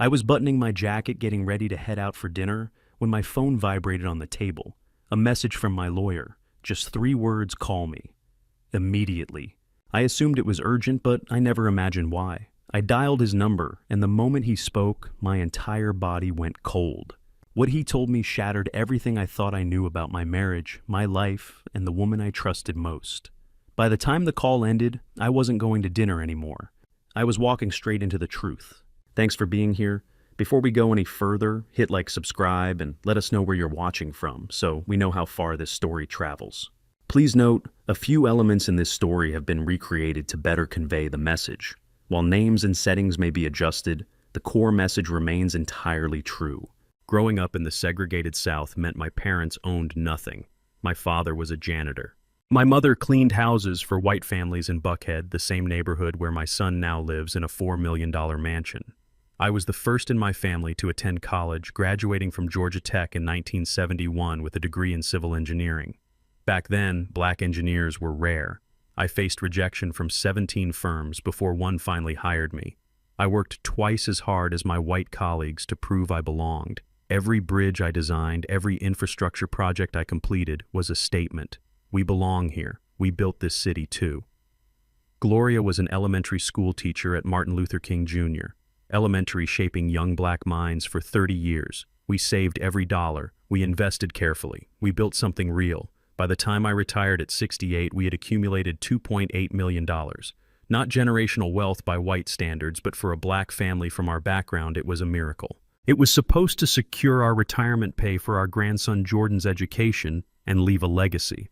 I was buttoning my jacket, getting ready to head out for dinner, when my phone vibrated on the table. A message from my lawyer. Just 3 words: call me. Immediately. I assumed it was urgent, but I never imagined why. I dialed his number, and the moment he spoke, my entire body went cold. What he told me shattered everything I thought I knew about my marriage, my life, and the woman I trusted most. By the time the call ended, I wasn't going to dinner anymore. I was walking straight into the truth. Thanks for being here. Before we go any further, hit like, subscribe, and let us know where you're watching from so we know how far this story travels. Please note, a few elements in this story have been recreated to better convey the message. While names and settings may be adjusted, the core message remains entirely true. Growing up in the segregated South meant my parents owned nothing. My father was a janitor. My mother cleaned houses for white families in Buckhead, the same neighborhood where my son now lives in a $4 million mansion. I was the first in my family to attend college, graduating from Georgia Tech in 1971 with a degree in civil engineering. Back then, black engineers were rare. I faced rejection from 17 firms before one finally hired me. I worked twice as hard as my white colleagues to prove I belonged. Every bridge I designed, every infrastructure project I completed was a statement. We belong here. We built this city too. Gloria was an elementary school teacher at Martin Luther King Jr. Elementary, shaping young black minds for 30 years. We saved every dollar. We invested carefully. We built something real. By the time I retired at 68, we had accumulated $2.8 million. Not generational wealth by white standards, but for a black family from our background, it was a miracle. It was supposed to secure our retirement pay for our grandson Jordan's education and leave a legacy.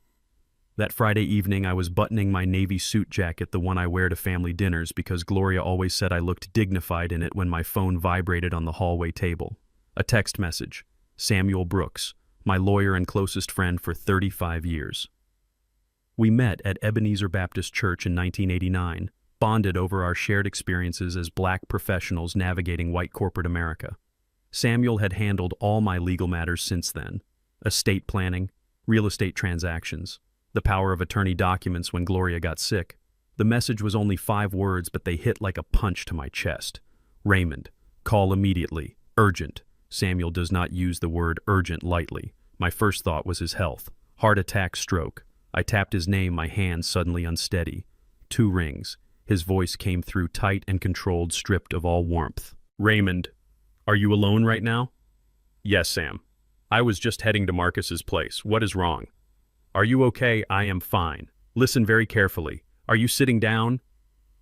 That Friday evening, I was buttoning my navy suit jacket, the one I wear to family dinners, because Gloria always said I looked dignified in it, when my phone vibrated on the hallway table. A text message. Samuel Brooks, my lawyer and closest friend for 35 years. We met at Ebenezer Baptist Church in 1989, bonded over our shared experiences as black professionals navigating white corporate America. Samuel had handled all my legal matters since then: estate planning, real estate transactions, the power of attorney documents when Gloria got sick. The message was only 5 words, but they hit like a punch to my chest. Raymond, call immediately. Urgent. Samuel does not use the word urgent lightly. My first thought was his health. Heart attack, stroke. I tapped his name, my hand suddenly unsteady. 2 rings. His voice came through tight and controlled, stripped of all warmth. Raymond, are you alone right now? Yes, Sam. I was just heading to Marcus's place. What is wrong? Are you okay? I am fine. Listen very carefully. Are you sitting down?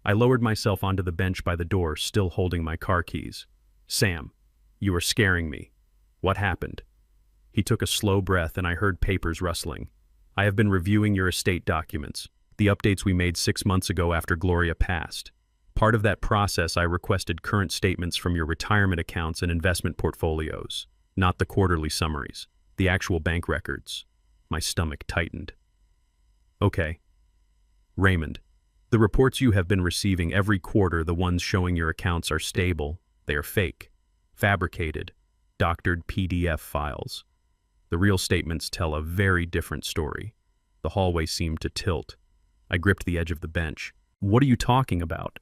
I lowered myself onto the bench by the door, still holding my car keys. Sam, you are scaring me. What happened? He took a slow breath, and I heard papers rustling. I have been reviewing your estate documents, the updates we made 6 months ago after Gloria passed. Part of that process, I requested current statements from your retirement accounts and investment portfolios, not the quarterly summaries, the actual bank records. My stomach tightened. Okay. Raymond, the reports you have been receiving every quarter, the ones showing your accounts are stable, they are fake, fabricated, doctored PDF files. The real statements tell a very different story. The hallway seemed to tilt. I gripped the edge of the bench. What are you talking about?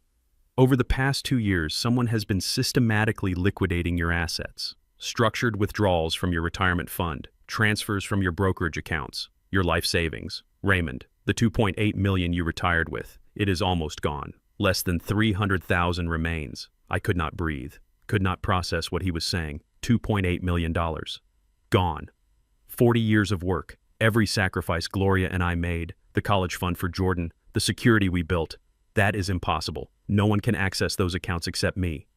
Over the past 2 years, someone has been systematically liquidating your assets. Structured withdrawals from your retirement fund, transfers from your brokerage accounts, your life savings. Raymond, the $2.8 million you retired with, it is almost gone. Less than $300,000 remains. I could not breathe, could not process what he was saying. $2.8 million. Gone. 40 years of work, every sacrifice Gloria and I made, the college fund for Jordan, the security we built. That is impossible. No one can access those accounts except me.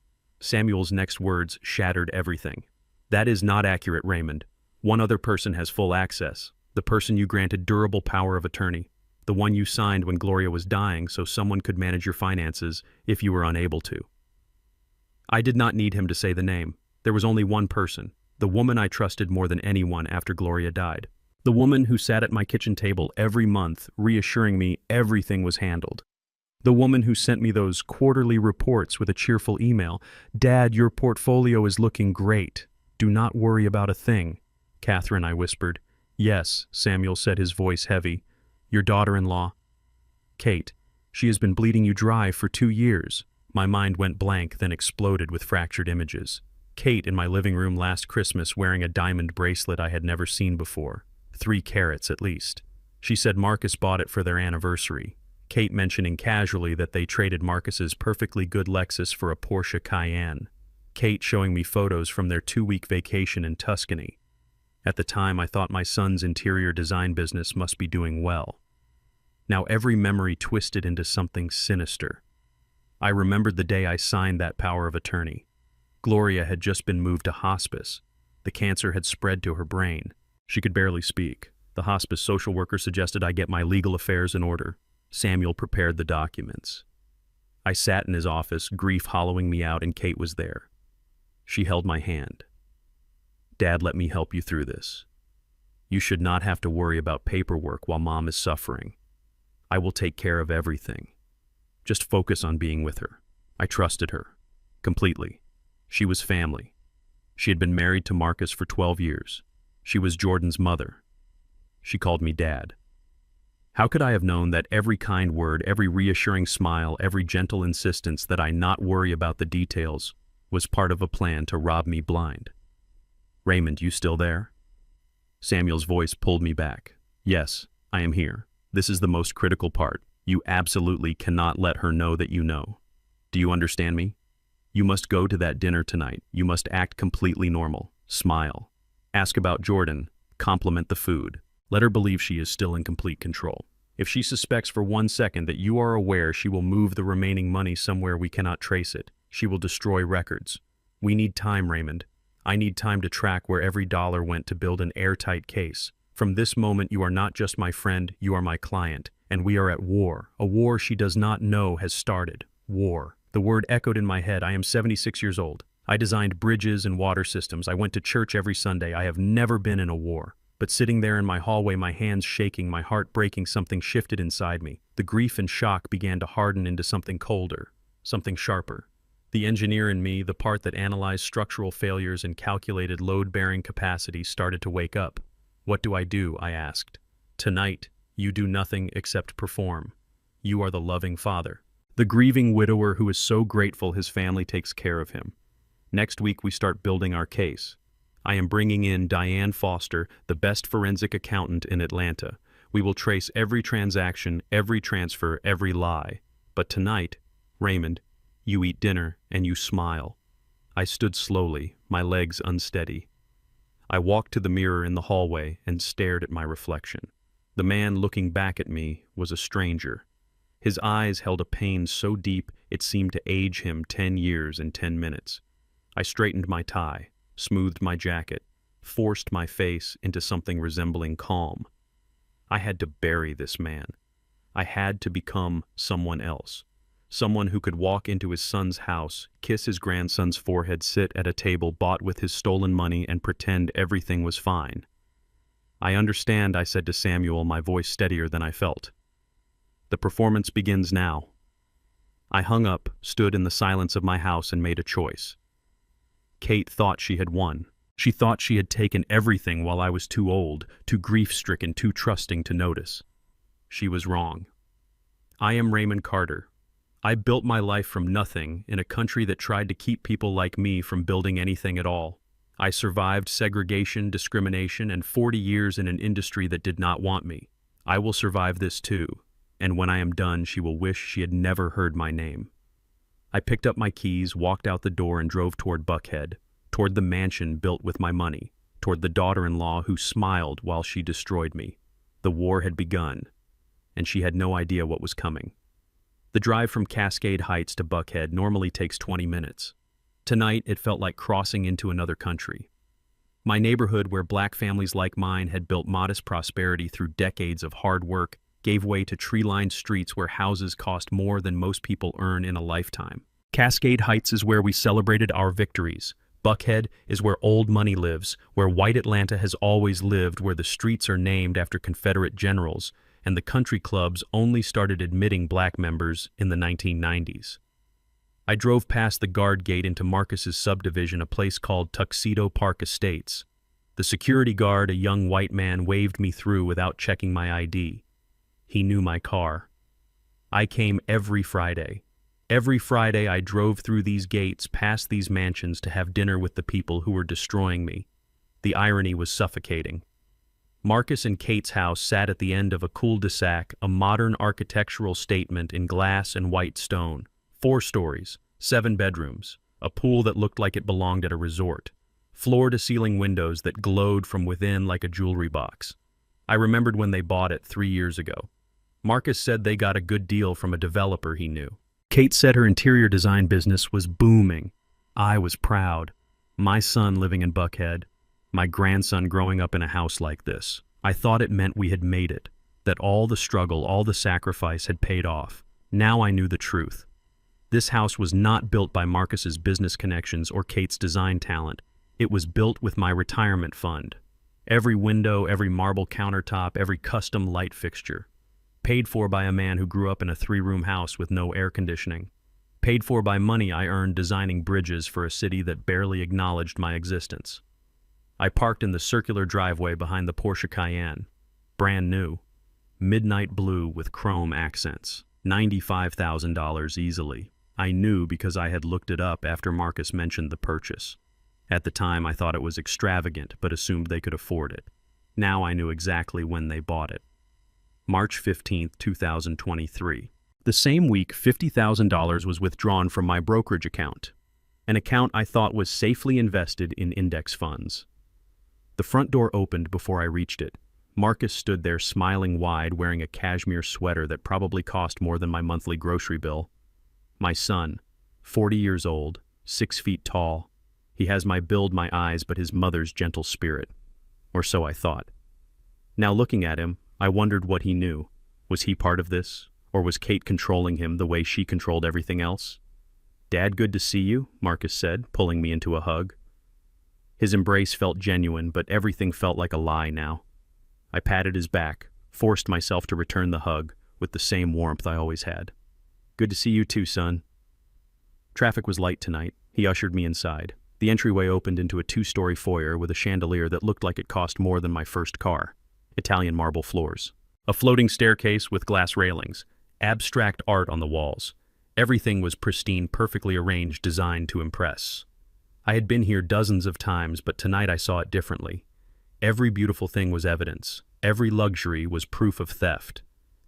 Samuel's next words shattered everything. That is not accurate, Raymond. One other person has full access, the person you granted durable power of attorney, the one you signed when Gloria was dying so someone could manage your finances if you were unable to. I did not need him to say the name. There was only one person, the woman I trusted more than anyone after Gloria died. The woman who sat at my kitchen table every month reassuring me everything was handled. The woman who sent me those quarterly reports with a cheerful email. Dad, your portfolio is looking great. Do not worry about a thing. Catherine, I whispered. Yes, Samuel said, his voice heavy. Your daughter-in-law. Kate, she has been bleeding you dry for 2 years. My mind went blank, then exploded with fractured images. Kate in my living room last Christmas wearing a diamond bracelet I had never seen before. 3 carats at least. She said Marcus bought it for their anniversary. Kate mentioning casually that they traded Marcus's perfectly good Lexus for a Porsche Cayenne. Kate showing me photos from their 2-week vacation in Tuscany. At the time, I thought my son's interior design business must be doing well. Now every memory twisted into something sinister. I remembered the day I signed that power of attorney. Gloria had just been moved to hospice. The cancer had spread to her brain. She could barely speak. The hospice social worker suggested I get my legal affairs in order. Samuel prepared the documents. I sat in his office, grief hollowing me out, and Kate was there. She held my hand. "Dad, let me help you through this. You should not have to worry about paperwork while Mom is suffering. I will take care of everything. Just focus on being with her." I trusted her. Completely. She was family. She had been married to Marcus for 12 years. She was Jordan's mother. She called me Dad. How could I have known that every kind word, every reassuring smile, every gentle insistence that I not worry about the details was part of a plan to rob me blind? "Raymond, you still there?" Samuel's voice pulled me back. "Yes, I am here. This is the most critical part. You absolutely cannot let her know that you know. Do you understand me? You must go to that dinner tonight. You must act completely normal. Smile. Ask about Jordan. Compliment the food. Let her believe she is still in complete control. If she suspects for 1 second that you are aware, she will move the remaining money somewhere we cannot trace it. She will destroy records. We need time, Raymond. I need time to track where every dollar went to build an airtight case. From this moment, you are not just my friend, you are my client, and we are at war. A war she does not know has started. War. The word echoed in my head. I am 76 years old. I designed bridges and water systems. I went to church every Sunday. I have never been in a war. But sitting there in my hallway, my hands shaking, my heart breaking, something shifted inside me. The grief and shock began to harden into something colder, something sharper. The engineer in me, the part that analyzed structural failures and calculated load-bearing capacity, started to wake up. "What do?" I asked. "Tonight, you do nothing except perform. You are the loving father. The grieving widower who is so grateful his family takes care of him. Next week, we start building our case. I am bringing in Diane Foster, the best forensic accountant in Atlanta. We will trace every transaction, every transfer, every lie. But tonight, Raymond, you eat dinner and you smile." I stood slowly, my legs unsteady. I walked to the mirror in the hallway and stared at my reflection. The man looking back at me was a stranger. His eyes held a pain so deep it seemed to age him 10 years in 10 minutes. I straightened my tie, smoothed my jacket, forced my face into something resembling calm. I had to bury this man. I had to become someone else. Someone who could walk into his son's house, kiss his grandson's forehead, sit at a table bought with his stolen money, and pretend everything was fine. "I understand," I said to Samuel, my voice steadier than I felt. "The performance begins now." I hung up, stood in the silence of my house, and made a choice. Kate thought she had won. She thought she had taken everything while I was too old, too grief-stricken, too trusting to notice. She was wrong. I am Raymond Carter. I built my life from nothing in a country that tried to keep people like me from building anything at all. I survived segregation, discrimination, and 40 years in an industry that did not want me. I will survive this too, and when I am done, she will wish she had never heard my name. I picked up my keys, walked out the door, and drove toward Buckhead, toward the mansion built with my money, toward the daughter-in-law who smiled while she destroyed me. The war had begun, and she had no idea what was coming. The drive from Cascade Heights to Buckhead normally takes 20 minutes. Tonight, it felt like crossing into another country. My neighborhood, where black families like mine had built modest prosperity through decades of hard work, gave way to tree-lined streets where houses cost more than most people earn in a lifetime. Cascade Heights is where we celebrated our victories. Buckhead is where old money lives, where white Atlanta has always lived, where the streets are named after Confederate generals, and the country clubs only started admitting black members in the 1990s. I drove past the guard gate into Marcus's subdivision, a place called Tuxedo Park Estates. The security guard, a young white man, waved me through without checking my ID. He knew my car. I came every Friday. Every Friday I drove through these gates, past these mansions to have dinner with the people who were destroying me. The irony was suffocating. Marcus and Kate's house sat at the end of a cul-de-sac, a modern architectural statement in glass and white stone. 4 stories, 7 bedrooms, a pool that looked like it belonged at a resort, floor-to-ceiling windows that glowed from within like a jewelry box. I remembered when they bought it 3 years ago. Marcus said they got a good deal from a developer he knew. Kate said her interior design business was booming. I was proud. My son living in Buckhead, my grandson growing up in a house like this. I thought it meant we had made it, that all the struggle, all the sacrifice had paid off. Now I knew the truth. This house was not built by Marcus's business connections or Kate's design talent. It was built with my retirement fund. Every window, every marble countertop, every custom light fixture. Paid for by a man who grew up in a 3-room house with no air conditioning. Paid for by money I earned designing bridges for a city that barely acknowledged my existence. I parked in the circular driveway behind the Porsche Cayenne. Brand new. Midnight blue with chrome accents. $95,000 easily. I knew because I had looked it up after Marcus mentioned the purchase. At the time I thought it was extravagant but assumed they could afford it. Now I knew exactly when they bought it. March 15, 2023. The same week, $50,000 was withdrawn from my brokerage account, an account I thought was safely invested in index funds. The front door opened before I reached it. Marcus stood there smiling wide, wearing a cashmere sweater that probably cost more than my monthly grocery bill. My son, 40 years old, 6 feet tall. He has my build, my eyes, but his mother's gentle spirit. Or so I thought. Now looking at him, I wondered what he knew. Was he part of this? Or was Kate controlling him the way she controlled everything else? "Dad, good to see you," Marcus said, pulling me into a hug. His embrace felt genuine, but everything felt like a lie now. I patted his back, forced myself to return the hug with the same warmth I always had. "Good to see you too, son." Traffic was light tonight. He ushered me inside. The entryway opened into a 2-story foyer with a chandelier that looked like it cost more than my first car. Italian marble floors. A floating staircase with glass railings. Abstract art on the walls. Everything was pristine, perfectly arranged, designed to impress. I had been here dozens of times, but tonight I saw it differently. Every beautiful thing was evidence. Every luxury was proof of theft.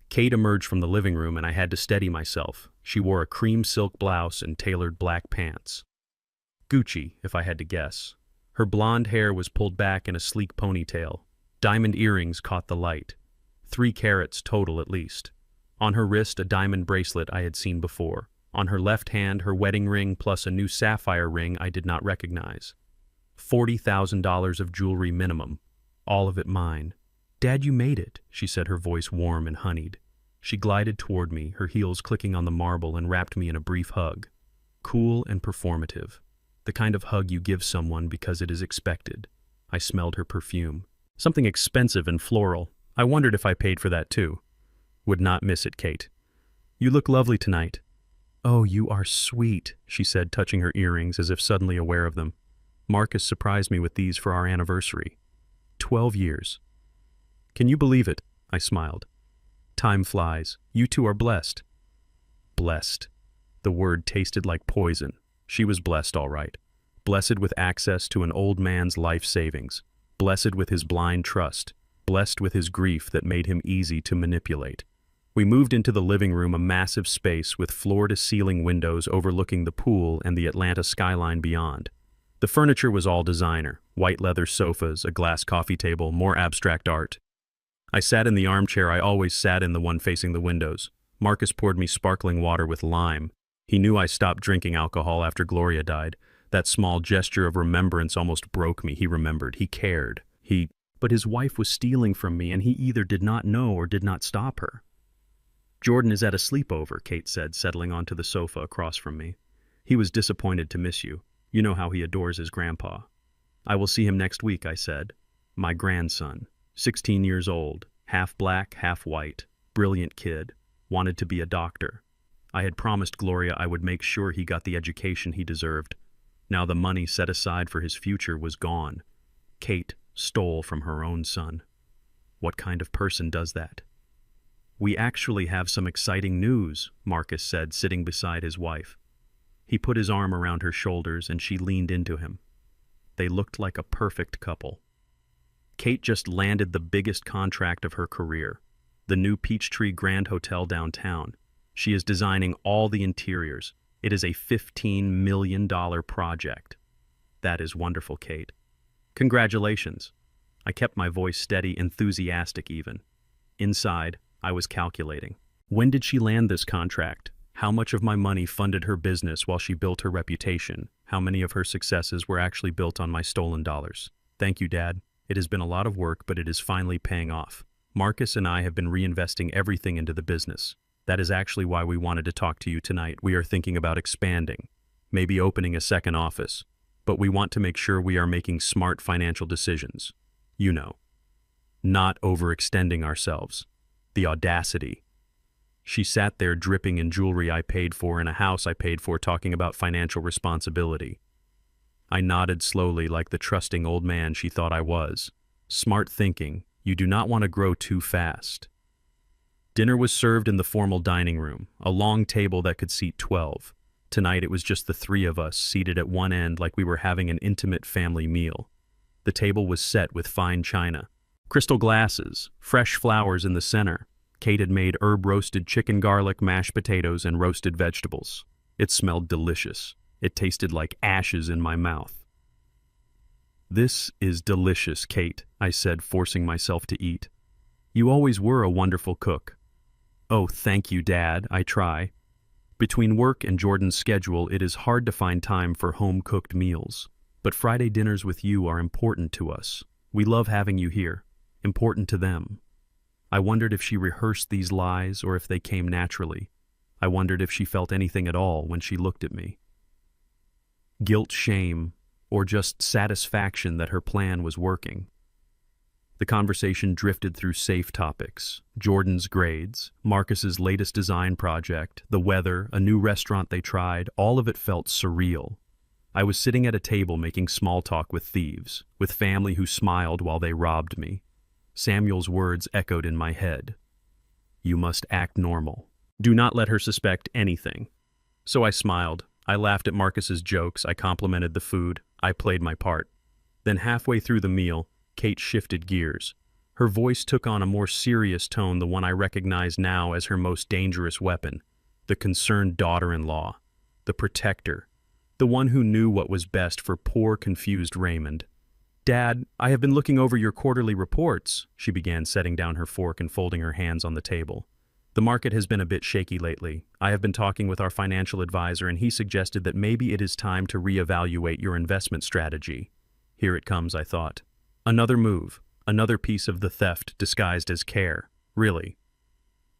Kate emerged from the living room and I had to steady myself. She wore a cream silk blouse and tailored black pants. Gucci, if I had to guess. Her blonde hair was pulled back in a sleek ponytail. Diamond earrings caught the light. 3 carats total at least. On her wrist, a diamond bracelet I had seen before. On her left hand, her wedding ring plus a new sapphire ring I did not recognize. $40,000 of jewelry minimum. All of it mine. "Dad, you made it," she said, her voice warm and honeyed. She glided toward me, her heels clicking on the marble, and wrapped me in a brief hug. Cool and performative. The kind of hug you give someone because it is expected. I smelled her perfume. Something expensive and floral. I wondered if I paid for that too. Would not miss it, Kate. "You look lovely tonight." "Oh, you are sweet," she said, touching her earrings as if suddenly aware of them. "Marcus surprised me with these for our anniversary. 12 years. "Can you believe it?" I smiled. "Time flies. You two are blessed." Blessed. The word tasted like poison. She was blessed, all right. Blessed with access to an old man's life savings. Blessed with his blind trust. Blessed with his grief that made him easy to manipulate. We moved into the living room, a massive space with floor-to-ceiling windows overlooking the pool and the Atlanta skyline beyond. The furniture was all designer. White leather sofas, a glass coffee table, more abstract art. I sat in the armchair I always sat in, the one facing the windows. Marcus poured me sparkling water with lime. He knew I stopped drinking alcohol after Gloria died. That small gesture of remembrance almost broke me. He remembered. He cared. But his wife was stealing from me, and he either did not know or did not stop her. "Jordan is at a sleepover," Kate said, settling onto the sofa across from me. "He was disappointed to miss you. You know how he adores his grandpa." "I will see him next week," I said. My grandson, 16 years old, half black, half white, brilliant kid, wanted to be a doctor. I had promised Gloria I would make sure he got the education he deserved. Now the money set aside for his future was gone. Kate stole from her own son. What kind of person does that? We actually have some exciting news, Marcus said, sitting beside his wife. He put his arm around her shoulders and she leaned into him. They looked like a perfect couple. Kate just landed the biggest contract of her career, the new Peachtree Grand Hotel downtown. She is designing all the interiors. It is a $15 million project. That is wonderful, Kate. Congratulations. I kept my voice steady, enthusiastic even. Inside, I was calculating. When did she land this contract? How much of my money funded her business while she built her reputation? How many of her successes were actually built on my stolen dollars? Thank you, Dad. It has been a lot of work, but it is finally paying off. Marcus and I have been reinvesting everything into the business. That is actually why we wanted to talk to you tonight. We are thinking about expanding, maybe opening a second office, but we want to make sure we are making smart financial decisions. You know, not overextending ourselves. The audacity. She sat there dripping in jewelry I paid for and a house I paid for, talking about financial responsibility. I nodded slowly like the trusting old man she thought I was. Smart thinking. You do not want to grow too fast. Dinner was served in the formal dining room, a long table that could seat 12. Tonight it was just the three of us, seated at one end like we were having an intimate family meal. The table was set with fine china, crystal glasses, fresh flowers in the center. Kate had made herb-roasted chicken, garlic, mashed potatoes, and roasted vegetables. It smelled delicious. It tasted like ashes in my mouth. "This is delicious, Kate," I said, forcing myself to eat. "You always were a wonderful cook." "Oh, thank you, Dad. I try." Between work and Jordan's schedule, it is hard to find time for home-cooked meals. But Friday dinners with you are important to us. We love having you here. Important to them. I wondered if she rehearsed these lies or if they came naturally. I wondered if she felt anything at all when she looked at me. Guilt, shame, or just satisfaction that her plan was working. The conversation drifted through safe topics: Jordan's grades, Marcus's latest design project, the weather, a new restaurant they tried. All of it felt surreal. I was sitting at a table making small talk with thieves, with family who smiled while they robbed me. Samuel's words echoed in my head. You must act normal. Do not let her suspect anything. So I smiled. I laughed at Marcus's jokes. I complimented the food. I played my part. Then halfway through the meal, Kate shifted gears. Her voice took on a more serious tone, the one I recognize now as her most dangerous weapon. The concerned daughter-in-law. The protector. The one who knew what was best for poor, confused Raymond. "Dad, I have been looking over your quarterly reports," she began, setting down her fork and folding her hands on the table. "The market has been a bit shaky lately. I have been talking with our financial advisor and he suggested that maybe it is time to reevaluate your investment strategy." Here it comes, I thought. Another move, another piece of the theft disguised as care. Really?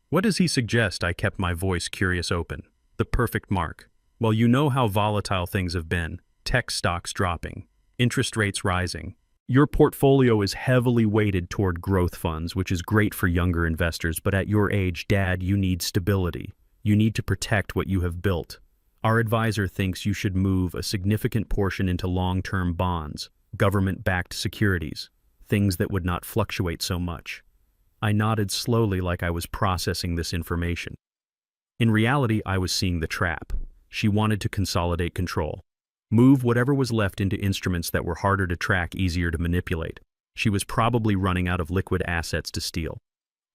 "What does he suggest?" I kept my voice curious open. "The perfect mark. Well, you know how volatile things have been. Tech stocks dropping. Interest rates rising. Your portfolio is heavily weighted toward growth funds, which is great for younger investors, but at your age, Dad, you need stability. You need to protect what you have built. Our advisor thinks you should move a significant portion into long-term bonds, government-backed securities, things that would not fluctuate so much." I nodded slowly like I was processing this information. In reality, I was seeing the trap. She wanted to consolidate control. Move whatever was left into instruments that were harder to track, easier to manipulate. She was probably running out of liquid assets to steal.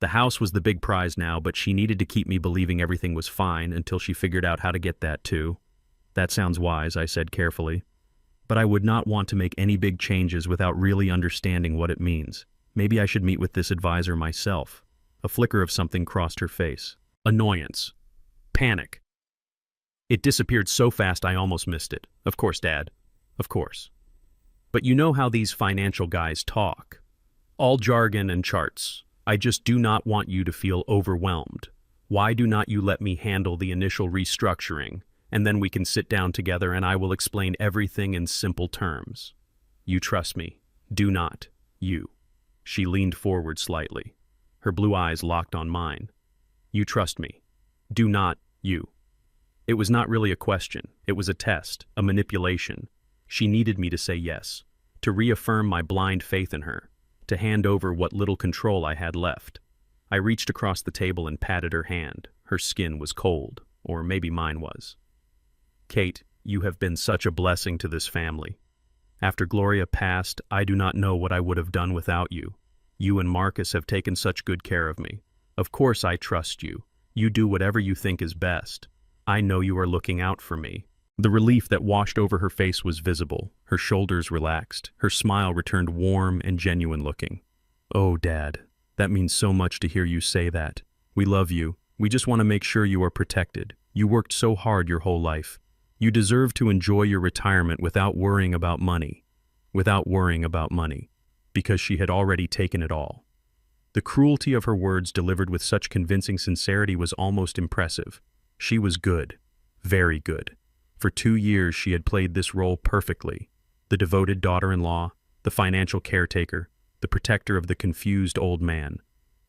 The house was the big prize now, but she needed to keep me believing everything was fine until she figured out how to get that too. "That sounds wise," I said carefully. "But I would not want to make any big changes without really understanding what it means. Maybe I should meet with this advisor myself." A flicker of something crossed her face. Annoyance. Panic. It disappeared so fast I almost missed it. "Of course, Dad. Of course. But you know how these financial guys talk. All jargon and charts. I just do not want you to feel overwhelmed. Why do not you let me handle the initial restructuring, and then we can sit down together and I will explain everything in simple terms. You trust me. Do not. You." She leaned forward slightly. Her blue eyes locked on mine. "You trust me. Do not. You." It was not really a question. It was a test, a manipulation. She needed me to say yes, to reaffirm my blind faith in her, to hand over what little control I had left. I reached across the table and patted her hand. Her skin was cold, or maybe mine was. Kate, you have been such a blessing to this family. After Gloria passed, I do not know what I would have done without you. You and Marcus have taken such good care of me. Of course I trust you. You do whatever you think is best. I know you are looking out for me. The relief that washed over her face was visible. Her shoulders relaxed. Her smile returned warm and genuine looking. Oh, Dad, that means so much to hear you say that. We love you. We just want to make sure you are protected. You worked so hard your whole life. You deserve to enjoy your retirement without worrying about money. Without worrying about money. Because she had already taken it all. The cruelty of her words delivered with such convincing sincerity was almost impressive. She was good. Very good. For 2 years she had played this role perfectly. The devoted daughter-in-law, the financial caretaker, the protector of the confused old man.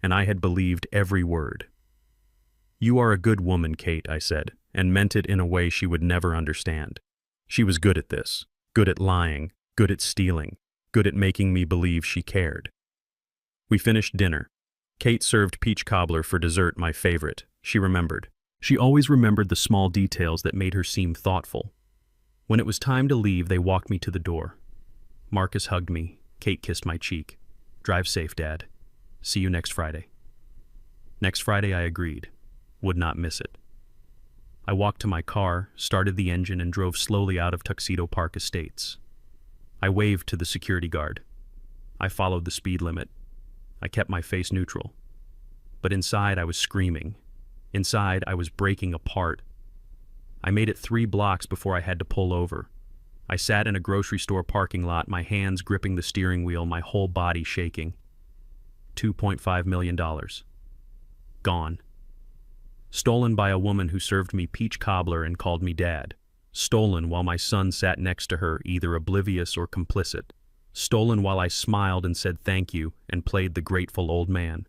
And I had believed every word. You are a good woman, Kate, I said, and meant it in a way she would never understand. She was good at this. Good at lying. Good at stealing. Good at making me believe she cared. We finished dinner. Kate served peach cobbler for dessert, my favorite. She remembered. She always remembered the small details that made her seem thoughtful. When it was time to leave, they walked me to the door. Marcus hugged me. Kate kissed my cheek. Drive safe, Dad. See you next Friday. Next Friday, I agreed. Would not miss it. I walked to my car, started the engine, and drove slowly out of Tuxedo Park Estates. I waved to the security guard. I followed the speed limit. I kept my face neutral. But inside, I was screaming. Inside, I was breaking apart. I made it 3 blocks before I had to pull over. I sat in a grocery store parking lot, my hands gripping the steering wheel, my whole body shaking. $2.5 million. Gone. Stolen by a woman who served me peach cobbler and called me Dad. Stolen while my son sat next to her, either oblivious or complicit. Stolen while I smiled and said thank you and played the grateful old man.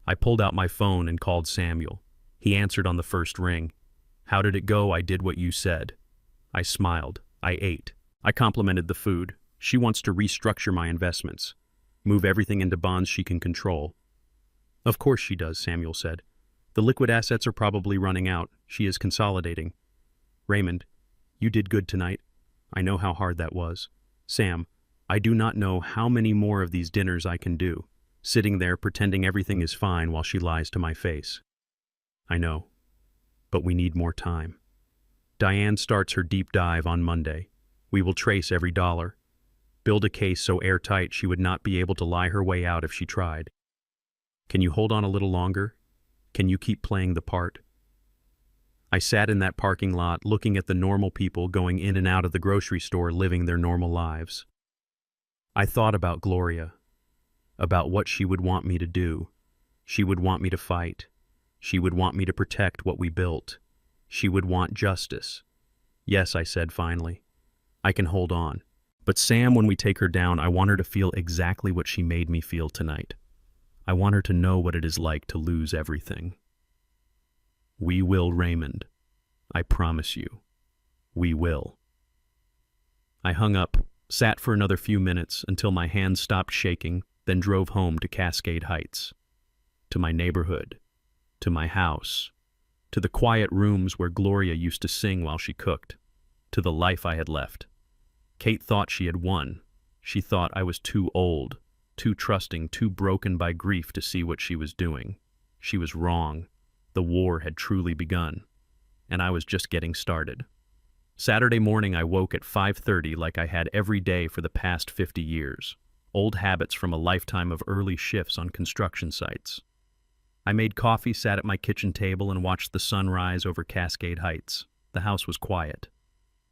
I pulled out my phone and called Samuel. He answered on the first ring. How did it go? I did what you said. I smiled. I ate. I complimented the food. She wants to restructure my investments. Move everything into bonds she can control. Of course she does, Samuel said. The liquid assets are probably running out. She is consolidating. Raymond, you did good tonight. I know how hard that was. Sam, I do not know how many more of these dinners I can do, sitting there pretending everything is fine while she lies to my face. I know, but we need more time. Diane starts her deep dive on Monday. We will trace every dollar. Build a case so airtight she would not be able to lie her way out if she tried. Can you hold on a little longer? Can you keep playing the part? I sat in that parking lot looking at the normal people going in and out of the grocery store living their normal lives. I thought about Gloria, about what she would want me to do. She would want me to fight. She would want me to protect what we built. She would want justice. Yes, I said finally. I can hold on. But Sam, when we take her down, I want her to feel exactly what she made me feel tonight. I want her to know what it is like to lose everything. We will, Raymond. I promise you. We will. I hung up, sat for another few minutes until my hands stopped shaking, then drove home to Cascade Heights. To my neighborhood. To my house. To the quiet rooms where Gloria used to sing while she cooked. To the life I had left. Kate thought she had won. She thought I was too old, too trusting, too broken by grief to see what she was doing. She was wrong. The war had truly begun, and I was just getting started. Saturday morning I woke at 5:30 like I had every day for the past 50 years. Old habits from a lifetime of early shifts on construction sites. I made coffee, sat at my kitchen table, and watched the sun rise over Cascade Heights. The house was quiet.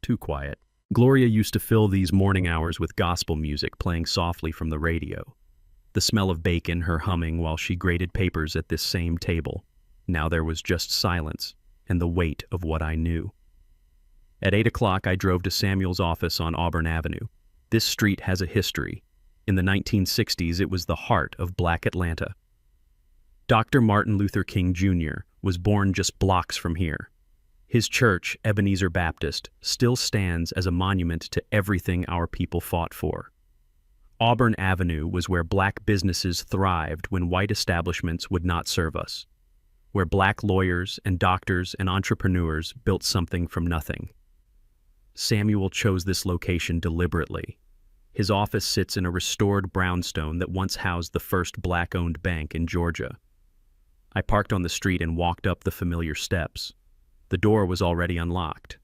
Too quiet. Gloria used to fill these morning hours with gospel music playing softly from the radio. The smell of bacon, her humming while she grated papers at this same table. Now there was just silence and the weight of what I knew. At 8 o'clock, I drove to Samuel's office on Auburn Avenue. This street has a history. In the 1960s, it was the heart of Black Atlanta. Dr. Martin Luther King Jr. was born just blocks from here. His church, Ebenezer Baptist, still stands as a monument to everything our people fought for. Auburn Avenue was where black businesses thrived when white establishments would not serve us, where black lawyers and doctors and entrepreneurs built something from nothing. Samuel chose this location deliberately. His office sits in a restored brownstone that once housed the first black-owned bank in Georgia. I parked on the street and walked up the familiar steps. The door was already unlocked.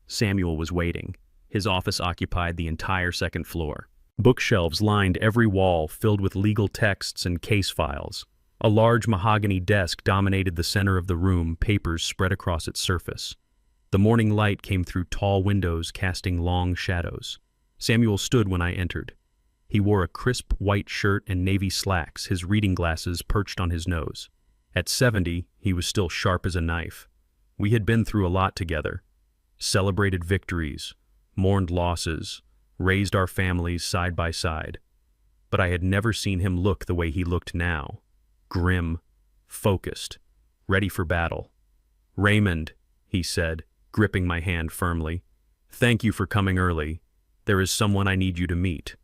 Samuel was waiting. His office occupied the entire second floor. Bookshelves lined every wall, filled with legal texts and case files. A large mahogany desk dominated the center of the room, papers spread across its surface. The morning light came through tall windows, casting long shadows. Samuel stood when I entered. He wore a crisp white shirt and navy slacks, his reading glasses perched on his nose. At 70, he was still sharp as a knife. We had been through a lot together. Celebrated victories, mourned losses, raised our families side by side. But I had never seen him look the way he looked now. Grim, focused, ready for battle. "Raymond," he said, gripping my hand firmly, "thank you for coming early. There is someone I need you to meet."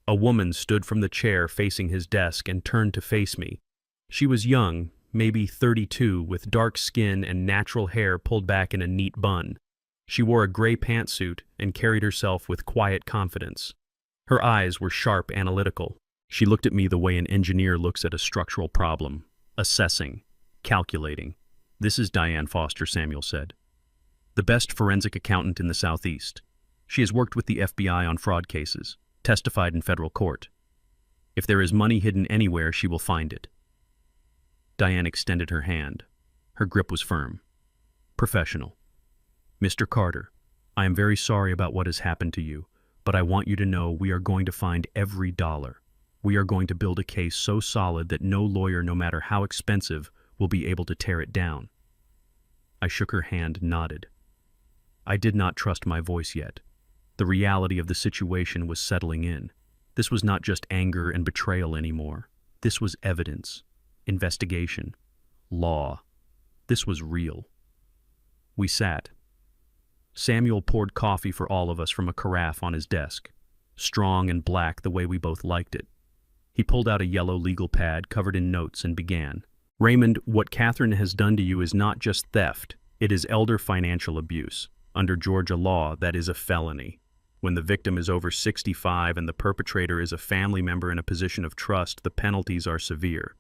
A woman stood from the chair facing his desk and turned to face me. She was young, maybe 32, with dark skin and natural hair pulled back in a neat bun. She wore a gray pantsuit and carried herself with quiet confidence. Her eyes were sharp, analytical. She looked at me the way an engineer looks at a structural problem, assessing, calculating. "This is Diane Foster," Samuel said. "The best forensic accountant in the Southeast. She has worked with the FBI on fraud cases, testified in federal court. If there is money hidden anywhere, she will find it." Diane extended her hand. Her grip was firm. Professional. "Mr. Carter, I am very sorry about what has happened to you, but I want you to know we are going to find every dollar. We are going to build a case so solid that no lawyer, no matter how expensive, will be able to tear it down." I shook her hand, nodded. I did not trust my voice yet. The reality of the situation was settling in. This was not just anger and betrayal anymore. This was evidence, investigation, law. This was real. We sat. Samuel poured coffee for all of us from a carafe on his desk, strong and black the way we both liked it. He pulled out a yellow legal pad covered in notes and began. "Raymond, what Catherine has done to you is not just theft. It is elder financial abuse. Under Georgia law, that is a felony. When the victim is over 65 and the perpetrator is a family member in a position of trust, the penalties are severe.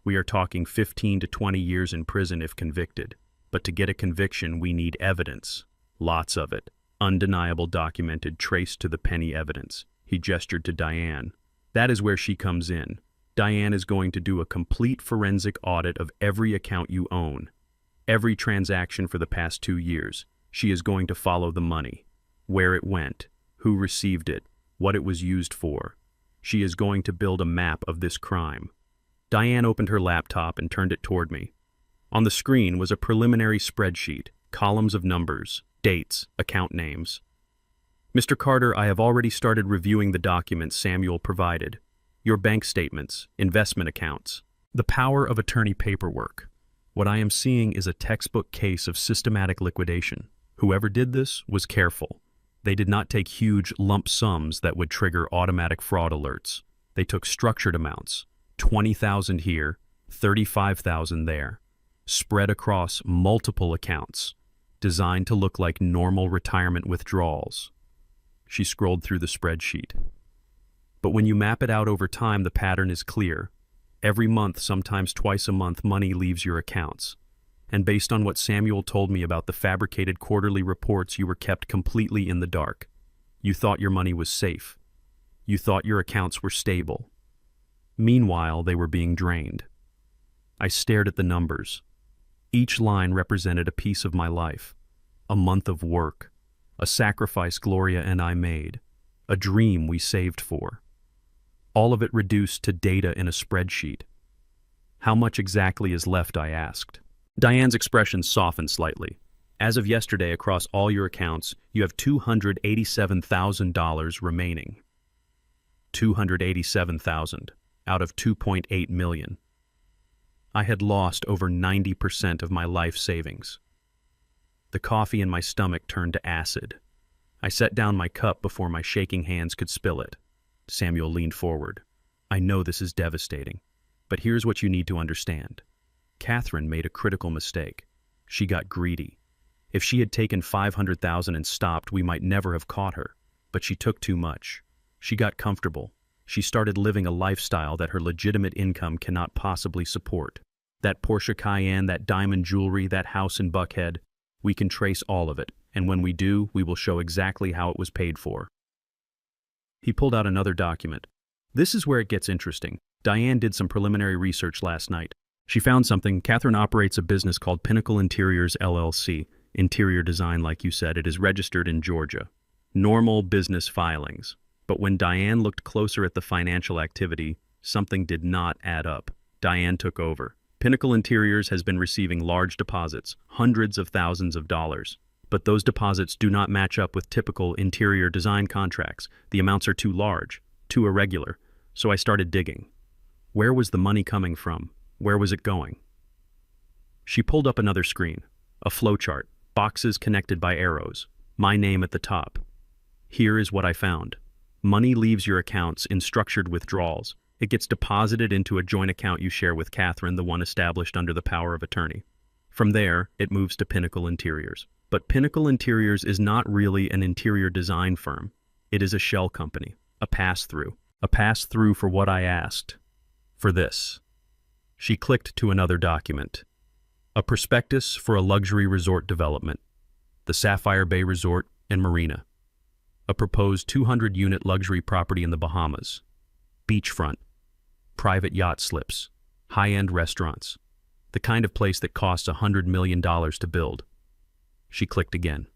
We are talking 15 to 20 years in prison if convicted. But to get a conviction, we need evidence. Lots of it. Undeniable, documented, traced to the penny evidence." He gestured to Diane. "That is where she comes in. Diane is going to do a complete forensic audit of every account you own, every transaction for the past 2 years. She is going to follow the money, where it went, who received it, what it was used for. She is going to build a map of this crime." Diane opened her laptop and turned it toward me. On the screen was a preliminary spreadsheet, columns of numbers, dates, account names. "Mr. Carter, I have already started reviewing the documents Samuel provided. Your bank statements, investment accounts, the power of attorney paperwork. What I am seeing is a textbook case of systematic liquidation. Whoever did this was careful. They did not take huge lump sums that would trigger automatic fraud alerts. They took structured amounts, 20,000 here, 35,000 there, spread across multiple accounts, designed to look like normal retirement withdrawals." She scrolled through the spreadsheet. "But when you map it out over time, the pattern is clear. Every month, sometimes twice a month, money leaves your accounts. And based on what Samuel told me about the fabricated quarterly reports, you were kept completely in the dark. You thought your money was safe. You thought your accounts were stable. Meanwhile, they were being drained." I stared at the numbers. Each line represented a piece of my life, a month of work, a sacrifice Gloria and I made, a dream we saved for. All of it reduced to data in a spreadsheet. "How much exactly is left?" I asked. Diane's expression softened slightly. "As of yesterday, across all your accounts, you have $287,000 remaining." $287,000 out of $2.8 million. I had lost over 90% of my life savings. The coffee in my stomach turned to acid. I set down my cup before my shaking hands could spill it. Samuel leaned forward. I know this is devastating, but here's what you need to understand. Catherine made a critical mistake. She got greedy. If she had taken $500,000 and stopped, we might never have caught her. But she took too much. She got comfortable. She started living a lifestyle that her legitimate income cannot possibly support. That Porsche Cayenne, that diamond jewelry, that house in Buckhead, we can trace all of it, and when we do, we will show exactly how it was paid for. He pulled out another document. This is where it gets interesting. Diane did some preliminary research last night. She found something. Catherine operates a business called Pinnacle Interiors LLC. Interior design, like you said, it is registered in Georgia. Normal business filings. But when Diane looked closer at the financial activity, something did not add up. Diane took over. Pinnacle Interiors has been receiving large deposits, hundreds of thousands of dollars. But those deposits do not match up with typical interior design contracts. The amounts are too large, too irregular. So I started digging. Where was the money coming from? Where was it going? She pulled up another screen, a flowchart, boxes connected by arrows, my name at the top. Here is what I found. Money leaves your accounts in structured withdrawals. It gets deposited into a joint account you share with Catherine, the one established under the power of attorney. From there, it moves to Pinnacle Interiors. But Pinnacle Interiors is not really an interior design firm. It is a shell company, a pass-through. A pass-through for what I asked. For this. She clicked to another document. A prospectus for a luxury resort development. The Sapphire Bay Resort and Marina. A proposed 200-unit luxury property in the Bahamas. Beachfront. Private yacht slips. High-end restaurants. The kind of place that costs $100 million to build. She clicked again.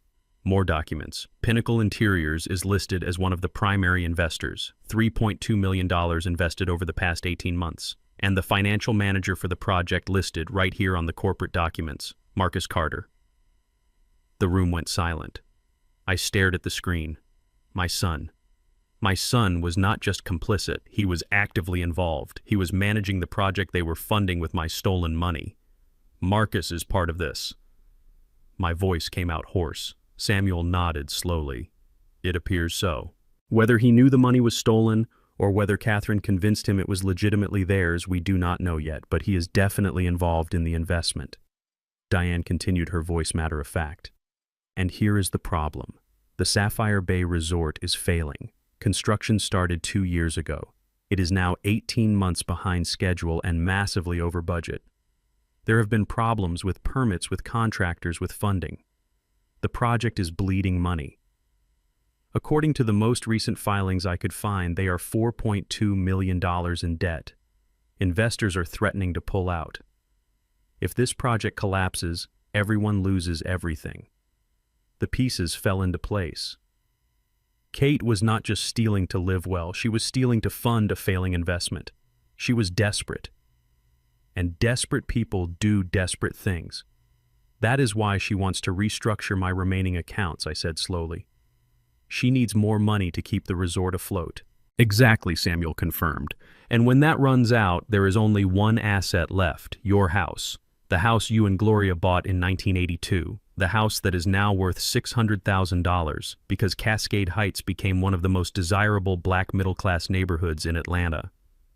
More documents. Pinnacle Interiors is listed as one of the primary investors, $3.2 million invested over the past 18 months. And the financial manager for the project listed right here on the corporate documents, Marcus Carter. The room went silent. I stared at the screen. My son. My son was not just complicit, he was actively involved. He was managing the project they were funding with my stolen money. Marcus is part of this. My voice came out hoarse. Samuel nodded slowly. It appears so. Whether he knew the money was stolen, or whether Catherine convinced him it was legitimately theirs, we do not know yet, but he is definitely involved in the investment. Diane continued, her voice matter of fact. And here is the problem. The Sapphire Bay Resort is failing. Construction started 2 years ago. It is now 18 months behind schedule and massively over budget. There have been problems with permits, with contractors, with funding. The project is bleeding money. According to the most recent filings I could find, they are $4.2 million in debt. Investors are threatening to pull out. If this project collapses, everyone loses everything. The pieces fell into place. Kate was not just stealing to live well, she was stealing to fund a failing investment. She was desperate. And desperate people do desperate things. That is why she wants to restructure my remaining accounts, I said slowly. She needs more money to keep the resort afloat. Exactly, Samuel confirmed. And when that runs out, there is only one asset left, your house. The house you and Gloria bought in 1982. The house that is now worth $600,000 because Cascade Heights became one of the most desirable black middle-class neighborhoods in Atlanta.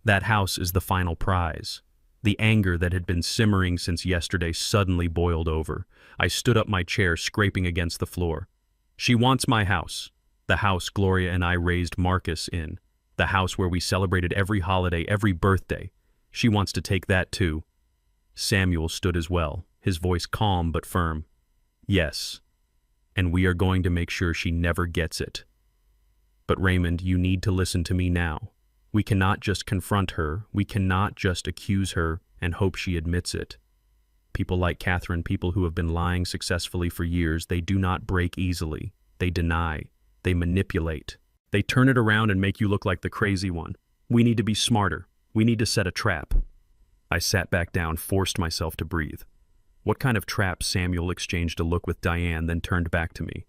That house is the final prize. The anger that had been simmering since yesterday suddenly boiled over. I stood up my chair, scraping against the floor. She wants my house. The house Gloria and I raised Marcus in. The house where we celebrated every holiday, every birthday. She wants to take that too. Samuel stood as well, his voice calm but firm. Yes, and we are going to make sure she never gets it. But Raymond, you need to listen to me now. We cannot just confront her, we cannot just accuse her and hope she admits it. People like Catherine, people who have been lying successfully for years, they do not break easily. They deny, they manipulate. They turn it around and make you look like the crazy one. We need to be smarter. We need to set a trap. I sat back down, forced myself to breathe. What kind of trap? Samuel exchanged a look with Diane, then turned back to me.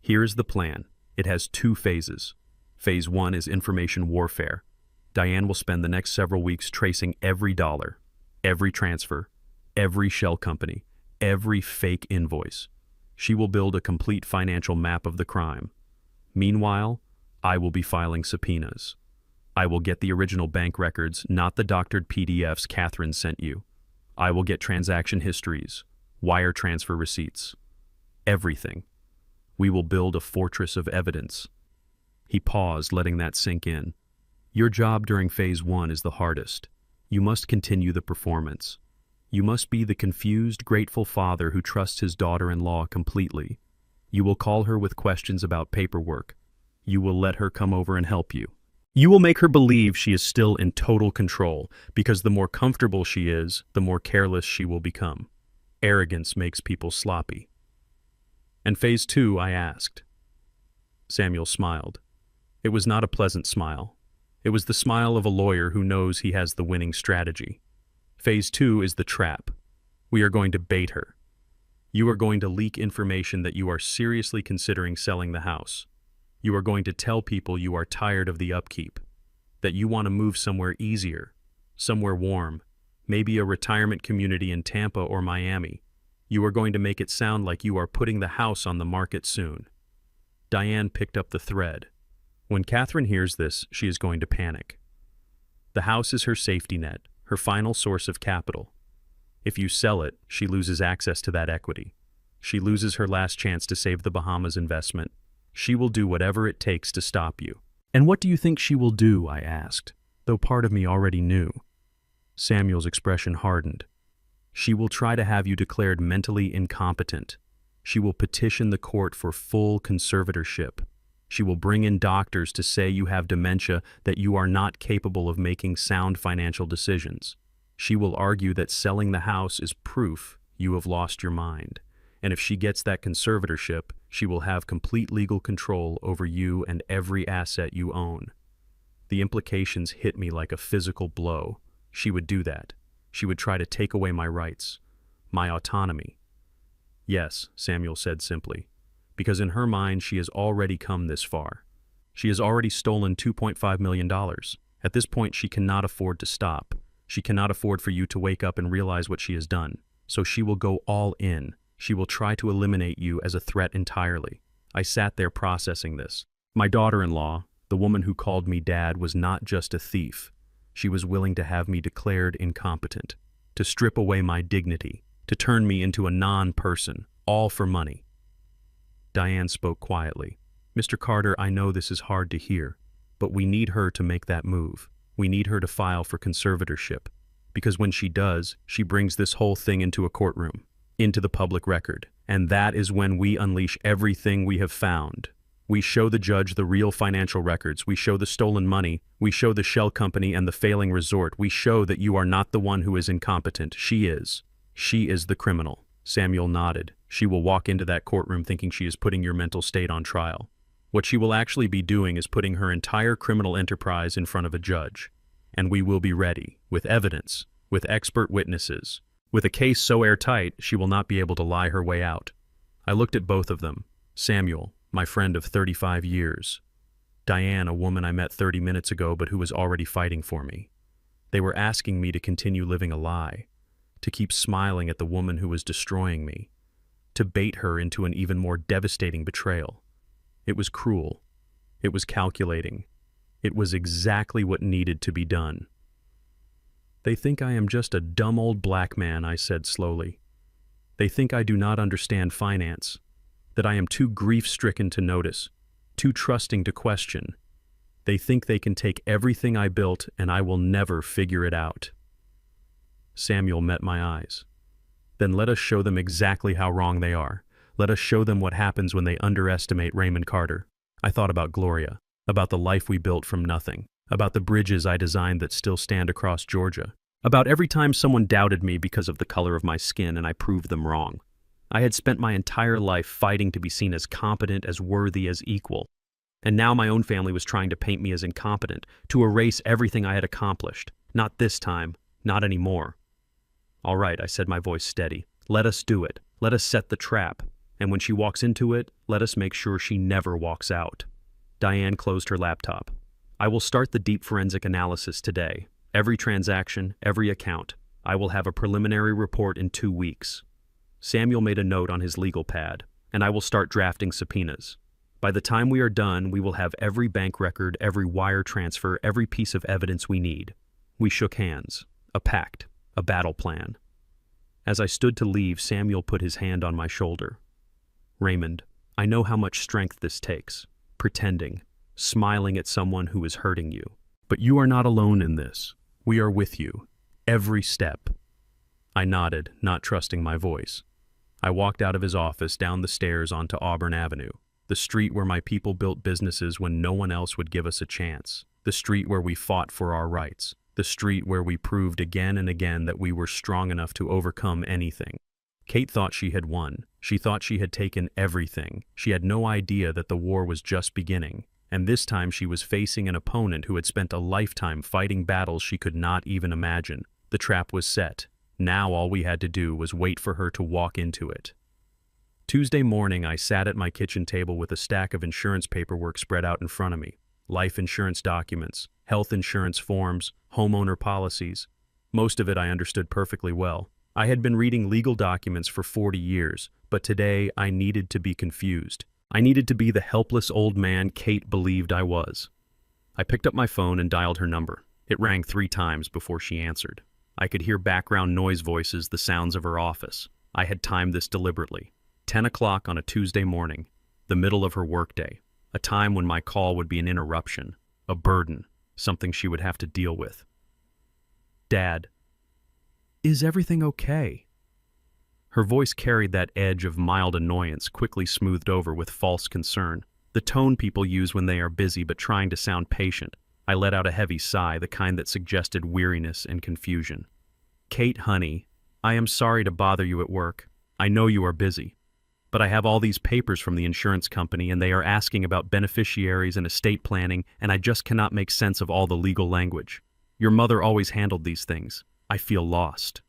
Here is the plan. It has 2 phases. Phase 1 is information warfare. Diane will spend the next several weeks tracing every dollar, every transfer, every shell company, every fake invoice. She will build a complete financial map of the crime. Meanwhile, I will be filing subpoenas. I will get the original bank records, not the doctored PDFs Catherine sent you. I will get transaction histories, wire transfer receipts, everything. We will build a fortress of evidence." He paused, letting that sink in. "Your job during phase 1 is the hardest. You must continue the performance. You must be the confused, grateful father who trusts his daughter-in-law completely. You will call her with questions about paperwork. You will let her come over and help you. You will make her believe she is still in total control, because the more comfortable she is, the more careless she will become. Arrogance makes people sloppy." "And phase 2, I asked. Samuel smiled. It was not a pleasant smile. It was the smile of a lawyer who knows he has the winning strategy. Phase 2 is the trap. We are going to bait her. You are going to leak information that you are seriously considering selling the house. You are going to tell people you are tired of the upkeep, that you want to move somewhere easier, somewhere warm, maybe a retirement community in Tampa or Miami. You are going to make it sound like you are putting the house on the market soon." Diane picked up the thread. When Catherine hears this, she is going to panic. The house is her safety net, her final source of capital. If you sell it, she loses access to that equity. She loses her last chance to save the Bahamas investment. She will do whatever it takes to stop you. "And what do you think she will do?" I asked, though part of me already knew. Samuel's expression hardened. "She will try to have you declared mentally incompetent. She will petition the court for full conservatorship. She will bring in doctors to say you have dementia, that you are not capable of making sound financial decisions. She will argue that selling the house is proof you have lost your mind. And if she gets that conservatorship, she will have complete legal control over you and every asset you own." The implications hit me like a physical blow. She would do that. She would try to take away my rights, my autonomy. "Yes," Samuel said simply, "because in her mind she has already come this far. She has already stolen $2.5 million. At this point she cannot afford to stop. She cannot afford for you to wake up and realize what she has done. So she will go all in. She will try to eliminate you as a threat entirely." I sat there processing this. My daughter-in-law, the woman who called me dad, was not just a thief. She was willing to have me declared incompetent, to strip away my dignity, to turn me into a non-person, all for money. Diane spoke quietly. "Mr. Carter, I know this is hard to hear, but we need her to make that move. We need her to file for conservatorship, because when she does, she brings this whole thing into a courtroom, into the public record, and that is when we unleash everything we have found. We show the judge the real financial records. We show the stolen money. We show the shell company and the failing resort. We show that you are not the one who is incompetent. She is. She is the criminal." Samuel nodded. "She will walk into that courtroom thinking she is putting your mental state on trial. What she will actually be doing is putting her entire criminal enterprise in front of a judge. And we will be ready, with evidence, with expert witnesses. With a case so airtight, she will not be able to lie her way out." I looked at both of them. Samuel, my friend of 35 years. Diane, a woman I met 30 minutes ago but who was already fighting for me. They were asking me to continue living a lie, to keep smiling at the woman who was destroying me, to bait her into an even more devastating betrayal. It was cruel. It was calculating. It was exactly what needed to be done. "They think I am just a dumb old black man," I said slowly. "They think I do not understand finance, that I am too grief-stricken to notice, too trusting to question. They think they can take everything I built and I will never figure it out." Samuel met my eyes. "Then let us show them exactly how wrong they are. Let us show them what happens when they underestimate Raymond Carter." I thought about Gloria, about the life we built from nothing, about the bridges I designed that still stand across Georgia, about every time someone doubted me because of the color of my skin and I proved them wrong. I had spent my entire life fighting to be seen as competent, as worthy, as equal. And now my own family was trying to paint me as incompetent, to erase everything I had accomplished. Not this time, not anymore. "All right," I said, my voice steady. "Let us do it. Let us set the trap. And when she walks into it, let us make sure she never walks out." Diane closed her laptop. "I will start the deep forensic analysis today. Every transaction, every account. I will have a preliminary report in 2 weeks. Samuel made a note on his legal pad, and I will start drafting subpoenas. By the time we are done, we will have every bank record, every wire transfer, every piece of evidence we need. We shook hands. A pact. A battle plan. As I stood to leave, Samuel put his hand on my shoulder. Raymond, I know how much strength this takes. Pretending. Smiling at someone who is hurting you. But you are not alone in this. We are with you. Every step. I nodded, not trusting my voice. I walked out of his office, down the stairs onto Auburn Avenue, the street where my people built businesses when no one else would give us a chance, the street where we fought for our rights, the street where we proved again and again that we were strong enough to overcome anything. Kate thought she had won. She thought she had taken everything. She had no idea that the war was just beginning, and this time she was facing an opponent who had spent a lifetime fighting battles she could not even imagine. The trap was set. Now all we had to do was wait for her to walk into it. Tuesday morning, I sat at my kitchen table with a stack of insurance paperwork spread out in front of me. Life insurance documents, health insurance forms, homeowner policies. Most of it I understood perfectly well. I had been reading legal documents for 40 years, but today I needed to be confused. I needed to be the helpless old man Kate believed I was. I picked up my phone and dialed her number. It rang 3 times before she answered. I could hear background noise voices, the sounds of her office. I had timed this deliberately. 10 o'clock on a Tuesday morning, the middle of her workday, a time when my call would be an interruption, a burden, something she would have to deal with. Dad, is everything okay? Her voice carried that edge of mild annoyance, quickly smoothed over with false concern, the tone people use when they are busy but trying to sound patient. I let out a heavy sigh, the kind that suggested weariness and confusion. Kate, honey, I am sorry to bother you at work. I know you are busy. But I have all these papers from the insurance company, and they are asking about beneficiaries and estate planning, and I just cannot make sense of all the legal language. Your mother always handled these things. I feel lost.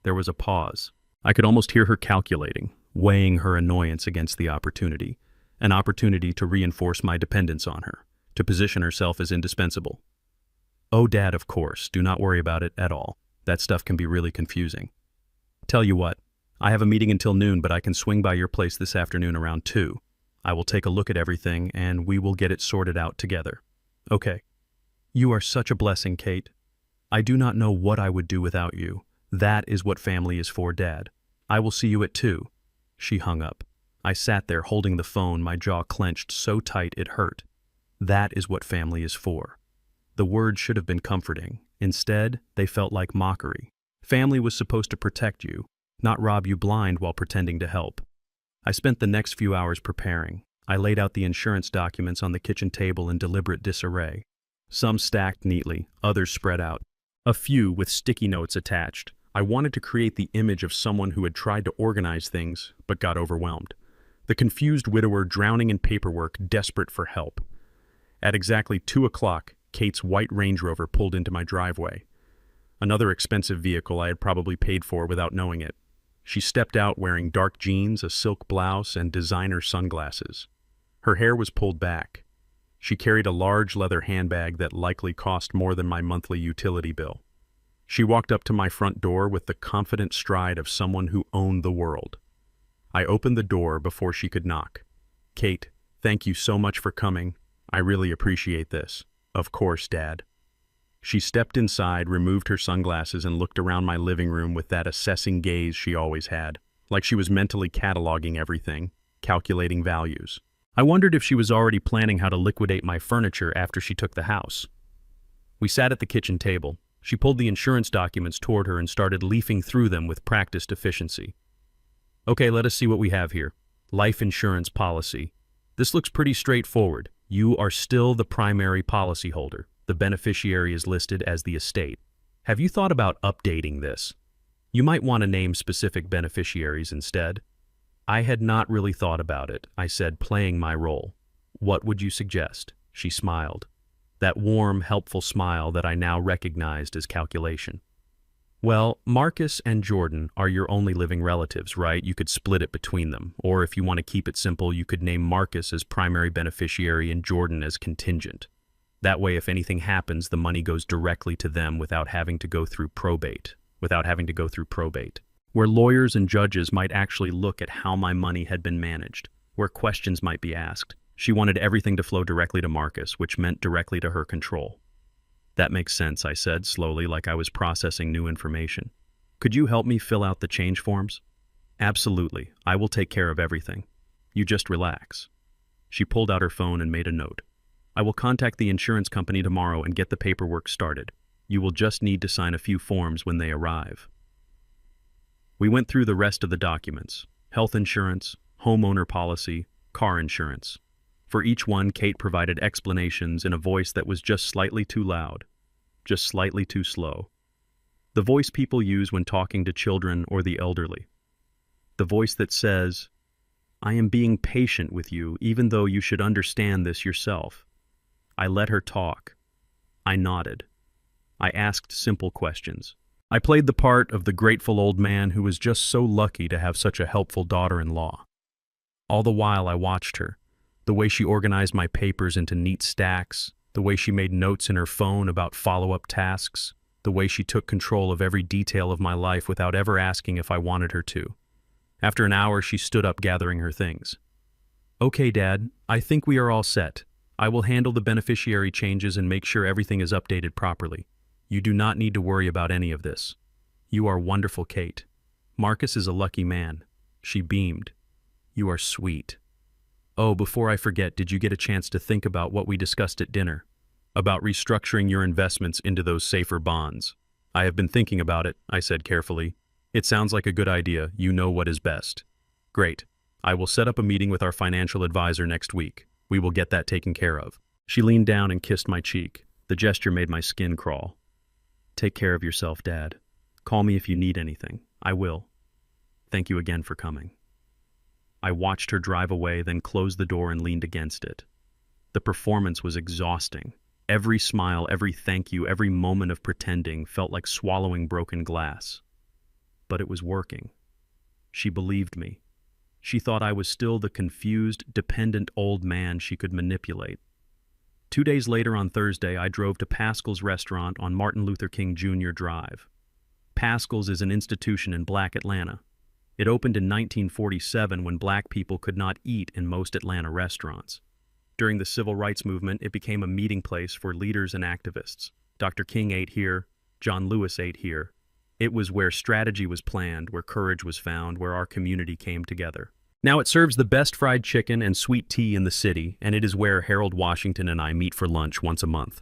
There was a pause. I could almost hear her calculating, weighing her annoyance against the opportunity, an opportunity to reinforce my dependence on her, to position herself as indispensable. Oh, Dad, of course, do not worry about it at all. That stuff can be really confusing. Tell you what, I have a meeting until noon, but I can swing by your place this afternoon around 2. I will take a look at everything, and we will get it sorted out together. Okay. You are such a blessing, Kate. I do not know what I would do without you. That is what family is for, Dad. I will see you at 2. She hung up. I sat there holding the phone, my jaw clenched so tight it hurt. That is what family is for. The words should have been comforting. Instead, they felt like mockery. Family was supposed to protect you, not rob you blind while pretending to help. I spent the next few hours preparing. I laid out the insurance documents on the kitchen table in deliberate disarray. Some stacked neatly, others spread out. A few with sticky notes attached. I wanted to create the image of someone who had tried to organize things, but got overwhelmed. The confused widower drowning in paperwork, desperate for help. At exactly 2 o'clock, Kate's white Range Rover pulled into my driveway. Another expensive vehicle I had probably paid for without knowing it. She stepped out wearing dark jeans, a silk blouse, and designer sunglasses. Her hair was pulled back. She carried a large leather handbag that likely cost more than my monthly utility bill. She walked up to my front door with the confident stride of someone who owned the world. I opened the door before she could knock. Kate, thank you so much for coming. I really appreciate this. Of course, Dad. She stepped inside, removed her sunglasses, and looked around my living room with that assessing gaze she always had, like she was mentally cataloging everything, calculating values. I wondered if she was already planning how to liquidate my furniture after she took the house. We sat at the kitchen table. She pulled the insurance documents toward her and started leafing through them with practiced efficiency. Okay, let us see what we have here. Life insurance policy. This looks pretty straightforward. You are still the primary policyholder. The beneficiary is listed as the estate. Have you thought about updating this? You might want to name specific beneficiaries instead. I had not really thought about it, I said, playing my role. What would you suggest? She smiled. That warm, helpful smile that I now recognized as calculation. Well, Marcus and Jordan are your only living relatives, right? You could split it between them. Or if you want to keep it simple, you could name Marcus as primary beneficiary and Jordan as contingent. That way, if anything happens, the money goes directly to them without having to go through probate. Where lawyers and judges might actually look at how my money had been managed. where questions might be asked. She wanted everything to flow directly to Marcus, which meant directly to her control. That makes sense, I said slowly, like I was processing new information. Could you help me fill out the change forms? Absolutely. I will take care of everything. You just relax. She pulled out her phone and made a note. I will contact the insurance company tomorrow and get the paperwork started. You will just need to sign a few forms when they arrive. We went through the rest of the documents: health insurance, homeowner policy, car insurance. For each one, Kate provided explanations in a voice that was just slightly too loud, just slightly too slow. The voice people use when talking to children or the elderly. The voice that says, I am being patient with you even though you should understand this yourself. I let her talk. I nodded. I asked simple questions. I played the part of the grateful old man who was just so lucky to have such a helpful daughter-in-law. All the while I watched her, the way she organized my papers into neat stacks, the way she made notes in her phone about follow-up tasks, the way she took control of every detail of my life without ever asking if I wanted her to. After an hour, she stood up gathering her things. Okay, Dad, I think we are all set. I will handle the beneficiary changes and make sure everything is updated properly. You do not need to worry about any of this. You are wonderful, Kate. Marcus is a lucky man. She beamed. You are sweet. Oh, before I forget, did you get a chance to think about what we discussed at dinner? About restructuring your investments into those safer bonds. I have been thinking about it, I said carefully. It sounds like a good idea. You know what is best. Great. I will set up a meeting with our financial advisor next week. We will get that taken care of. She leaned down and kissed my cheek. The gesture made my skin crawl. Take care of yourself, Dad. Call me if you need anything. I will. Thank you again for coming. I watched her drive away, then closed the door and leaned against it. The performance was exhausting. Every smile, every thank you, every moment of pretending felt like swallowing broken glass. But it was working. She believed me. She thought I was still the confused, dependent old man she could manipulate. 2 days later on Thursday, I drove to Pascal's restaurant on Martin Luther King Jr. Drive. Pascal's is an institution in Black Atlanta. It opened in 1947 when Black people could not eat in most Atlanta restaurants. During the Civil Rights Movement, it became a meeting place for leaders and activists. Dr. King ate here. John Lewis ate here. It was where strategy was planned, where courage was found, where our community came together. Now it serves the best fried chicken and sweet tea in the city, and it is where Harold Washington and I meet for lunch once a month.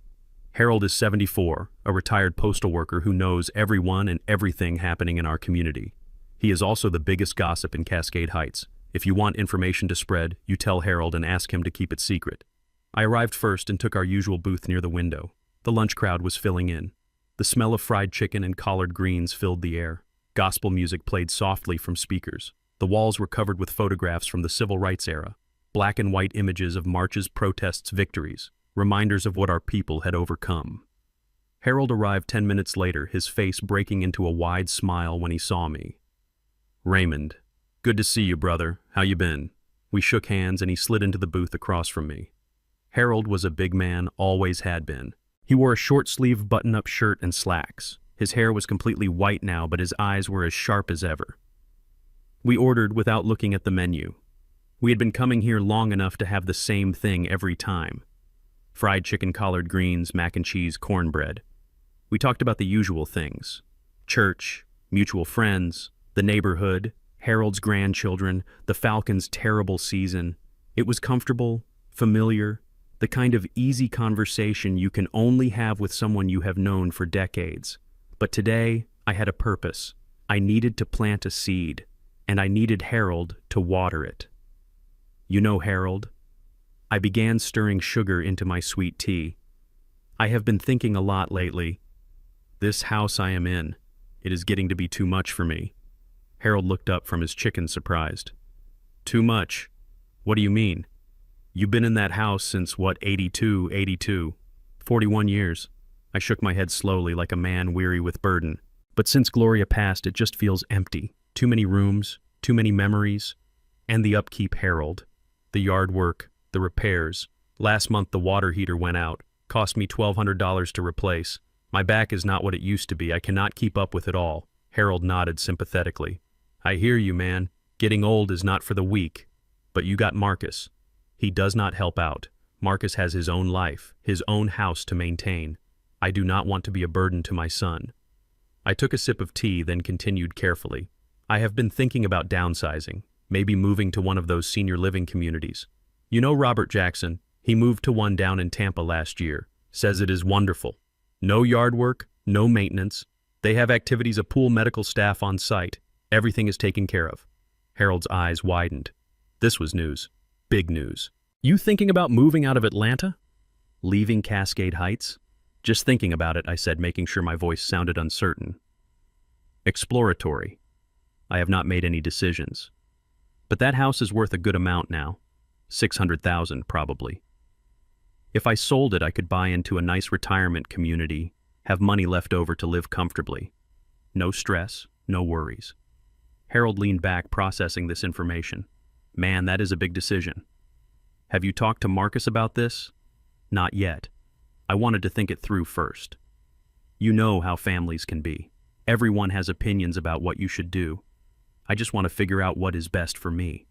Harold is 74, a retired postal worker who knows everyone and everything happening in our community. He is also the biggest gossip in Cascade Heights. If you want information to spread, you tell Harold and ask him to keep it secret. I arrived first and took our usual booth near the window. The lunch crowd was filling in. The smell of fried chicken and collard greens filled the air. Gospel music played softly from speakers. The walls were covered with photographs from the civil rights era, black and white images of marches, protests, victories, reminders of what our people had overcome. Harold arrived 10 minutes later, his face breaking into a wide smile when he saw me. Raymond, good to see you, brother. How you been? We shook hands and he slid into the booth across from me. Harold was a big man, always had been. He wore a short-sleeved button-up shirt and slacks. His hair was completely white now, but his eyes were as sharp as ever. We ordered without looking at the menu. We had been coming here long enough to have the same thing every time. Fried chicken, collard greens, mac and cheese, cornbread. We talked about the usual things. Church, mutual friends, the neighborhood, Harold's grandchildren, the Falcons' terrible season. It was comfortable, familiar, the kind of easy conversation you can only have with someone you have known for decades. But today, I had a purpose. I needed to plant a seed, and I needed Harold to water it. You know Harold? I began stirring sugar into my sweet tea. I have been thinking a lot lately. This house I am in, it is getting to be too much for me. Harold looked up from his chicken, surprised. Too much? What do you mean? You've been in that house since, what, 82, 41 years. I shook my head slowly like a man weary with burden. But since Gloria passed, it just feels empty. Too many rooms, too many memories. And the upkeep, Harold. The yard work, the repairs. Last month the water heater went out. Cost me $1,200 to replace. My back is not what it used to be. I cannot keep up with it all. Harold nodded sympathetically. I hear you, man. Getting old is not for the weak. But you got Marcus. He does not help out. Marcus has his own life, his own house to maintain. I do not want to be a burden to my son. I took a sip of tea, then continued carefully. I have been thinking about downsizing, maybe moving to one of those senior living communities. You know Robert Jackson? He moved to one down in Tampa last year. Says it is wonderful. No yard work, no maintenance. They have activities, a pool, medical staff on site. Everything is taken care of. Harold's eyes widened. This was news. Big news. You thinking about moving out of Atlanta? Leaving Cascade Heights? Just thinking about it, I said, making sure my voice sounded uncertain. Exploratory. I have not made any decisions. But that house is worth a good amount now. $600,000 probably. If I sold it, I could buy into a nice retirement community, have money left over to live comfortably. No stress, no worries. Harold leaned back, processing this information. Man, that is a big decision. Have you talked to Marcus about this? Not yet. I wanted to think it through first. You know how families can be. Everyone has opinions about what you should do. I just want to figure out what is best for me.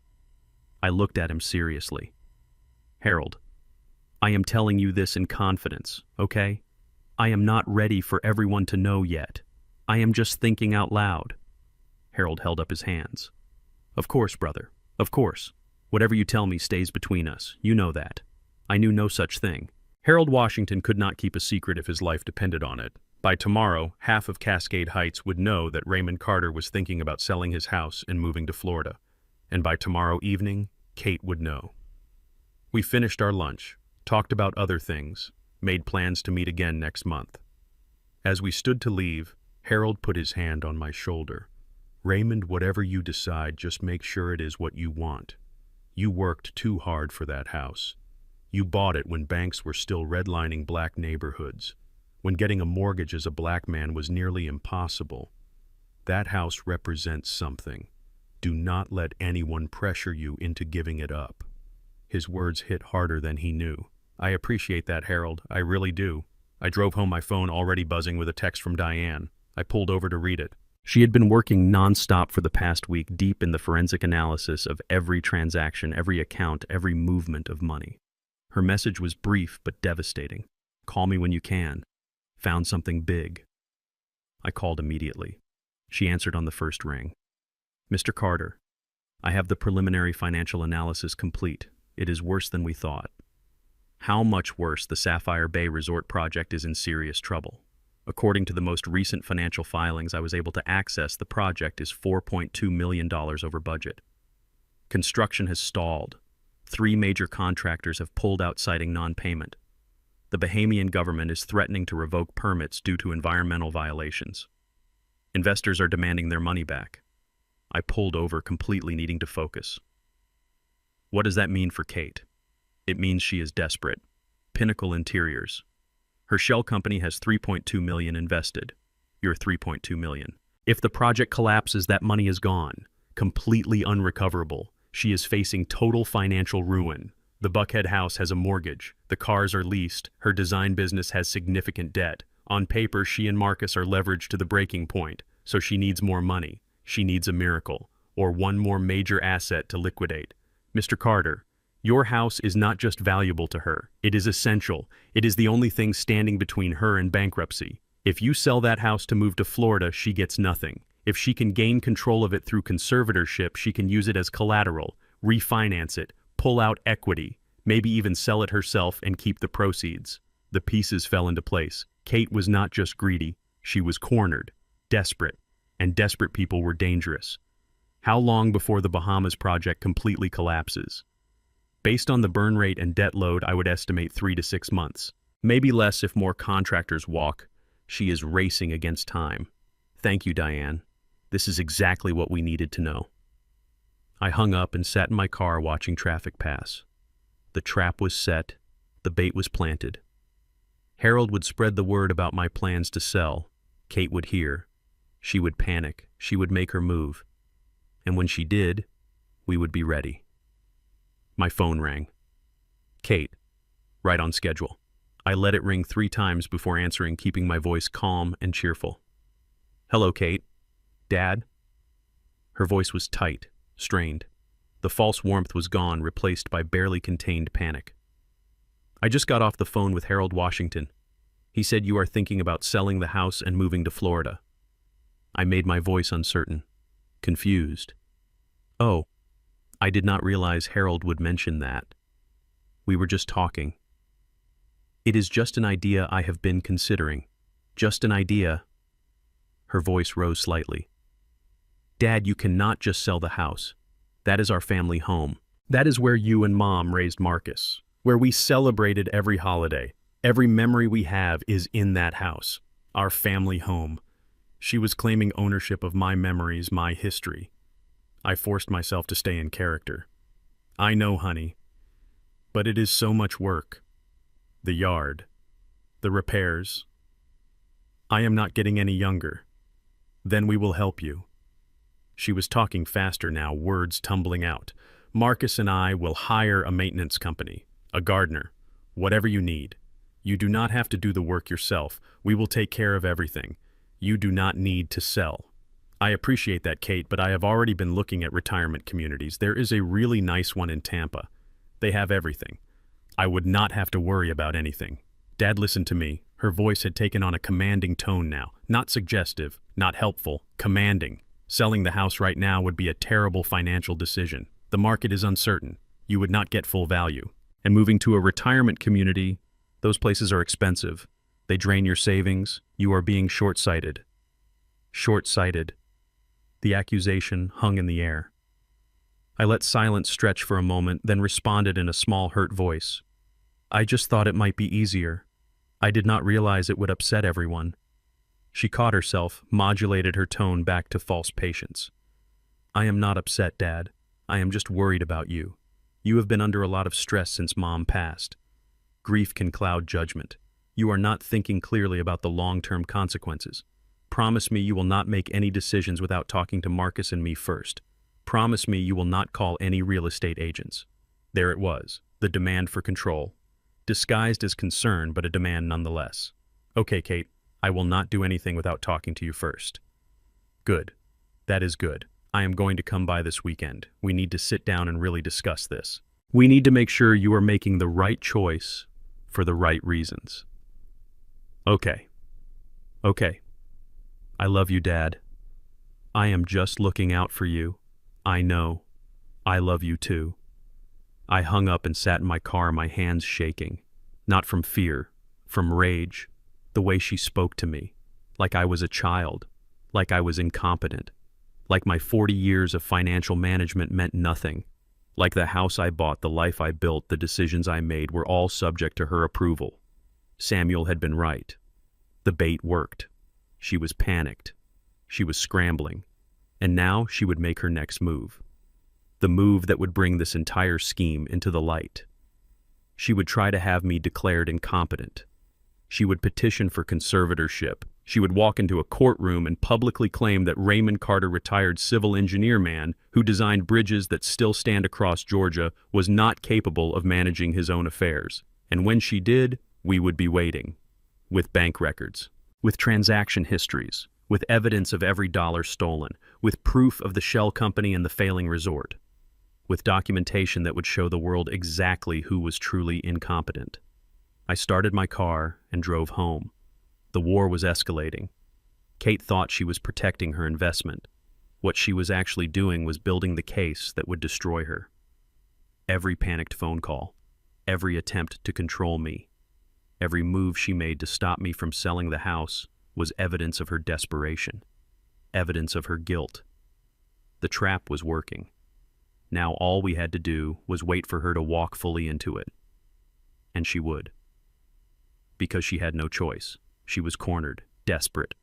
I looked at him seriously. Harold, I am telling you this in confidence, okay? I am not ready for everyone to know yet. I am just thinking out loud. Harold held up his hands. Of course, brother. Of course. Whatever you tell me stays between us. You know that. I knew no such thing. Harold Washington could not keep a secret if his life depended on it. By tomorrow, half of Cascade Heights would know that Raymond Carter was thinking about selling his house and moving to Florida. And by tomorrow evening, Kate would know. We finished our lunch, talked about other things, made plans to meet again next month. As we stood to leave, Harold put his hand on my shoulder. Raymond, whatever you decide, just make sure it is what you want. You worked too hard for that house. You bought it when banks were still redlining black neighborhoods, when getting a mortgage as a black man was nearly impossible. That house represents something. Do not let anyone pressure you into giving it up. His words hit harder than he knew. I appreciate that, Harold. I really do. I drove home, my phone already buzzing with a text from Diane. I pulled over to read it. She had been working nonstop for the past week, deep in the forensic analysis of every transaction, every account, every movement of money. Her message was brief but devastating. Call me when you can. Found something big. I called immediately. She answered on the first ring. Mr. Carter, I have the preliminary financial analysis complete. It is worse than we thought. How much worse? The Sapphire Bay Resort project is in serious trouble. According to the most recent financial filings I was able to access, the project is $4.2 million over budget. Construction has stalled. 3 major contractors have pulled out citing non-payment. The Bahamian government is threatening to revoke permits due to environmental violations. Investors are demanding their money back. I pulled over, completely needing to focus. What does that mean for Kate? It means she is desperate. Pinnacle Interiors. Her shell company has $3.2 million invested. Your $3.2 million. If the project collapses, that money is gone. Completely unrecoverable. She is facing total financial ruin. The Buckhead house has a mortgage. The cars are leased. Her design business has significant debt. On paper, she and Marcus are leveraged to the breaking point, so she needs more money. She needs a miracle, or one more major asset to liquidate. Mr. Carter, your house is not just valuable to her. It is essential. It is the only thing standing between her and bankruptcy. If you sell that house to move to Florida, she gets nothing. If she can gain control of it through conservatorship, she can use it as collateral, refinance it, pull out equity, maybe even sell it herself and keep the proceeds. The pieces fell into place. Kate was not just greedy. She was cornered, desperate, and desperate people were dangerous. How long before the Bahamas project completely collapses? Based on the burn rate and debt load, I would estimate 3 to 6 months. Maybe less if more contractors walk. She is racing against time. Thank you, Diane. This is exactly what we needed to know. I hung up and sat in my car watching traffic pass. The trap was set. The bait was planted. Harold would spread the word about my plans to sell. Kate would hear. She would panic. She would make her move. And when she did, we would be ready. My phone rang. Kate, right on schedule. I let it ring 3 times before answering, keeping my voice calm and cheerful. Hello, Kate. Dad? Her voice was tight, strained. The false warmth was gone, replaced by barely contained panic. I just got off the phone with Harold Washington. He said you are thinking about selling the house and moving to Florida. I made my voice uncertain, confused. Oh, I did not realize Harold would mention that. We were just talking. It is just an idea I have been considering. Just an idea. Her voice rose slightly. Dad, you cannot just sell the house. That is our family home. That is where you and Mom raised Marcus, where we celebrated every holiday. Every memory we have is in that house, our family home. She was claiming ownership of my memories, my history. I forced myself to stay in character. I know, honey, but it is so much work. The yard, the repairs. I am not getting any younger. Then we will help you. She was talking faster now, words tumbling out. Marcus and I will hire a maintenance company, a gardener, whatever you need. You do not have to do the work yourself. We will take care of everything. You do not need to sell. I appreciate that, Kate, but I have already been looking at retirement communities. There is a really nice one in Tampa. They have everything. I would not have to worry about anything. Dad, listen to me. Her voice had taken on a commanding tone now. Not suggestive, not helpful, commanding. Selling the house right now would be a terrible financial decision. The market is uncertain. You would not get full value. And moving to a retirement community, those places are expensive. They drain your savings. You are being short-sighted. Short-sighted. The accusation hung in the air. I let silence stretch for a moment, then responded in a small, hurt voice. I just thought it might be easier. I did not realize it would upset everyone. She caught herself, modulated her tone back to false patience. I am not upset, Dad. I am just worried about you. You have been under a lot of stress since Mom passed. Grief can cloud judgment. You are not thinking clearly about the long-term consequences. Promise me you will not make any decisions without talking to Marcus and me first. Promise me you will not call any real estate agents. There it was, the demand for control. Disguised as concern, but a demand nonetheless. Okay, Kate, I will not do anything without talking to you first. Good. That is good. I am going to come by this weekend. We need to sit down and really discuss this. We need to make sure you are making the right choice for the right reasons. Okay. Okay. I love you, Dad. I am just looking out for you. I know. I love you too. I hung up and sat in my car, my hands shaking. Not from fear, from rage. The way she spoke to me. Like I was a child. Like I was incompetent. Like my 40 years of financial management meant nothing. Like the house I bought, the life I built, the decisions I made were all subject to her approval. Samuel had been right. The bait worked. She was panicked. She was scrambling. And now she would make her next move. The move that would bring this entire scheme into the light. She would try to have me declared incompetent. She would petition for conservatorship. She would walk into a courtroom and publicly claim that Raymond Carter, retired civil engineer man who designed bridges that still stand across Georgia, was not capable of managing his own affairs. And when she did, we would be waiting. With bank records. With transaction histories. With evidence of every dollar stolen. With proof of the shell company and the failing resort. With documentation that would show the world exactly who was truly incompetent. I started my car and drove home. The war was escalating. Kate thought she was protecting her investment. What she was actually doing was building the case that would destroy her. Every panicked phone call, every attempt to control me, every move she made to stop me from selling the house was evidence of her desperation, evidence of her guilt. The trap was working. Now all we had to do was wait for her to walk fully into it. And she would. Because she had no choice. She was cornered, desperate,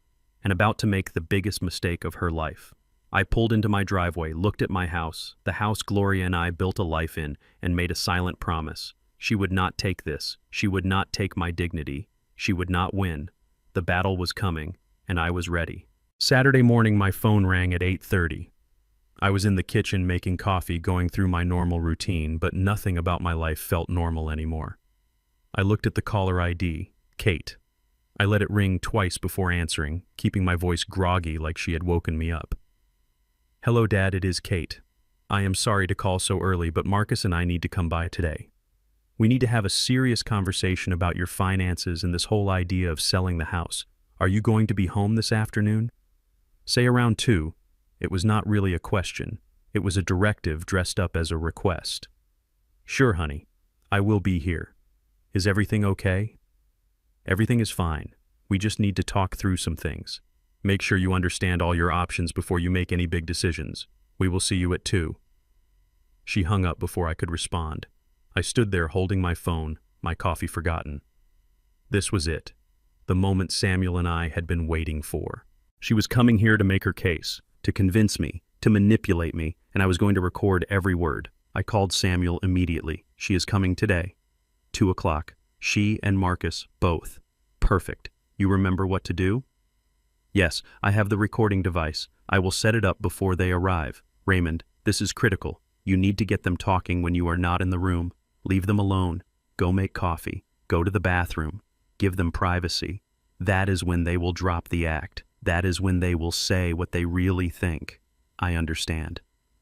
and about to make the biggest mistake of her life. I pulled into my driveway, looked at my house, the house Gloria and I built a life in, and made a silent promise. She would not take this. She would not take my dignity. She would not win. The battle was coming, and I was ready. Saturday morning, my phone rang at 8:30. I was in the kitchen making coffee, going through my normal routine, but nothing about my life felt normal anymore. I looked at the caller ID, Kate. I let it ring twice before answering, keeping my voice groggy like she had woken me up. Hello, Dad, it is Kate. I am sorry to call so early, but Marcus and I need to come by today. We need to have a serious conversation about your finances and this whole idea of selling the house. Are you going to be home this afternoon? Say around 2. It was not really a question. It was a directive dressed up as a request. Sure, honey. I will be here. Is everything okay? Everything is fine. We just need to talk through some things. Make sure you understand all your options before you make any big decisions. We will see you at 2. She hung up before I could respond. I stood there holding my phone, my coffee forgotten. This was it. The moment Samuel and I had been waiting for. She was coming here to make her case, to convince me, to manipulate me, and I was going to record every word. I called Samuel immediately. She is coming today. 2 o'clock. She and Marcus, both. Perfect. You remember what to do? Yes, I have the recording device. I will set it up before they arrive. Raymond, this is critical. You need to get them talking when you are not in the room. Leave them alone. Go make coffee. Go to the bathroom. Give them privacy. That is when they will drop the act. That is when they will say what they really think. I understand.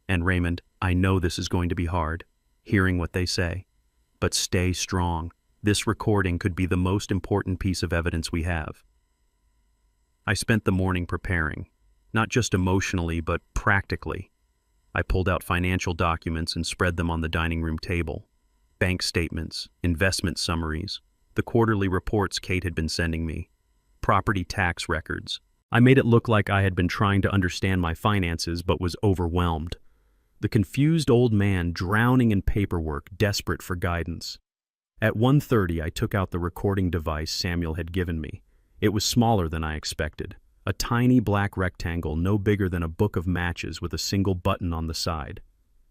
And Raymond, I know this is going to be hard, hearing what they say. But stay strong. This recording could be the most important piece of evidence we have. I spent the morning preparing, not just emotionally, but practically. I pulled out financial documents and spread them on the dining room table. Bank statements, investment summaries, the quarterly reports Kate had been sending me, property tax records. I made it look like I had been trying to understand my finances but was overwhelmed. The confused old man drowning in paperwork, desperate for guidance. At 1:30, I took out the recording device Samuel had given me. It was smaller than I expected. A tiny black rectangle no bigger than a book of matches with a single button on the side.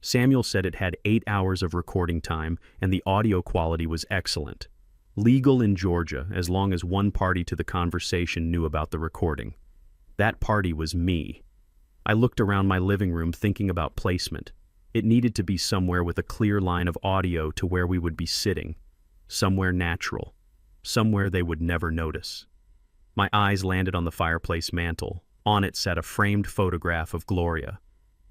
Samuel said it had 8 hours of recording time and the audio quality was excellent. Legal in Georgia as long as one party to the conversation knew about the recording. That party was me. I looked around my living room thinking about placement. It needed to be somewhere with a clear line of audio to where we would be sitting. Somewhere natural. Somewhere they would never notice. My eyes landed on the fireplace mantel. On it sat a framed photograph of Gloria,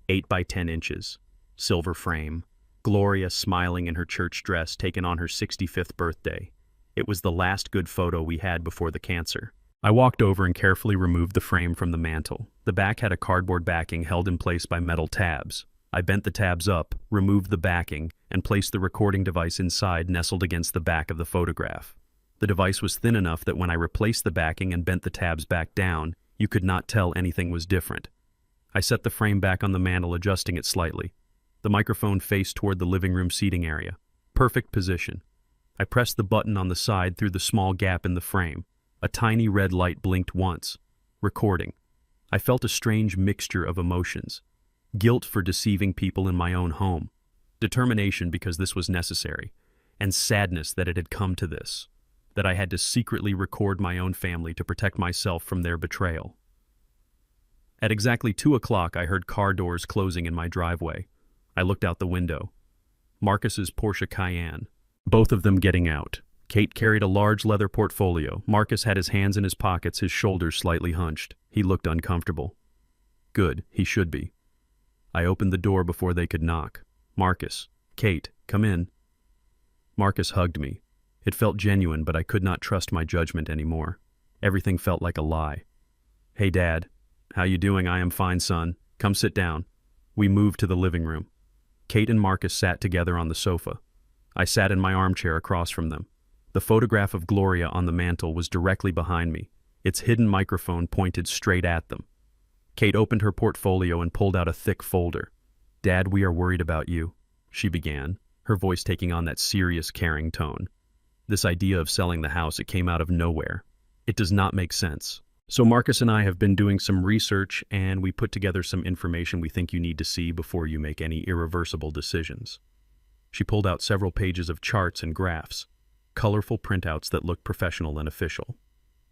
8 by 10 inches, silver frame. Gloria smiling in her church dress taken on her 65th birthday. It was the last good photo we had before the cancer. I walked over and carefully removed the frame from the mantel. The back had a cardboard backing held in place by metal tabs. I bent the tabs up, removed the backing, and placed the recording device inside, nestled against the back of the photograph. The device was thin enough that when I replaced the backing and bent the tabs back down, you could not tell anything was different. I set the frame back on the mantel, adjusting it slightly. The microphone faced toward the living room seating area. Perfect position. I pressed the button on the side through the small gap in the frame. A tiny red light blinked once. Recording. I felt a strange mixture of emotions. Guilt for deceiving people in my own home. Determination because this was necessary. And sadness that it had come to this. That I had to secretly record my own family to protect myself from their betrayal. At exactly 2 o'clock, I heard car doors closing in my driveway. I looked out the window. Marcus's Porsche Cayenne. Both of them getting out. Kate carried a large leather portfolio. Marcus had his hands in his pockets, his shoulders slightly hunched. He looked uncomfortable. Good, he should be. I opened the door before they could knock. Marcus, Kate, come in. Marcus hugged me. It felt genuine, but I could not trust my judgment anymore. Everything felt like a lie. Hey, Dad. How you doing? I am fine, son. Come sit down. We moved to the living room. Kate and Marcus sat together on the sofa. I sat in my armchair across from them. The photograph of Gloria on the mantel was directly behind me, its hidden microphone pointed straight at them. Kate opened her portfolio and pulled out a thick folder. Dad, we are worried about you, she began, her voice taking on that serious, caring tone. This idea of selling the house, it came out of nowhere. It does not make sense. So Marcus and I have been doing some research and we put together some information we think you need to see before you make any irreversible decisions. She pulled out several pages of charts and graphs, colorful printouts that looked professional and official.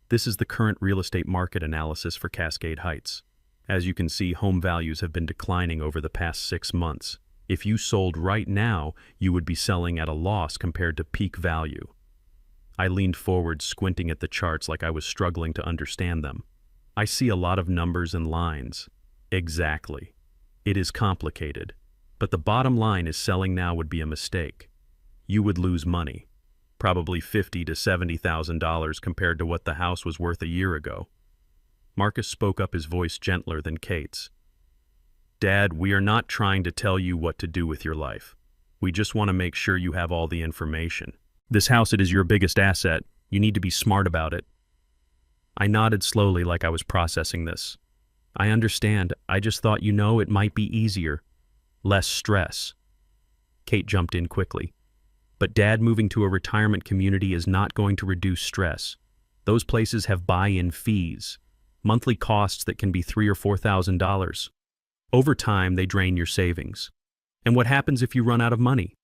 This is the current real estate market analysis for Cascade Heights. As you can see, home values have been declining over the past 6 months. If you sold right now, you would be selling at a loss compared to peak value. I leaned forward, squinting at the charts like I was struggling to understand them. I see a lot of numbers and lines. Exactly. It is complicated. But the bottom line is selling now would be a mistake. You would lose money, probably $50,000 to $70,000 compared to what the house was worth a year ago. Marcus spoke up, his voice gentler than Kate's. Dad, we are not trying to tell you what to do with your life. We just want to make sure you have all the information. This house, it is your biggest asset. You need to be smart about it. I nodded slowly like I was processing this. I understand. I just thought, it might be easier. Less stress. Kate jumped in quickly. But Dad, moving to a retirement community is not going to reduce stress. Those places have buy-in fees, monthly costs that can be $3,000 or $4,000. Over time, they drain your savings. And what happens if you run out of money?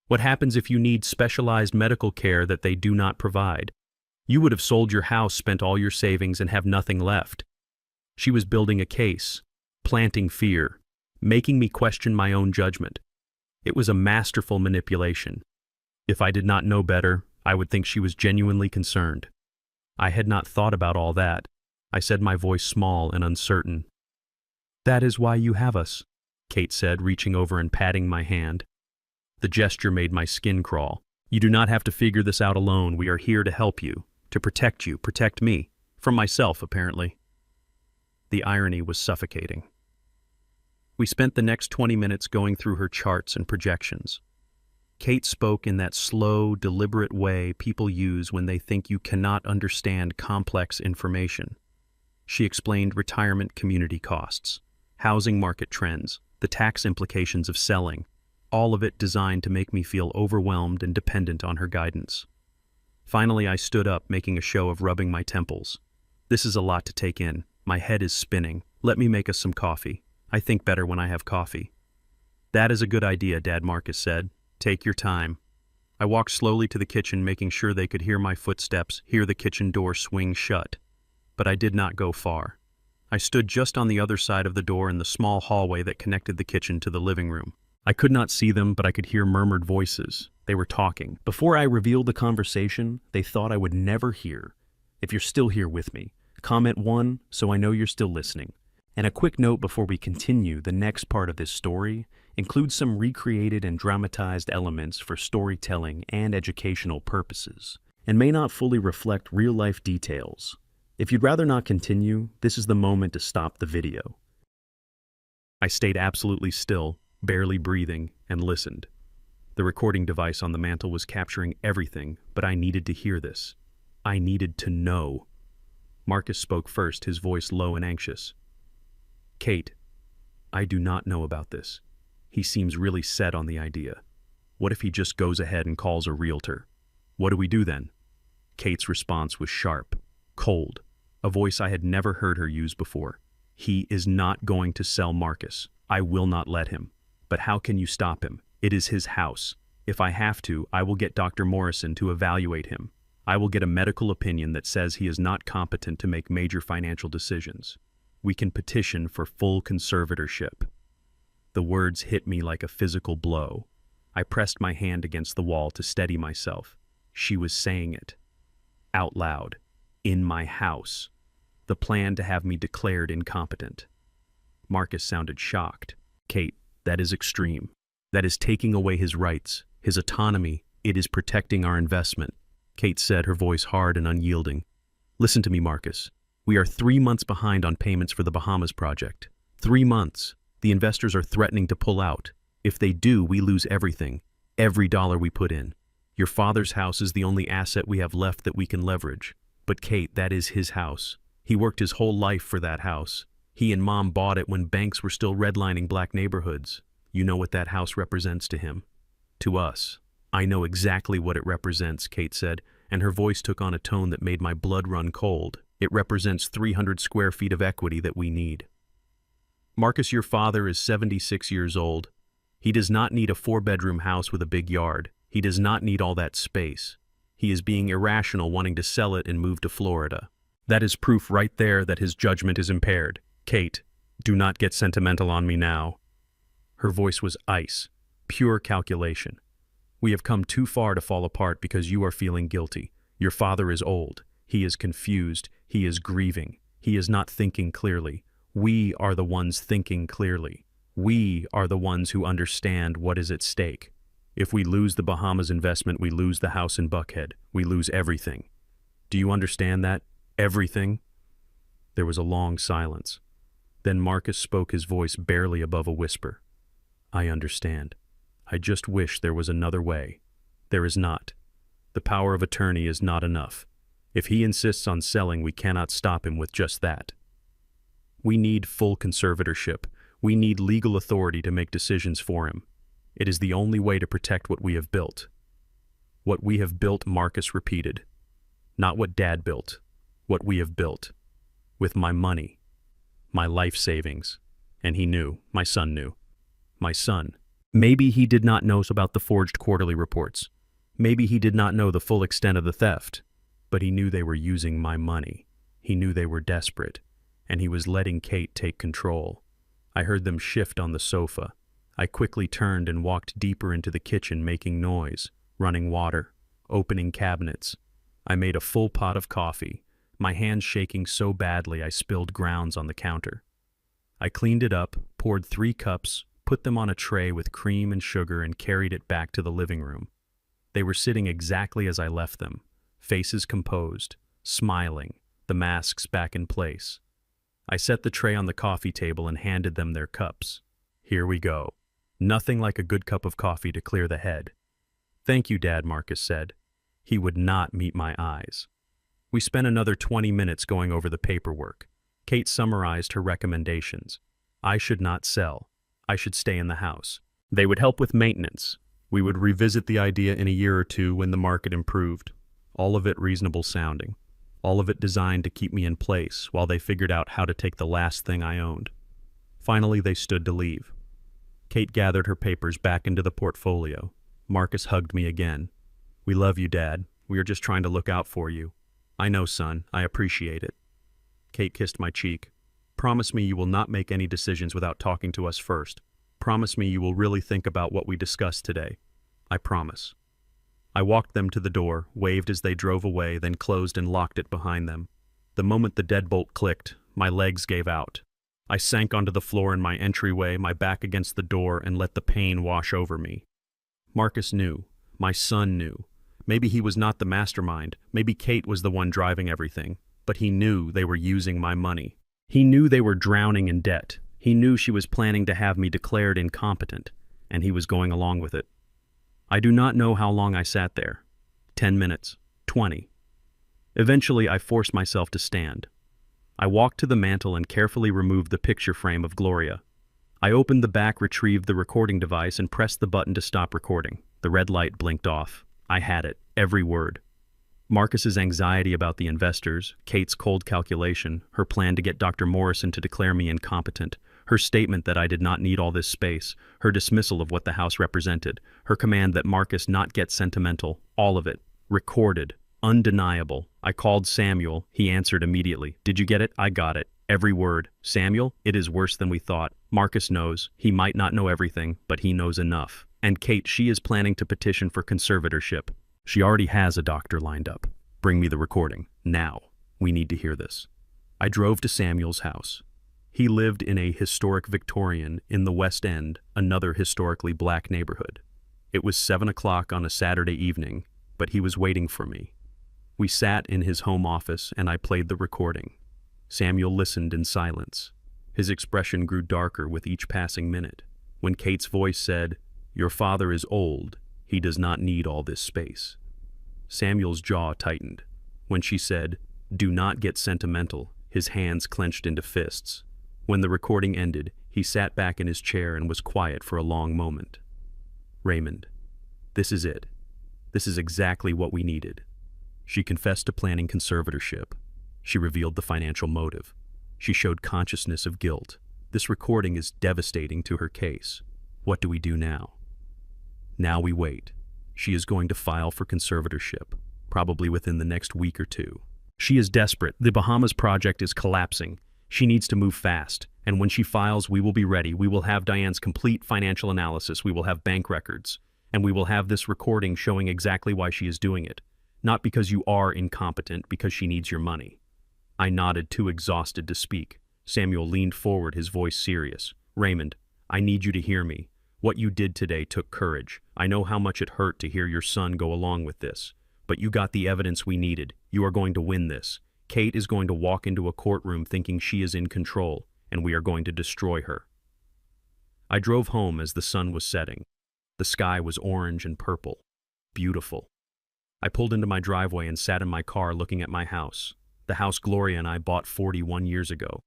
What happens if you need specialized medical care that they do not provide? You would have sold your house, spent all your savings, and have nothing left. She was building a case, planting fear, making me question my own judgment. It was a masterful manipulation. If I did not know better, I would think she was genuinely concerned. I had not thought about all that. I said, my voice small and uncertain. That is why you have us, Kate said, reaching over and patting my hand. The gesture made my skin crawl. You do not have to figure this out alone. We are here to help you, to protect me, from myself, apparently. The irony was suffocating. We spent the next 20 minutes going through her charts and projections. Kate spoke in that slow, deliberate way people use when they think you cannot understand complex information. She explained retirement community costs, housing market trends, the tax implications of selling, all of it designed to make me feel overwhelmed and dependent on her guidance. Finally, I stood up, making a show of rubbing my temples. This is a lot to take in. My head is spinning. Let me make us some coffee. I think better when I have coffee. That is a good idea, Dad, Marcus said. Take your time. I walked slowly to the kitchen, making sure they could hear my footsteps, hear the kitchen door swing shut. But I did not go far. I stood just on the other side of the door in the small hallway that connected the kitchen to the living room. I could not see them, but I could hear murmured voices. They were talking. Before I revealed the conversation, they thought I would never hear. If you're still here with me, comment 1 so I know you're still listening. And a quick note before we continue, the next part of this story includes some recreated and dramatized elements for storytelling and educational purposes, and may not fully reflect real-life details. If you'd rather not continue, this is the moment to stop the video. I stayed absolutely still, barely breathing, and listened. The recording device on the mantel was capturing everything, but I needed to hear this. I needed to know. Marcus spoke first, his voice low and anxious. Kate, I do not know about this. He seems really set on the idea. What if he just goes ahead and calls a realtor? What do we do then? Kate's response was sharp, cold, a voice I had never heard her use before. He is not going to sell Marcus. I will not let him. But how can you stop him? It is his house. If I have to, I will get Dr. Morrison to evaluate him. I will get a medical opinion that says he is not competent to make major financial decisions. We can petition for full conservatorship. The words hit me like a physical blow. I pressed my hand against the wall to steady myself. She was saying it. Out loud. In my house. The plan to have me declared incompetent. Marcus sounded shocked. Kate, that is extreme. That is taking away his rights, his autonomy. It is protecting our investment. Kate said, her voice hard and unyielding. Listen to me, Marcus. We are 3 months behind on payments for the Bahamas project. 3 months. The investors are threatening to pull out. If they do, we lose everything. Every dollar we put in. Your father's house is the only asset we have left that we can leverage. But Kate, that is his house. He worked his whole life for that house. He and Mom bought it when banks were still redlining black neighborhoods. You know what that house represents to him. To us. I know exactly what it represents, Kate said, and her voice took on a tone that made my blood run cold. It represents 300 square feet of equity that we need. Marcus, your father is 76 years old. He does not need a 4-bedroom house with a big yard. He does not need all that space. He is being irrational wanting to sell it and move to Florida. That is proof right there that his judgment is impaired. Kate, do not get sentimental on me now. Her voice was ice, pure calculation. We have come too far to fall apart because you are feeling guilty. Your father is old. He is confused. He is grieving. He is not thinking clearly. We are the ones thinking clearly. We are the ones who understand what is at stake. If we lose the Bahamas investment, we lose the house in Buckhead. We lose everything. Do you understand that? Everything? There was a long silence. Then Marcus spoke, his voice barely above a whisper. I understand. I just wish there was another way. There is not. The power of attorney is not enough. If he insists on selling, we cannot stop him with just that. We need full conservatorship. We need legal authority to make decisions for him. It is the only way to protect what we have built. What we have built, Marcus repeated. Not what Dad built. What we have built. With my money. My life savings. And he knew. My son knew. My son. Maybe he did not know about the forged quarterly reports. Maybe he did not know the full extent of the theft. But he knew they were using my money. He knew they were desperate. And he was letting Kate take control. I heard them shift on the sofa. I quickly turned and walked deeper into the kitchen, making noise, running water, opening cabinets. I made a full pot of coffee, my hands shaking so badly I spilled grounds on the counter. I cleaned it up, poured 3 cups, put them on a tray with cream and sugar, and carried it back to the living room. They were sitting exactly as I left them, faces composed, smiling, the masks back in place. I set the tray on the coffee table and handed them their cups. Here we go. Nothing like a good cup of coffee to clear the head. Thank you, Dad, Marcus said. He would not meet my eyes. We spent another 20 minutes going over the paperwork. Kate summarized her recommendations. I should not sell. I should stay in the house. They would help with maintenance. We would revisit the idea in a year or two when the market improved. All of it reasonable sounding. All of it designed to keep me in place while they figured out how to take the last thing I owned. Finally, they stood to leave. Kate gathered her papers back into the portfolio. Marcus hugged me again. We love you, Dad. We are just trying to look out for you. I know, son. I appreciate it. Kate kissed my cheek. Promise me you will not make any decisions without talking to us first. Promise me you will really think about what we discussed today. I promise. I walked them to the door, waved as they drove away, then closed and locked it behind them. The moment the deadbolt clicked, my legs gave out. I sank onto the floor in my entryway, my back against the door, and let the pain wash over me. Marcus knew. My son knew. Maybe he was not the mastermind. Maybe Kate was the one driving everything. But he knew they were using my money. He knew they were drowning in debt. He knew she was planning to have me declared incompetent, and he was going along with it. I do not know how long I sat there. 10 minutes. 20. Eventually, I forced myself to stand. I walked to the mantel and carefully removed the picture frame of Gloria. I opened the back, retrieved the recording device, and pressed the button to stop recording. The red light blinked off. I had it, every word. Marcus's anxiety about the investors, Kate's cold calculation, her plan to get Dr. Morrison to declare me incompetent, her statement that I did not need all this space, her dismissal of what the house represented, her command that Marcus not get sentimental, all of it, recorded, undeniable. I called Samuel. He answered immediately. Did you get it? I got it. Every word. Samuel, it is worse than we thought. Marcus knows. He might not know everything, but he knows enough. And Kate, she is planning to petition for conservatorship. She already has a doctor lined up. Bring me the recording. Now. We need to hear this. I drove to Samuel's house. He lived in a historic Victorian in the West End, another historically black neighborhood. It was 7 o'clock on a Saturday evening, but he was waiting for me. We sat in his home office and I played the recording. Samuel listened in silence. His expression grew darker with each passing minute. When Kate's voice said, "Your father is old. He does not need all this space." Samuel's jaw tightened. When she said, "Do not get sentimental," his hands clenched into fists. When the recording ended, he sat back in his chair and was quiet for a long moment. Raymond, this is it. This is exactly what we needed. She confessed to planning conservatorship. She revealed the financial motive. She showed consciousness of guilt. This recording is devastating to her case. What do we do now? Now we wait. She is going to file for conservatorship, probably within the next week or two. She is desperate. The Bahamas project is collapsing. She needs to move fast, and when she files, we will be ready. We will have Diane's complete financial analysis. We will have bank records, and we will have this recording showing exactly why she is doing it. Not because you are incompetent, because she needs your money. I nodded, too exhausted to speak. Samuel leaned forward, his voice serious. Raymond, I need you to hear me. What you did today took courage. I know how much it hurt to hear your son go along with this. But you got the evidence we needed. You are going to win this. Kate is going to walk into a courtroom thinking she is in control, and we are going to destroy her. I drove home as the sun was setting. The sky was orange and purple. Beautiful. I pulled into my driveway and sat in my car looking at my house. The house Gloria and I bought 41 years ago.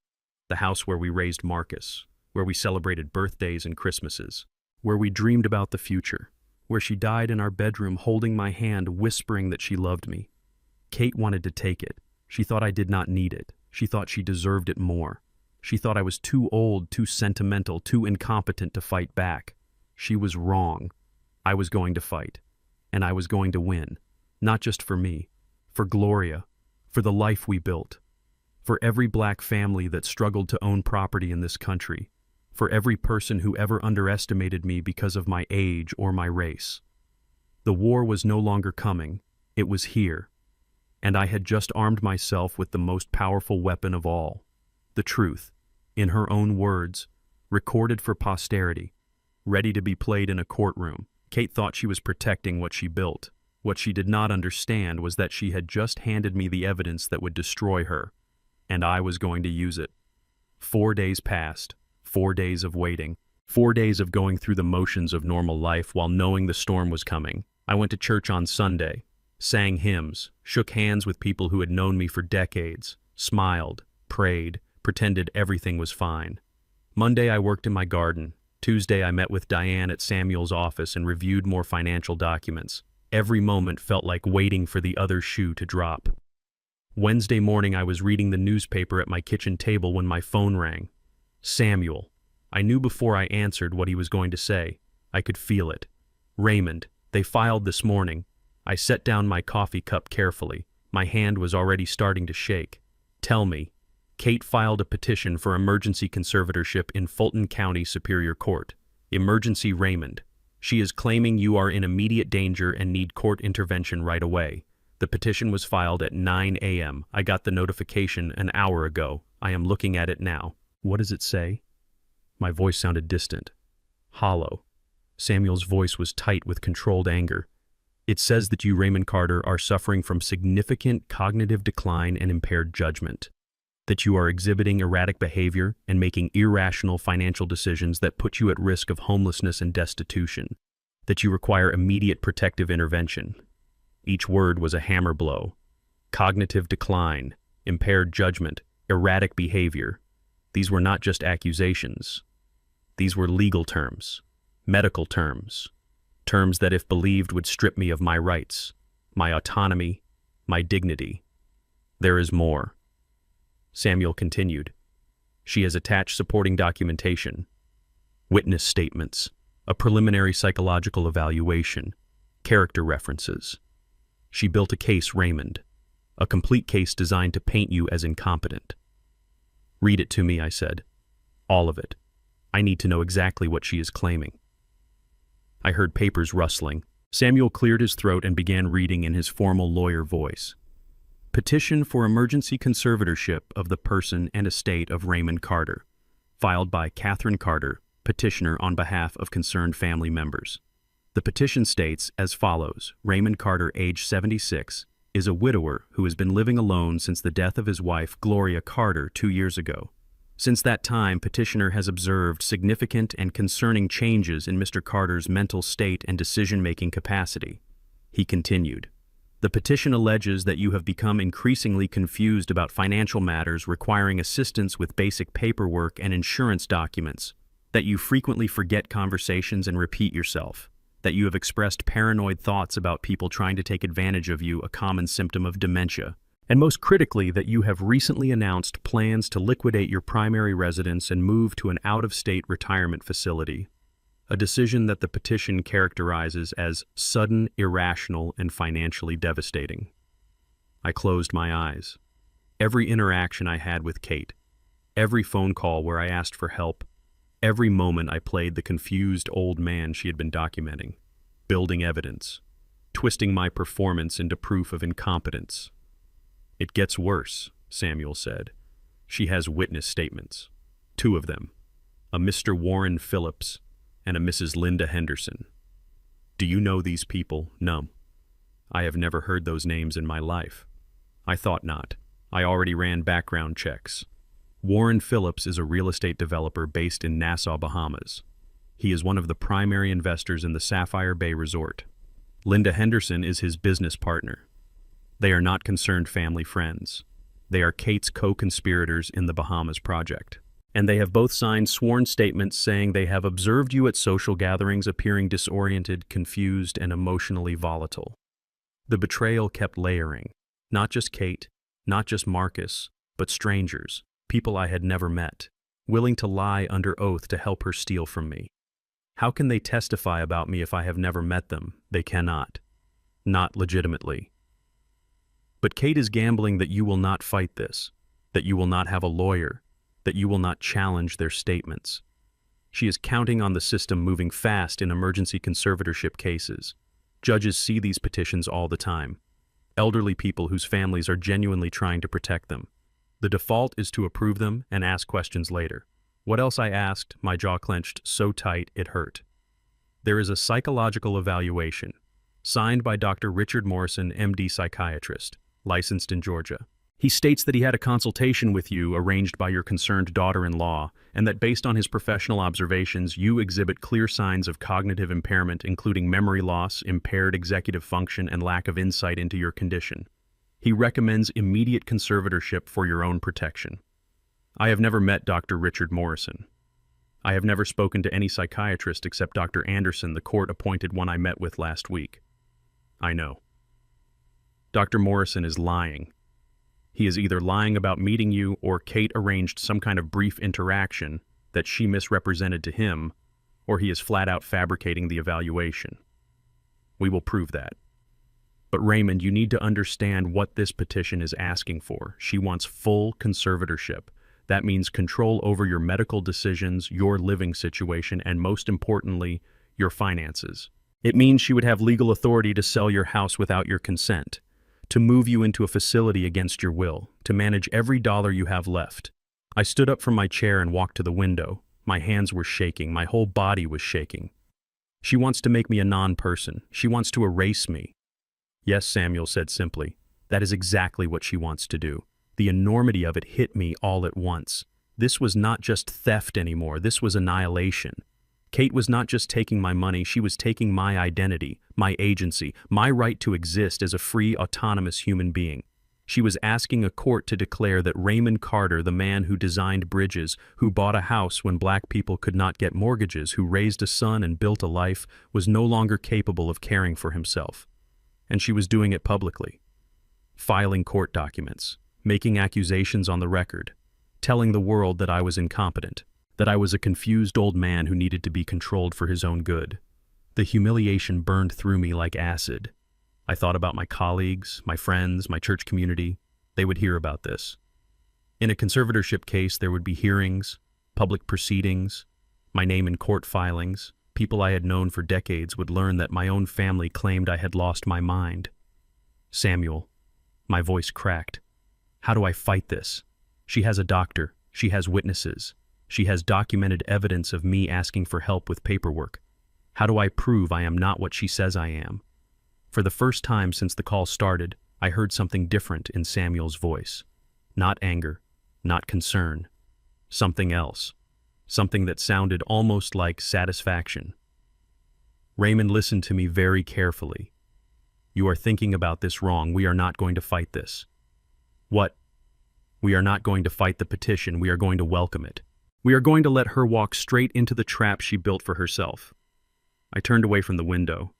The house where we raised Marcus, where we celebrated birthdays and Christmases, where we dreamed about the future, where she died in our bedroom holding my hand, whispering that she loved me. Kate wanted to take it. She thought I did not need it. She thought she deserved it more. She thought I was too old, too sentimental, too incompetent to fight back. She was wrong. I was going to fight. And I was going to win. Not just for me, for Gloria, for the life we built, for every black family that struggled to own property in this country, for every person who ever underestimated me because of my age or my race. The war was no longer coming. It was here. And I had just armed myself with the most powerful weapon of all, the truth, in her own words, recorded for posterity, ready to be played in a courtroom. Kate thought she was protecting what she built. What she did not understand was that she had just handed me the evidence that would destroy her, and I was going to use it. 4 days passed, 4 days of waiting, 4 days of going through the motions of normal life while knowing the storm was coming. I went to church on Sunday, sang hymns, shook hands with people who had known me for decades, smiled, prayed, pretended everything was fine. Monday I worked in my garden. Tuesday I met with Diane at Samuel's office and reviewed more financial documents. Every moment felt like waiting for the other shoe to drop. Wednesday morning I was reading the newspaper at my kitchen table when my phone rang. Samuel. I knew before I answered what he was going to say. I could feel it. Raymond. They filed this morning. I set down my coffee cup carefully. My hand was already starting to shake. Tell me. Kate filed a petition for emergency conservatorship in Fulton County Superior Court. Emergency Raymond. She is claiming you are in immediate danger and need court intervention right away. The petition was filed at 9 a.m. I got the notification an hour ago. I am looking at it now. What does it say? My voice sounded distant, hollow. Samuel's voice was tight with controlled anger. It says that you, Raymond Carter, are suffering from significant cognitive decline and impaired judgment. That you are exhibiting erratic behavior and making irrational financial decisions that put you at risk of homelessness and destitution. That you require immediate protective intervention. Each word was a hammer blow. Cognitive decline, impaired judgment, erratic behavior. These were not just accusations. These were legal terms, medical terms, terms that if believed would strip me of my rights, my autonomy, my dignity. There is more. Samuel continued. She has attached supporting documentation, witness statements, a preliminary psychological evaluation, character references. She built a case, Raymond, a complete case designed to paint you as incompetent. Read it to me, I said. All of it. I need to know exactly what she is claiming. I heard papers rustling. Samuel cleared his throat and began reading in his formal lawyer voice. Petition for emergency conservatorship of the person and estate of Raymond Carter, filed by Catherine Carter, petitioner on behalf of concerned family members. The petition states as follows: Raymond Carter, age 76, is a widower who has been living alone since the death of his wife, Gloria Carter, 2 years ago. Since that time, petitioner has observed significant and concerning changes in Mr. Carter's mental state and decision-making capacity. He continued. The petition alleges that you have become increasingly confused about financial matters requiring assistance with basic paperwork and insurance documents, that you frequently forget conversations and repeat yourself, that you have expressed paranoid thoughts about people trying to take advantage of you, a common symptom of dementia, and most critically, that you have recently announced plans to liquidate your primary residence and move to an out-of-state retirement facility. A decision that the petition characterizes as sudden, irrational, and financially devastating. I closed my eyes. Every interaction I had with Kate, every phone call where I asked for help, every moment I played the confused old man she had been documenting, building evidence, twisting my performance into proof of incompetence. It gets worse, Samuel said. She has witness statements. 2 of them. a Mr. Warren Phillips, and a Mrs. Linda Henderson. Do you know these people? No. I have never heard those names in my life. I thought not. I already ran background checks. Warren Phillips is a real estate developer based in Nassau, Bahamas. He is one of the primary investors in the Sapphire Bay Resort. Linda Henderson is his business partner. They are not concerned family friends. They are Kate's co-conspirators in the Bahamas project. And they have both signed sworn statements saying they have observed you at social gatherings appearing disoriented, confused, and emotionally volatile. The betrayal kept layering. Not just Kate, not just Marcus, but strangers, people I had never met, willing to lie under oath to help her steal from me. How can they testify about me if I have never met them? They cannot. Not legitimately. But Kate is gambling that you will not fight this, that you will not have a lawyer, that you will not challenge their statements. She is counting on the system moving fast in emergency conservatorship cases. Judges see these petitions all the time. Elderly people whose families are genuinely trying to protect them. The default is to approve them and ask questions later. What else? I asked, my jaw clenched so tight it hurt. There is a psychological evaluation, signed by Dr. Richard Morrison, MD psychiatrist, licensed in Georgia. He states that he had a consultation with you arranged by your concerned daughter-in-law, and that based on his professional observations, you exhibit clear signs of cognitive impairment, including memory loss, impaired executive function, and lack of insight into your condition. He recommends immediate conservatorship for your own protection. I have never met Dr. Richard Morrison. I have never spoken to any psychiatrist except Dr. Anderson, the court-appointed one I met with last week. I know. Dr. Morrison is lying. He is either lying about meeting you or Kate arranged some kind of brief interaction that she misrepresented to him, or he is flat out fabricating the evaluation. We will prove that. But Raymond, you need to understand what this petition is asking for. She wants full conservatorship. That means control over your medical decisions, your living situation, and most importantly, your finances. It means she would have legal authority to sell your house without your consent, to move you into a facility against your will, to manage every dollar you have left. I stood up from my chair and walked to the window. My hands were shaking, my whole body was shaking. She wants to make me a non-person. She wants to erase me. Yes, Samuel said simply. That is exactly what she wants to do. The enormity of it hit me all at once. This was not just theft anymore, this was annihilation. Kate was not just taking my money, she was taking my identity, my agency, my right to exist as a free, autonomous human being. She was asking a court to declare that Raymond Carter, the man who designed bridges, who bought a house when black people could not get mortgages, who raised a son and built a life, was no longer capable of caring for himself. And she was doing it publicly. Filing court documents, making accusations on the record, telling the world that I was incompetent, that I was a confused old man who needed to be controlled for his own good. The humiliation burned through me like acid. I thought about my colleagues, my friends, my church community. They would hear about this. In a conservatorship case, there would be hearings, public proceedings, my name in court filings. People I had known for decades would learn that my own family claimed I had lost my mind. Samuel, my voice cracked. How do I fight this? She has a doctor. She has witnesses. She has documented evidence of me asking for help with paperwork. How do I prove I am not what she says I am? For the first time since the call started, I heard something different in Samuel's voice. Not anger, not concern. Something else. Something that sounded almost like satisfaction. Raymond listened to me very carefully. You are thinking about this wrong. We are not going to fight this. What? We are not going to fight the petition. We are going to welcome it. We are going to let her walk straight into the trap she built for herself. I turned away from the window.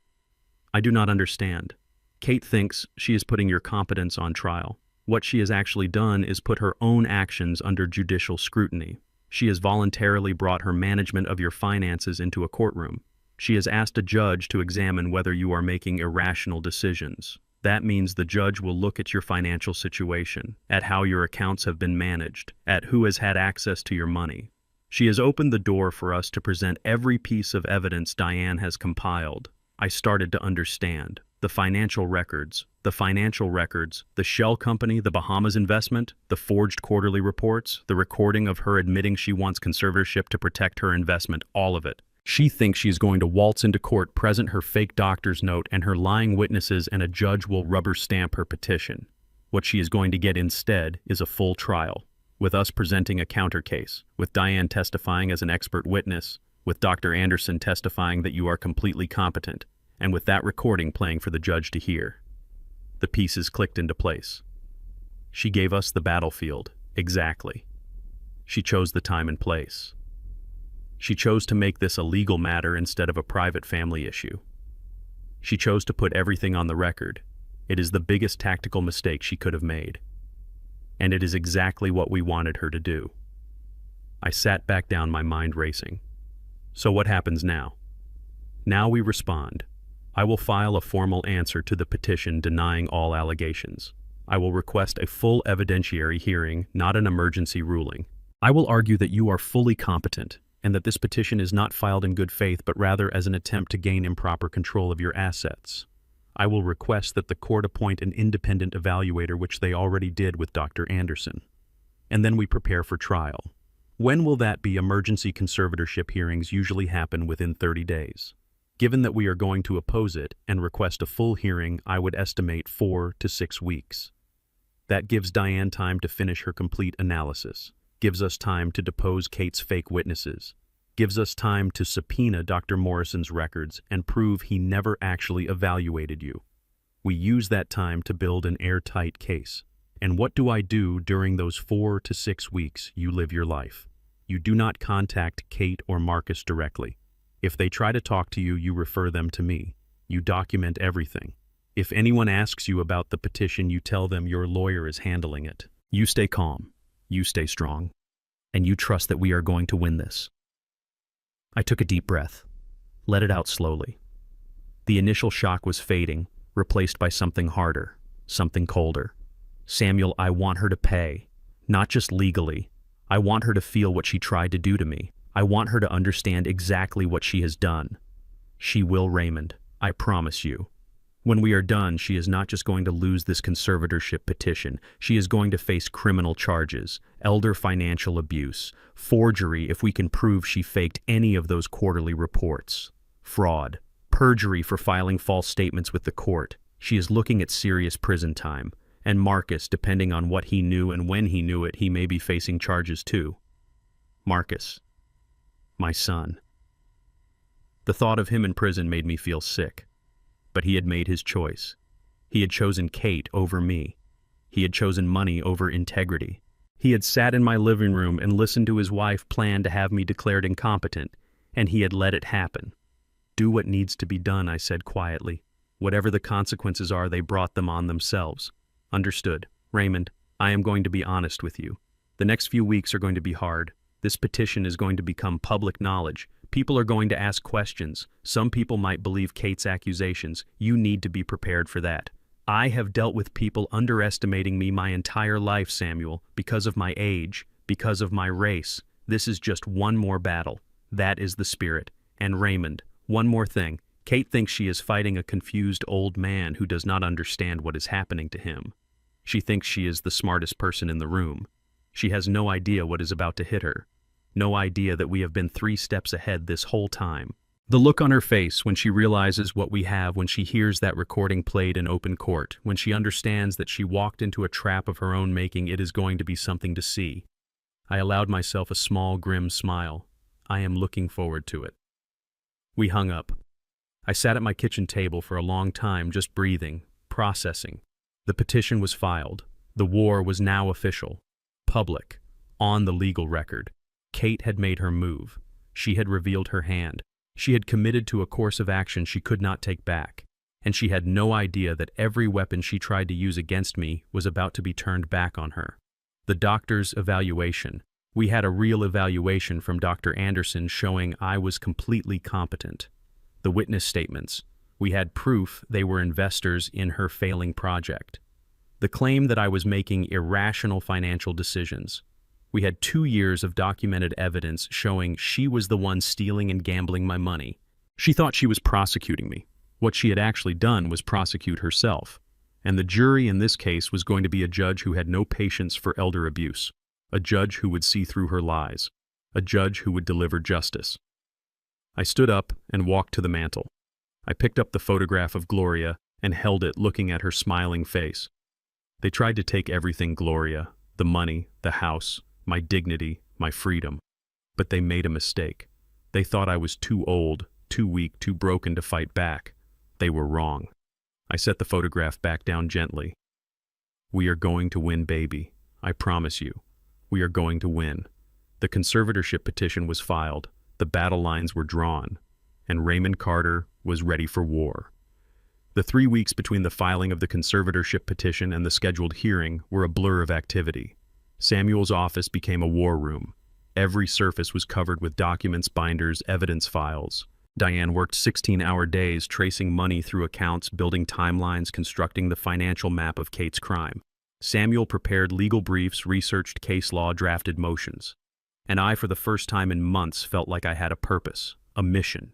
I do not understand. Kate thinks she is putting your competence on trial. What she has actually done is put her own actions under judicial scrutiny. She has voluntarily brought her management of your finances into a courtroom. She has asked a judge to examine whether you are making irrational decisions. That means the judge will look at your financial situation, at how your accounts have been managed, at who has had access to your money. She has opened the door for us to present every piece of evidence Diane has compiled. I started to understand. the financial records, the shell company, the Bahamas investment, the forged quarterly reports, the recording of her admitting she wants conservatorship to protect her investment, all of it. She thinks she is going to waltz into court, present her fake doctor's note and her lying witnesses, and a judge will rubber stamp her petition. What she is going to get instead is a full trial, with us presenting a counter case, with Diane testifying as an expert witness, with Dr. Anderson testifying that you are completely competent, and with that recording playing for the judge to hear. The pieces clicked into place. She gave us the battlefield, exactly. She chose the time and place. She chose to make this a legal matter instead of a private family issue. She chose to put everything on the record. It is the biggest tactical mistake she could have made. And it is exactly what we wanted her to do. I sat back down, my mind racing. So what happens now? Now we respond. I will file a formal answer to the petition denying all allegations. I will request a full evidentiary hearing, not an emergency ruling. I will argue that you are fully competent and that this petition is not filed in good faith but rather as an attempt to gain improper control of your assets. I will request that the court appoint an independent evaluator, which they already did with Dr. Anderson. And then we prepare for trial. When will that be? Emergency conservatorship hearings usually happen within 30 days. Given that we are going to oppose it and request a full hearing, I would estimate 4 to 6 weeks. That gives Diane time to finish her complete analysis, gives us time to depose Kate's fake witnesses, gives us time to subpoena Dr. Morrison's records and prove he never actually evaluated you. We use that time to build an airtight case. And what do I do during those 4 to 6 weeks? You live your life. You do not contact Kate or Marcus directly. If they try to talk to you, you refer them to me. You document everything. If anyone asks you about the petition, you tell them your lawyer is handling it. You stay calm, you stay strong, and you trust that we are going to win this. I took a deep breath, let it out slowly. The initial shock was fading, replaced by something harder, something colder. Samuel, I want her to pay, not just legally. I want her to feel what she tried to do to me. I want her to understand exactly what she has done. She will, Raymond, I promise you. When we are done, she is not just going to lose this conservatorship petition. She is going to face criminal charges, elder financial abuse, forgery if we can prove she faked any of those quarterly reports, fraud, perjury for filing false statements with the court. She is looking at serious prison time. And Marcus, depending on what he knew and when he knew it, he may be facing charges too. Marcus, my son. The thought of him in prison made me feel sick. But he had made his choice. He had chosen Kate over me. He had chosen money over integrity. He had sat in my living room and listened to his wife plan to have me declared incompetent, and he had let it happen. Do what needs to be done, I said quietly. Whatever the consequences are, they brought them on themselves. Understood. Raymond, I am going to be honest with you. The next few weeks are going to be hard. This petition is going to become public knowledge. People are going to ask questions. Some people might believe Kate's accusations. You need to be prepared for that. I have dealt with people underestimating me my entire life, Samuel, because of my age, because of my race. This is just one more battle. That is the spirit. And Raymond, one more thing. Kate thinks she is fighting a confused old man who does not understand what is happening to him. She thinks she is the smartest person in the room. She has no idea what is about to hit her. No idea that we have been 3 steps ahead this whole time. The look on her face when she realizes what we have, when she hears that recording played in open court, when she understands that she walked into a trap of her own making, it is going to be something to see. I allowed myself a small, grim smile. I am looking forward to it. We hung up. I sat at my kitchen table for a long time, just breathing, processing. The petition was filed. The war was now official, public, on the legal record. Kate had made her move. She had revealed her hand. She had committed to a course of action she could not take back. And she had no idea that every weapon she tried to use against me was about to be turned back on her. The doctor's evaluation. We had a real evaluation from Dr. Anderson showing I was completely competent. The witness statements. We had proof they were investors in her failing project. The claim that I was making irrational financial decisions. We had 2 years of documented evidence showing she was the one stealing and gambling my money. She thought she was prosecuting me. What she had actually done was prosecute herself, and the jury in this case was going to be a judge who had no patience for elder abuse, a judge who would see through her lies, a judge who would deliver justice. I stood up and walked to the mantel. I picked up the photograph of Gloria and held it, looking at her smiling face. They tried to take everything, Gloria, the money, the house, my dignity, my freedom. But they made a mistake. They thought I was too old, too weak, too broken to fight back. They were wrong. I set the photograph back down gently. We are going to win, baby. I promise you. We are going to win. The conservatorship petition was filed, the battle lines were drawn, and Raymond Carter was ready for war. The 3 weeks between the filing of the conservatorship petition and the scheduled hearing were a blur of activity. Samuel's office became a war room. Every surface was covered with documents, binders, evidence files. Diane worked 16-hour days tracing money through accounts, building timelines, constructing the financial map of Kate's crime. Samuel prepared legal briefs, researched case law, drafted motions. And I, for the first time in months, felt like I had a purpose, a mission.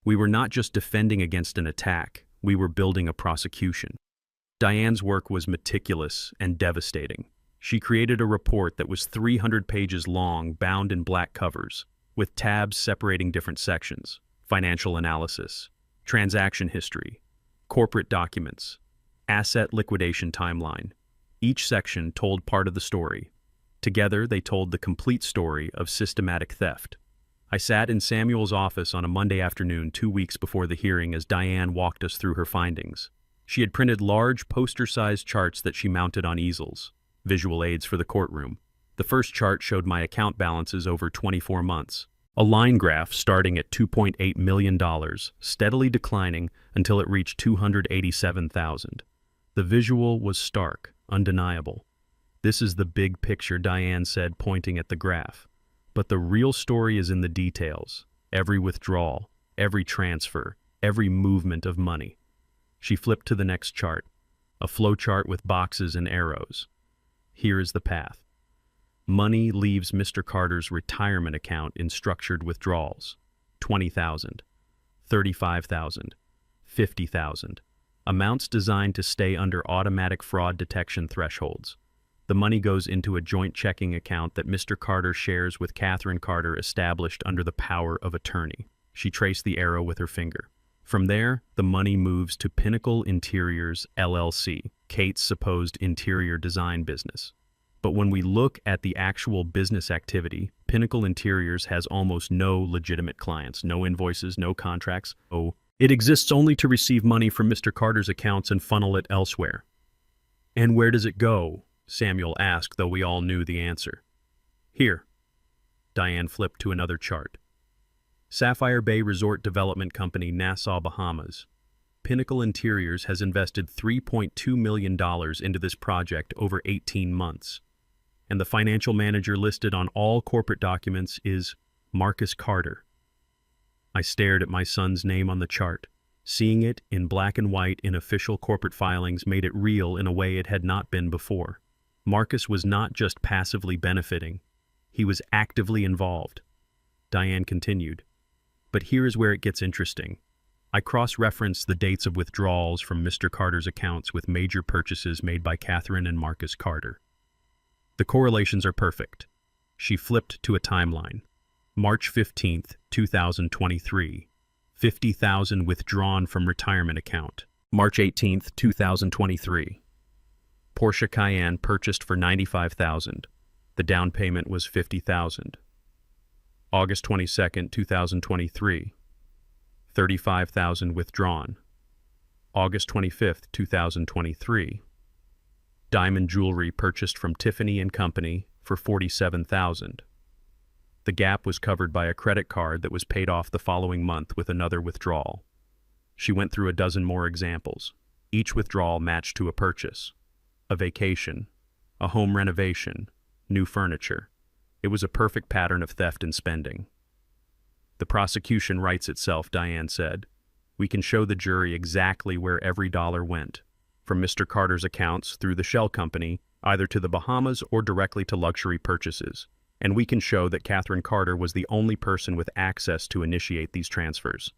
We were not just defending against an attack, we were building a prosecution. Diane's work was meticulous and devastating. She created a report that was 300 pages long, bound in black covers, with tabs separating different sections: financial analysis, transaction history, corporate documents, asset liquidation timeline. Each section told part of the story. Together, they told the complete story of systematic theft. I sat in Samuel's office on a Monday afternoon 2 weeks before the hearing as Diane walked us through her findings. She had printed large poster-sized charts that she mounted on easels, visual aids for the courtroom. The first chart showed my account balances over 24 months. A line graph starting at $2.8 million, steadily declining until it reached $287,000. The visual was stark, undeniable. This is the big picture, Diane said, pointing at the graph. But the real story is in the details. Every withdrawal, every transfer, every movement of money. She flipped to the next chart, a flow chart with boxes and arrows. Here is the path. Money leaves Mr. Carter's retirement account in structured withdrawals. $20,000, $35,000, $50,000. Amounts designed to stay under automatic fraud detection thresholds. The money goes into a joint checking account that Mr. Carter shares with Catherine Carter, established under the power of attorney. She traced the arrow with her finger. From there, the money moves to Pinnacle Interiors, LLC, Kate's supposed interior design business. But when we look at the actual business activity, Pinnacle Interiors has almost no legitimate clients, no invoices, no contracts. It exists only to receive money from Mr. Carter's accounts and funnel it elsewhere. And where does it go? Samuel asked, though we all knew the answer. Here. Diane flipped to another chart. Sapphire Bay Resort Development Company, Nassau, Bahamas. Pinnacle Interiors has invested $3.2 million into this project over 18 months. And the financial manager listed on all corporate documents is Marcus Carter. I stared at my son's name on the chart. Seeing it in black and white in official corporate filings made it real in a way it had not been before. Marcus was not just passively benefiting. He was actively involved. Diane continued. But here is where it gets interesting. I cross-referenced the dates of withdrawals from Mr. Carter's accounts with major purchases made by Catherine and Marcus Carter. The correlations are perfect. She flipped to a timeline. March 15th, 2023. $50,000 withdrawn from retirement account. March 18th, 2023. Porsche Cayenne purchased for $95,000. The down payment was $50,000. August 22nd, 2023. $35,000 withdrawn. August 25th, 2023. Diamond jewelry purchased from Tiffany & Company for $47,000. The gap was covered by a credit card that was paid off the following month with another withdrawal. She went through a dozen more examples. Each withdrawal matched to a purchase. A vacation, a home renovation, new furniture. It was a perfect pattern of theft and spending. The prosecution writes itself, Diane said. We can show the jury exactly where every dollar went, from Mr. Carter's accounts through the shell company, either to the Bahamas or directly to luxury purchases. And we can show that Catherine Carter was the only person with access to initiate these transfers.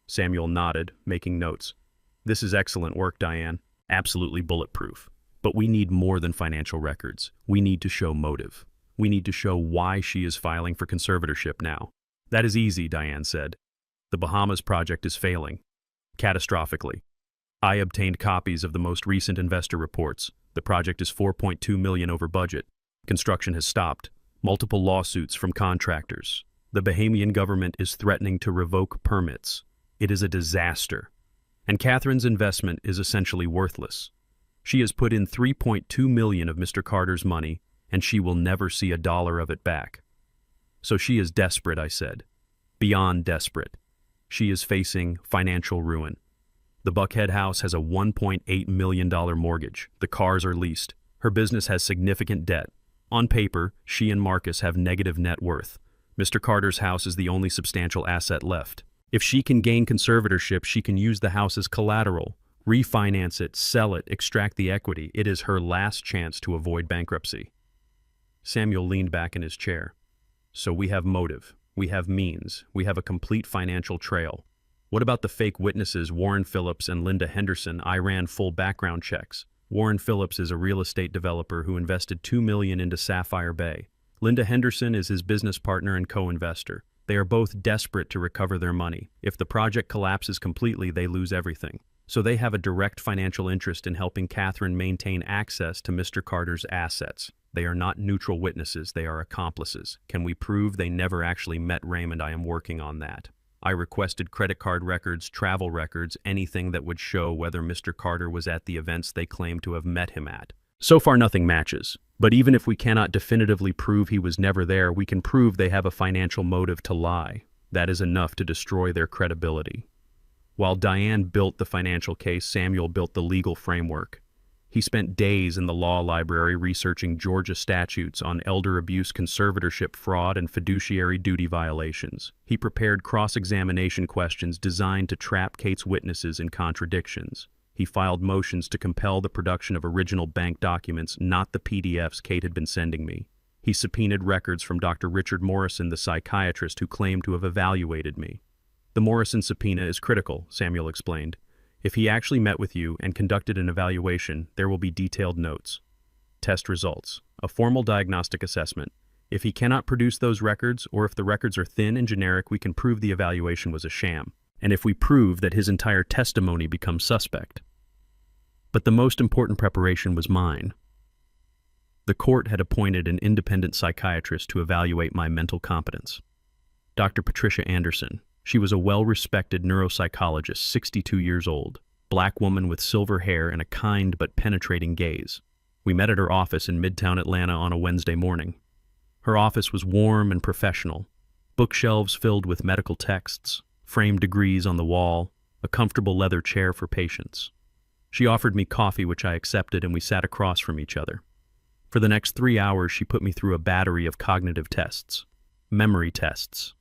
Samuel nodded, making notes. This is excellent work, Diane. Absolutely bulletproof. But we need more than financial records. We need to show motive. We need to show why she is filing for conservatorship now. That is easy, Diane said. The Bahamas project is failing. Catastrophically. I obtained copies of the most recent investor reports. The project is $4.2 million over budget. Construction has stopped. Multiple lawsuits from contractors. The Bahamian government is threatening to revoke permits. It is a disaster. And Catherine's investment is essentially worthless. She has put in $3.2 million of Mr. Carter's money, and she will never see a dollar of it back. So she is desperate, I said. Beyond desperate. She is facing financial ruin. The Buckhead house has a $1.8 million mortgage. The cars are leased. Her business has significant debt. On paper, she and Marcus have negative net worth. Mr. Carter's house is the only substantial asset left. If she can gain conservatorship, she can use the house as collateral, refinance it, sell it, extract the equity. It is her last chance to avoid bankruptcy. Samuel leaned back in his chair. So we have motive, we have means, we have a complete financial trail. What about the fake witnesses, Warren Phillips and Linda Henderson? I ran full background checks. Warren Phillips is a real estate developer who invested $2 million into Sapphire Bay. Linda Henderson is his business partner and co-investor. They are both desperate to recover their money. If the project collapses completely, they lose everything. So they have a direct financial interest in helping Catherine maintain access to Mr. Carter's assets. They are not neutral witnesses, they are accomplices. Can we prove they never actually met Raymond? I am working on that. I requested credit card records, travel records, anything that would show whether Mr. Carter was at the events they claim to have met him at. So far nothing matches. But even if we cannot definitively prove he was never there, we can prove they have a financial motive to lie. That is enough to destroy their credibility. While Diane built the financial case, Samuel built the legal framework. He spent days in the law library researching Georgia statutes on elder abuse, conservatorship fraud, and fiduciary duty violations. He prepared cross-examination questions designed to trap Kate's witnesses in contradictions. He filed motions to compel the production of original bank documents, not the PDFs Kate had been sending me. He subpoenaed records from Dr. Richard Morrison, the psychiatrist who claimed to have evaluated me. The Morrison subpoena is critical, Samuel explained. If he actually met with you and conducted an evaluation, there will be detailed notes. Test results. A formal diagnostic assessment. If he cannot produce those records, or if the records are thin and generic, we can prove the evaluation was a sham. And if we prove that his entire testimony becomes suspect. But the most important preparation was mine. The court had appointed an independent psychiatrist to evaluate my mental competence. Dr. Patricia Anderson. She was a well-respected neuropsychologist, 62 years old, black woman with silver hair and a kind but penetrating gaze. We met at her office in Midtown Atlanta on a Wednesday morning. Her office was warm and professional, bookshelves filled with medical texts, framed degrees on the wall, a comfortable leather chair for patients. She offered me coffee, which I accepted, and we sat across from each other. For the next 3 hours, she put me through a battery of cognitive tests, memory tests.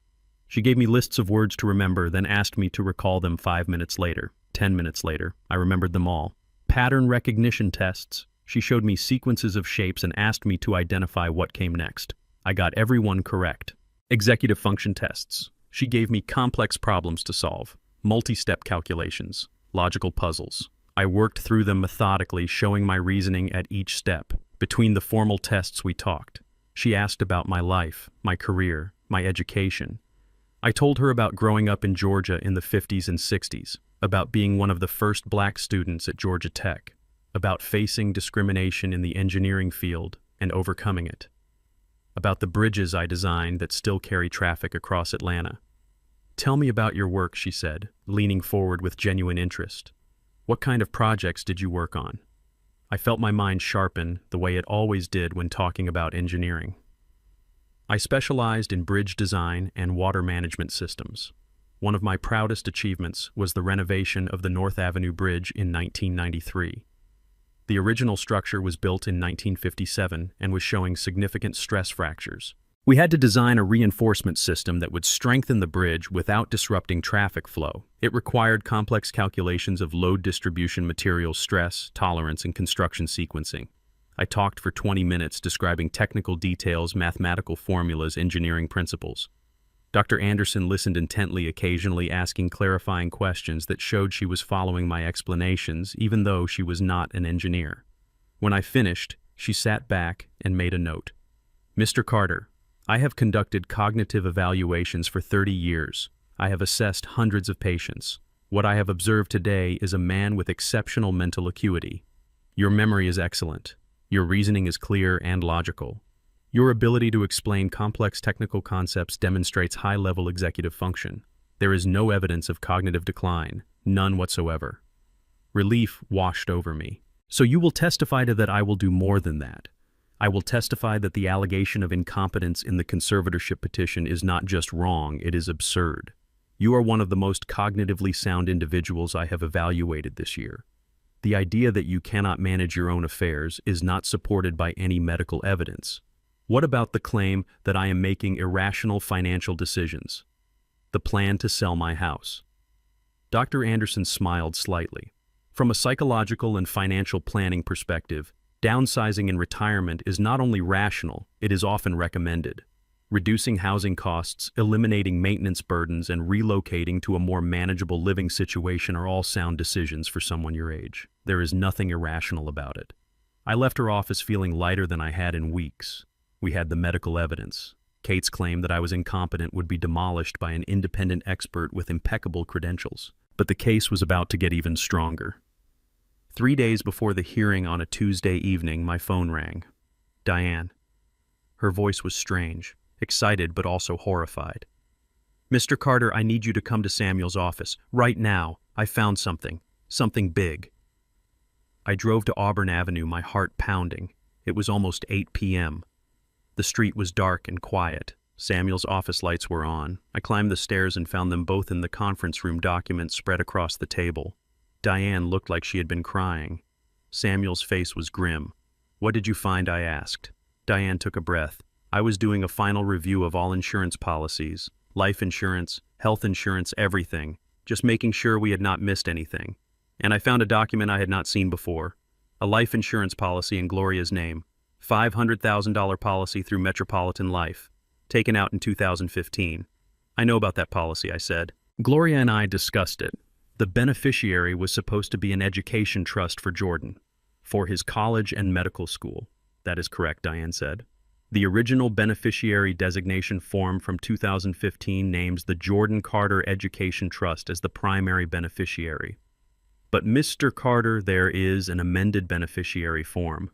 She gave me lists of words to remember, then asked me to recall them 5 minutes later, 10 minutes later. I remembered them all. Pattern recognition tests. She showed me sequences of shapes and asked me to identify what came next. I got every one correct. Executive function tests. She gave me complex problems to solve, multi-step calculations, logical puzzles. I worked through them methodically, showing my reasoning at each step. Between the formal tests we talked. She asked about my life, my career, my education. I told her about growing up in Georgia in the 50s and 60s, about being one of the first black students at Georgia Tech, about facing discrimination in the engineering field and overcoming it, about the bridges I designed that still carry traffic across Atlanta. Tell me about your work, she said, leaning forward with genuine interest. What kind of projects did you work on? I felt my mind sharpen the way it always did when talking about engineering. I specialized in bridge design and water management systems. One of my proudest achievements was the renovation of the North Avenue Bridge in 1993. The original structure was built in 1957 and was showing significant stress fractures. We had to design a reinforcement system that would strengthen the bridge without disrupting traffic flow. It required complex calculations of load distribution, material stress, tolerance, and construction sequencing. I talked for 20 minutes describing technical details, mathematical formulas, engineering principles. Dr. Anderson listened intently, occasionally asking clarifying questions that showed she was following my explanations, even though she was not an engineer. When I finished, she sat back and made a note. "Mr. Carter, I have conducted cognitive evaluations for 30 years. I have assessed hundreds of patients. What I have observed today is a man with exceptional mental acuity. Your memory is excellent. Your reasoning is clear and logical. Your ability to explain complex technical concepts demonstrates high-level executive function. There is no evidence of cognitive decline, none whatsoever." Relief washed over me. "So you will testify to that I will do more than that. I will testify that the allegation of incompetence in the conservatorship petition is not just wrong, it is absurd. You are one of the most cognitively sound individuals I have evaluated this year. The idea that you cannot manage your own affairs is not supported by any medical evidence. What about the claim that I am making irrational financial decisions? The plan to sell my house?" Dr. Anderson smiled slightly. "From a psychological and financial planning perspective, downsizing in retirement is not only rational, it is often recommended. Reducing housing costs, eliminating maintenance burdens, and relocating to a more manageable living situation are all sound decisions for someone your age. There is nothing irrational about it." I left her office feeling lighter than I had in weeks. We had the medical evidence. Kate's claim that I was incompetent would be demolished by an independent expert with impeccable credentials. But the case was about to get even stronger. 3 days before the hearing on a Tuesday evening, my phone rang. Diane. Her voice was strange, excited but also horrified. "Mr. Carter, I need you to come to Samuel's office. Right now. I found something. Something big." I drove to Auburn Avenue, my heart pounding. It was almost 8 p.m. The street was dark and quiet. Samuel's office lights were on. I climbed the stairs and found them both in the conference room, documents spread across the table. Diane looked like she had been crying. Samuel's face was grim. "What did you find?" I asked. Diane took a breath. "I was doing a final review of all insurance policies, life insurance, health insurance, everything, just making sure we had not missed anything. And I found a document I had not seen before. A life insurance policy in Gloria's name. $500,000 policy through Metropolitan Life, taken out in 2015. "I know about that policy," I said. "Gloria and I discussed it. The beneficiary was supposed to be an education trust for Jordan, for his college and medical school." "That is correct," Diane said. "The original beneficiary designation form from 2015 names the Jordan Carter Education Trust as the primary beneficiary. But Mr. Carter, there is an amended beneficiary form,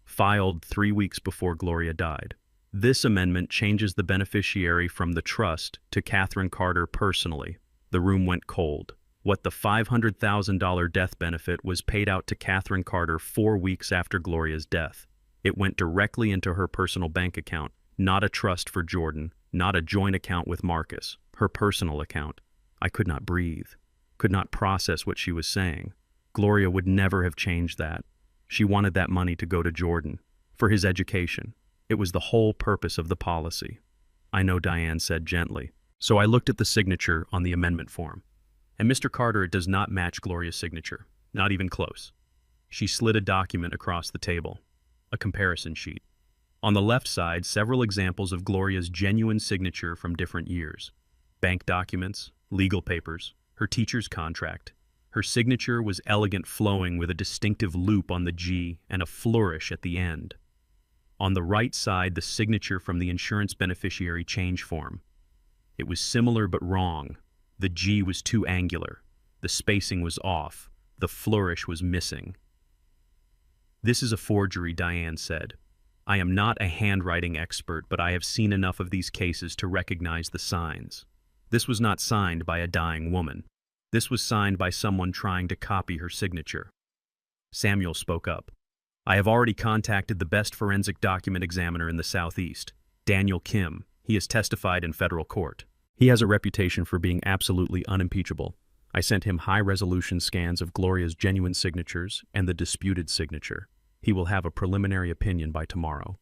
filed 3 weeks before Gloria died. This amendment changes the beneficiary from the trust to Catherine Carter personally." The room went cold. What the $500,000 death benefit was paid out to Catherine Carter 4 weeks after Gloria's death. It went directly into her personal bank account, not a trust for Jordan, not a joint account with Marcus, her personal account. I could not breathe, could not process what she was saying. Gloria would never have changed that. She wanted that money to go to Jordan, for his education. It was the whole purpose of the policy. "I know," Diane said gently. So I looked at the signature on the amendment form. And Mr. Carter, it does not match Gloria's signature, not even close. She slid a document across the table, a comparison sheet. On the left side, several examples of Gloria's genuine signature from different years. Bank documents, legal papers, her teacher's contract. Her signature was elegant, flowing with a distinctive loop on the G and a flourish at the end. On the right side, the signature from the insurance beneficiary change form. It was similar but wrong. The G was too angular. The spacing was off. The flourish was missing. "This is a forgery," Diane said. "I am not a handwriting expert, but I have seen enough of these cases to recognize the signs. This was not signed by a dying woman. This was signed by someone trying to copy her signature." Samuel spoke up. "I have already contacted the best forensic document examiner in the Southeast, Daniel Kim. He has testified in federal court. He has a reputation for being absolutely unimpeachable. I sent him high-resolution scans of Gloria's genuine signatures and the disputed signature. He will have a preliminary opinion by tomorrow."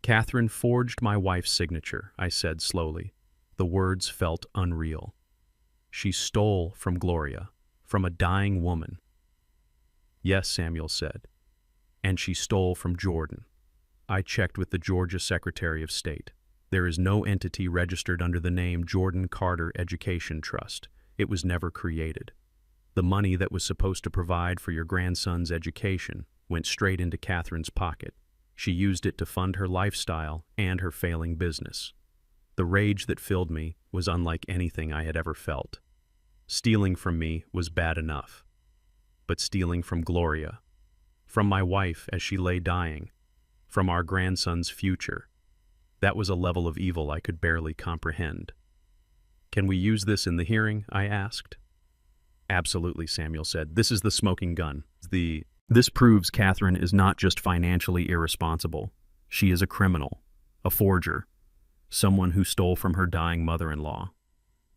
"Catherine forged my wife's signature," I said slowly. The words felt unreal. "She stole from Gloria, from a dying woman." "Yes," Samuel said. "And she stole from Jordan." I checked with the Georgia Secretary of State. There is no entity registered under the name Jordan Carter Education Trust. It was never created. The money that was supposed to provide for your grandson's education went straight into Catherine's pocket. She used it to fund her lifestyle and her failing business. The rage that filled me was unlike anything I had ever felt. Stealing from me was bad enough. But stealing from Gloria, from my wife as she lay dying, from our grandson's future, that was a level of evil I could barely comprehend. "Can we use this in the hearing?" I asked. "Absolutely," Samuel said. "This is the smoking gun. This proves Catherine is not just financially irresponsible. She is a criminal, a forger, someone who stole from her dying mother-in-law.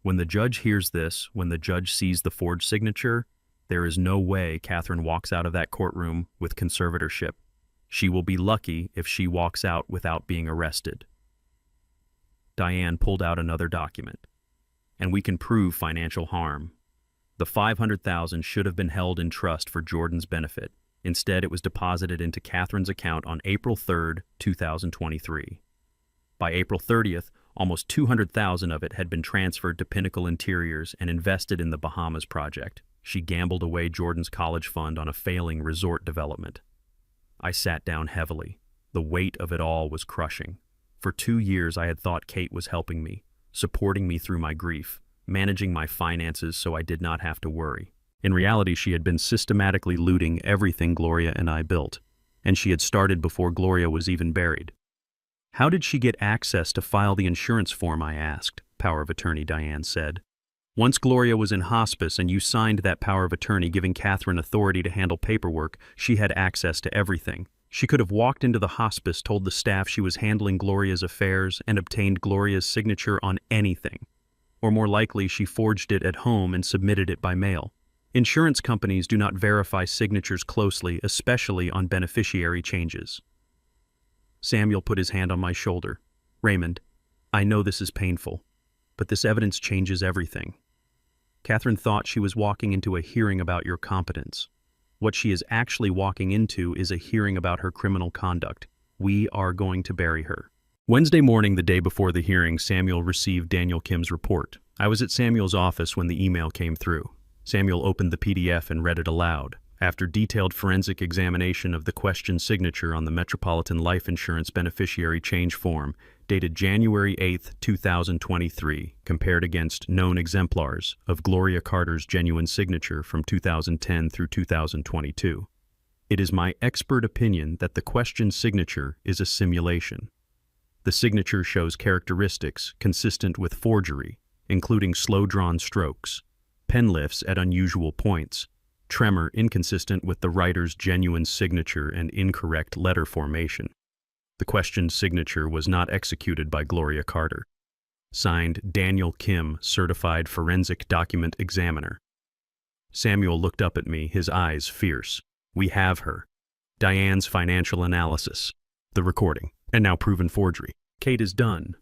When the judge hears this, when the judge sees the forged signature, there is no way Catherine walks out of that courtroom with conservatorship. She will be lucky if she walks out without being arrested." Diane pulled out another document. "And we can prove financial harm. The $500,000 should have been held in trust for Jordan's benefit. Instead, it was deposited into Catherine's account on April 3rd, 2023. By April 30th, almost $200,000 of it had been transferred to Pinnacle Interiors and invested in the Bahamas project. She gambled away Jordan's college fund on a failing resort development." I sat down heavily. The weight of it all was crushing. For 2 years, I had thought Kate was helping me, supporting me through my grief, managing my finances so I did not have to worry. In reality, she had been systematically looting everything Gloria and I built, and she had started before Gloria was even buried. "How did she get access to file the insurance form?" I asked. "Power of attorney," Diane said. "Once Gloria was in hospice and you signed that power of attorney giving Catherine authority to handle paperwork, she had access to everything. She could have walked into the hospice, told the staff she was handling Gloria's affairs, and obtained Gloria's signature on anything. Or more likely, she forged it at home and submitted it by mail. Insurance companies do not verify signatures closely, especially on beneficiary changes." Samuel put his hand on my shoulder. "Raymond, I know this is painful, but this evidence changes everything. Catherine thought she was walking into a hearing about your competence. What she is actually walking into is a hearing about her criminal conduct. We are going to bury her." Wednesday morning, the day before the hearing, Samuel received Daniel Kim's report. I was at Samuel's office when the email came through. Samuel opened the PDF and read it aloud. After detailed forensic examination of the question signature on the Metropolitan Life Insurance Beneficiary Change Form, dated January 8, 2023, compared against known exemplars of Gloria Carter's genuine signature from 2010 through 2022. It is my expert opinion that the question signature is a simulation. The signature shows characteristics consistent with forgery, including slow-drawn strokes, pen lifts at unusual points, tremor inconsistent with the writer's genuine signature, and incorrect letter formation. The questioned signature was not executed by Gloria Carter. Signed, Daniel Kim, Certified Forensic Document Examiner. Samuel looked up at me, his eyes fierce. "We have her. Diane's financial analysis. The recording. And now proven forgery. Kate is done."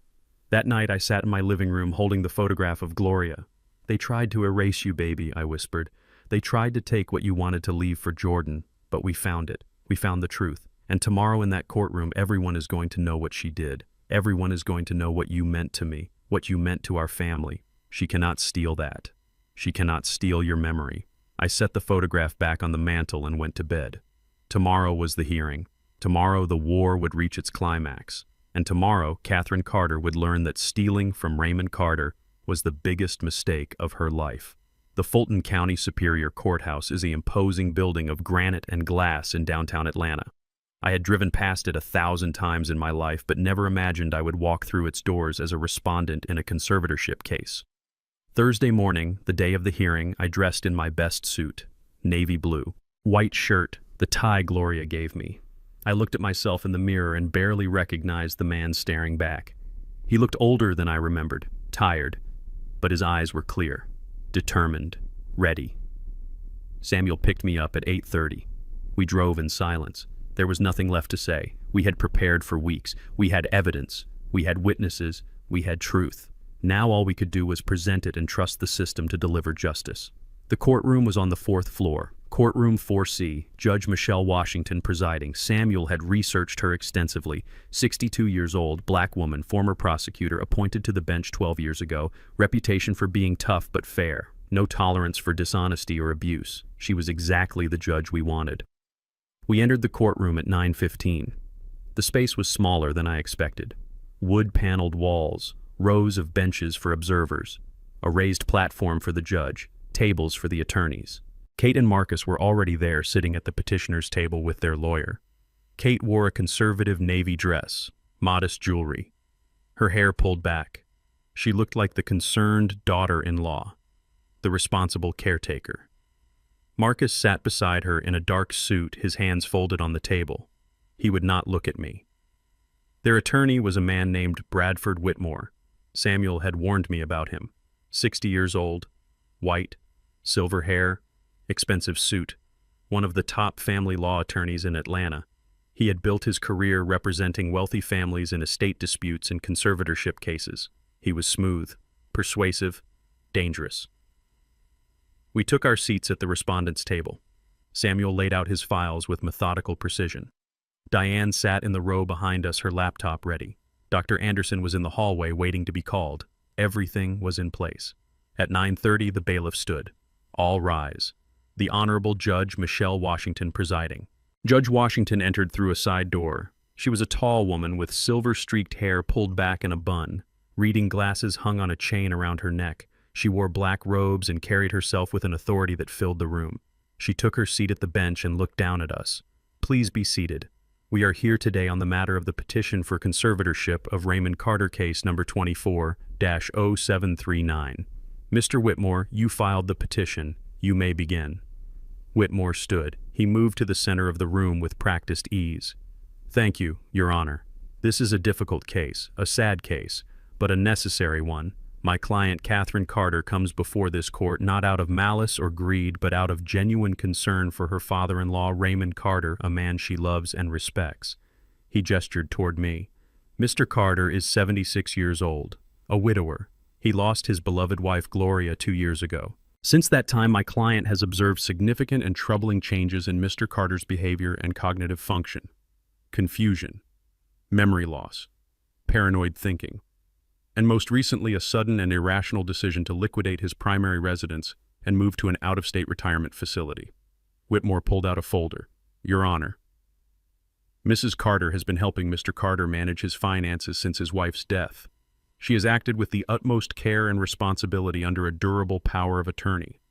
That night I sat in my living room holding the photograph of Gloria. "They tried to erase you, baby," I whispered. "They tried to take what you wanted to leave for Jordan, but we found it. We found the truth. And tomorrow in that courtroom, everyone is going to know what she did. Everyone is going to know what you meant to me, what you meant to our family. She cannot steal that. She cannot steal your memory." I set the photograph back on the mantel and went to bed. Tomorrow was the hearing. Tomorrow the war would reach its climax. And tomorrow Catherine Carter would learn that stealing from Raymond Carter was the biggest mistake of her life. The Fulton County Superior Courthouse is an imposing building of granite and glass in downtown Atlanta. I had driven past it 1,000 times in my life, but never imagined I would walk through its doors as a respondent in a conservatorship case. Thursday morning, the day of the hearing, I dressed in my best suit, navy blue, white shirt, the tie Gloria gave me. I looked at myself in the mirror and barely recognized the man staring back. He looked older than I remembered, tired, but his eyes were clear, determined, ready. Samuel picked me up at 8:30. We drove in silence. There was nothing left to say. We had prepared for weeks. We had evidence. We had witnesses. We had truth. Now all we could do was present it and trust the system to deliver justice. The courtroom was on the 4th floor, Courtroom 4C, Judge Michelle Washington presiding. Samuel had researched her extensively. 62 years old, black woman, former prosecutor, appointed to the bench 12 years ago. Reputation for being tough but fair. No tolerance for dishonesty or abuse. She was exactly the judge we wanted. We entered the courtroom at 9:15. The space was smaller than I expected. Wood-paneled walls, rows of benches for observers, a raised platform for the judge, tables for the attorneys. Kate and Marcus were already there sitting at the petitioner's table with their lawyer. Kate wore a conservative navy dress, modest jewelry, her hair pulled back. She looked like the concerned daughter-in-law, the responsible caretaker. Marcus sat beside her in a dark suit, his hands folded on the table. He would not look at me. Their attorney was a man named Bradford Whitmore. Samuel had warned me about him. 60 years old, white, silver hair, expensive suit, one of the top family law attorneys in Atlanta. He had built his career representing wealthy families in estate disputes and conservatorship cases. He was smooth, persuasive, dangerous. We took our seats at the respondent's table. Samuel laid out his files with methodical precision. Diane sat in the row behind us, her laptop ready. Dr. Anderson was in the hallway waiting to be called. Everything was in place. At 9:30, the bailiff stood. All rise. The Honorable Judge Michelle Washington presiding. Judge Washington entered through a side door. She was a tall woman with silver-streaked hair pulled back in a bun. Reading glasses hung on a chain around her neck. She wore black robes and carried herself with an authority that filled the room. She took her seat at the bench and looked down at us. Please be seated. We are here today on the matter of the petition for conservatorship of Raymond Carter case number 24-0739. Mr. Whitmore, you filed the petition. You may begin. Whitmore stood. He moved to the center of the room with practiced ease. Thank you, Your Honor. This is a difficult case, a sad case, but a necessary one. My client, Catherine Carter, comes before this court not out of malice or greed, but out of genuine concern for her father-in-law, Raymond Carter, a man she loves and respects. He gestured toward me. Mr. Carter is 76 years old, a widower. He lost his beloved wife, Gloria, 2 years ago. Since that time, my client has observed significant and troubling changes in Mr. Carter's behavior and cognitive function. Confusion, memory loss, paranoid thinking, and most recently a sudden and irrational decision to liquidate his primary residence and move to an out-of-state retirement facility. Whitmore pulled out a folder. Your Honor, Mrs. Carter has been helping Mr. Carter manage his finances since his wife's death. She has acted with the utmost care and responsibility under a durable power of attorney.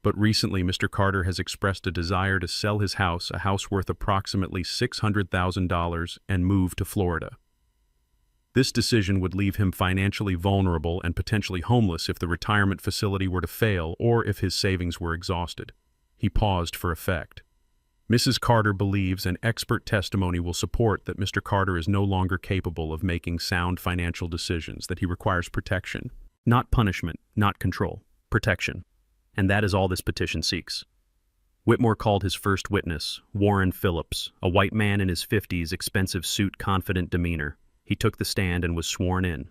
But recently, Mr. Carter has expressed a desire to sell his house, a house worth approximately $600,000, and move to Florida. This decision would leave him financially vulnerable and potentially homeless if the retirement facility were to fail or if his savings were exhausted. He paused for effect. Mrs. Carter believes and expert testimony will support that Mr. Carter is no longer capable of making sound financial decisions, that he requires protection. Not punishment, not control. Protection. And that is all this petition seeks. Whitmore called his first witness, Warren Phillips, a white man in his 50s, expensive suit, confident demeanor. He took the stand and was sworn in.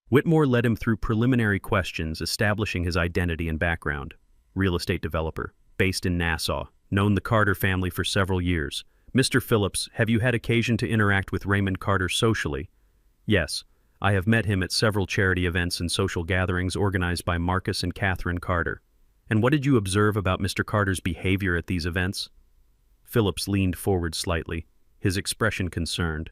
Whitmore led him through preliminary questions, establishing his identity and background. Real estate developer, based in Nassau, known the Carter family for several years. Mr. Phillips, have you had occasion to interact with Raymond Carter socially? Yes, I have met him at several charity events and social gatherings organized by Marcus and Catherine Carter. And what did you observe about Mr. Carter's behavior at these events? Phillips leaned forward slightly, his expression concerned.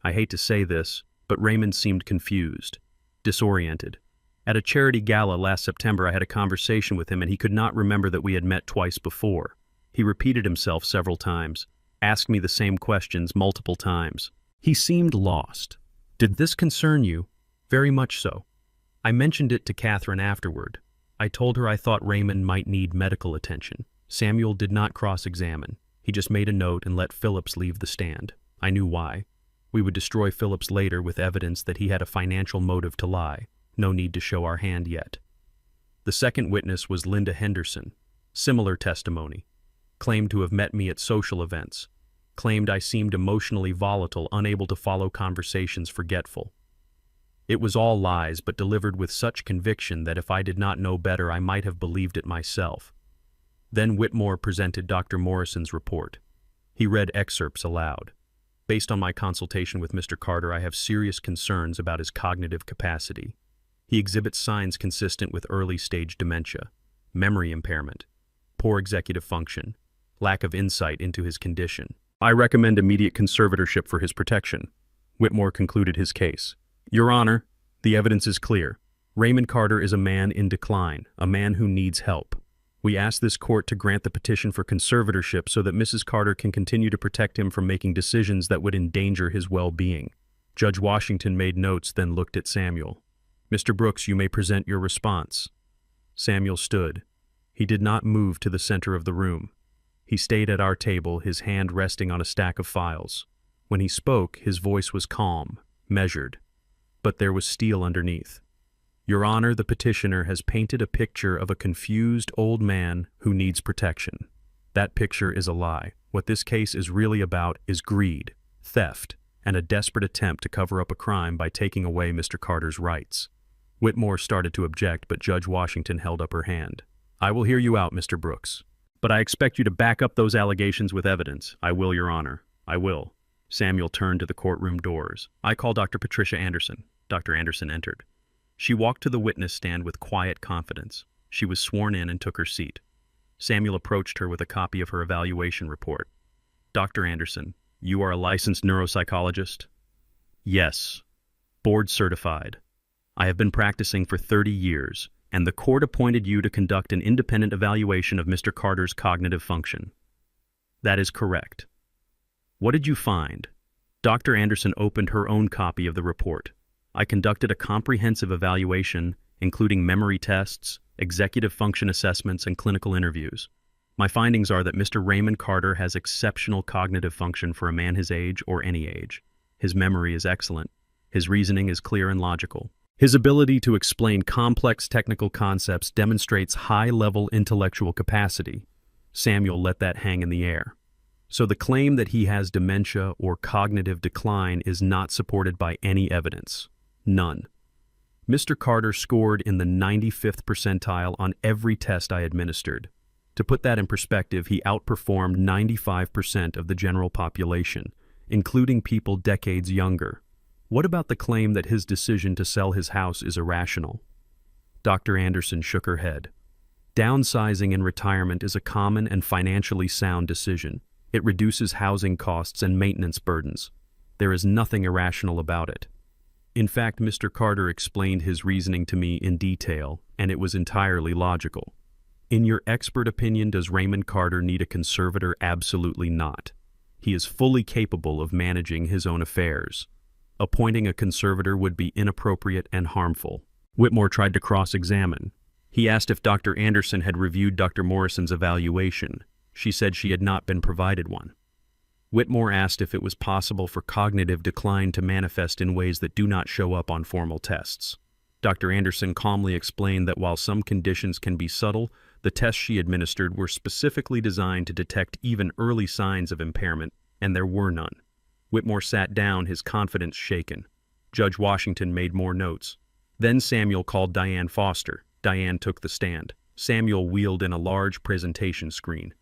I hate to say this, but Raymond seemed confused, disoriented. At a charity gala last September, I had a conversation with him and he could not remember that we had met twice before. He repeated himself several times, asked me the same questions multiple times. He seemed lost. Did this concern you? Very much so. I mentioned it to Catherine afterward. I told her I thought Raymond might need medical attention. Samuel did not cross-examine. He just made a note and let Phillips leave the stand. I knew why. We would destroy Phillips later with evidence that he had a financial motive to lie. No need to show our hand yet. The second witness was Linda Henderson. Similar testimony. Claimed to have met me at social events. Claimed I seemed emotionally volatile, unable to follow conversations, forgetful. It was all lies, but delivered with such conviction that if I did not know better, I might have believed it myself. Then Whitmore presented Dr. Morrison's report. He read excerpts aloud. Based on my consultation with Mr. Carter, I have serious concerns about his cognitive capacity. He exhibits signs consistent with early-stage dementia, memory impairment, poor executive function, lack of insight into his condition. I recommend immediate conservatorship for his protection. Whitmore concluded his case. Your Honor, the evidence is clear. Raymond Carter is a man in decline, a man who needs help. We ask this court to grant the petition for conservatorship so that Mrs. Carter can continue to protect him from making decisions that would endanger his well-being. Judge Washington made notes, then looked at Samuel. Mr. Brooks, you may present your response. Samuel stood. He did not move to the center of the room. He stayed at our table, his hand resting on a stack of files. When he spoke, his voice was calm, measured, but there was steel underneath. Your Honor, the petitioner has painted a picture of a confused old man who needs protection. That picture is a lie. What this case is really about is greed, theft, and a desperate attempt to cover up a crime by taking away Mr. Carter's rights. Whitmore started to object, but Judge Washington held up her hand. I will hear you out, Mr. Brooks. But I expect you to back up those allegations with evidence. I will, Your Honor. I will. Samuel turned to the courtroom doors. I call Dr. Patricia Anderson. Dr. Anderson entered. She walked to the witness stand with quiet confidence. She was sworn in and took her seat. Samuel approached her with a copy of her evaluation report. Dr. Anderson, you are a licensed neuropsychologist? Yes. Board certified. I have been practicing for 30 years, and the court appointed you to conduct an independent evaluation of Mr. Carter's cognitive function. That is correct. What did you find? Dr. Anderson opened her own copy of the report. I conducted a comprehensive evaluation, including memory tests, executive function assessments, and clinical interviews. My findings are that Mr. Raymond Carter has exceptional cognitive function for a man his age or any age. His memory is excellent. His reasoning is clear and logical. His ability to explain complex technical concepts demonstrates high-level intellectual capacity. Samuel let that hang in the air. So the claim that he has dementia or cognitive decline is not supported by any evidence. None. Mr. Carter scored in the 95th percentile on every test I administered. To put that in perspective, he outperformed 95% of the general population, including people decades younger. What about the claim that his decision to sell his house is irrational? Dr. Anderson shook her head. Downsizing in retirement is a common and financially sound decision. It reduces housing costs and maintenance burdens. There is nothing irrational about it. In fact, Mr. Carter explained his reasoning to me in detail, and it was entirely logical. In your expert opinion, does Raymond Carter need a conservator? Absolutely not. He is fully capable of managing his own affairs. Appointing a conservator would be inappropriate and harmful. Whitmore tried to cross-examine. He asked if Dr. Anderson had reviewed Dr. Morrison's evaluation. She said she had not been provided one. Whitmore asked if it was possible for cognitive decline to manifest in ways that do not show up on formal tests. Dr. Anderson calmly explained that while some conditions can be subtle, the tests she administered were specifically designed to detect even early signs of impairment, and there were none. Whitmore sat down, his confidence shaken. Judge Washington made more notes. Then Samuel called Diane Foster. Diane took the stand. Samuel wheeled in a large presentation screen.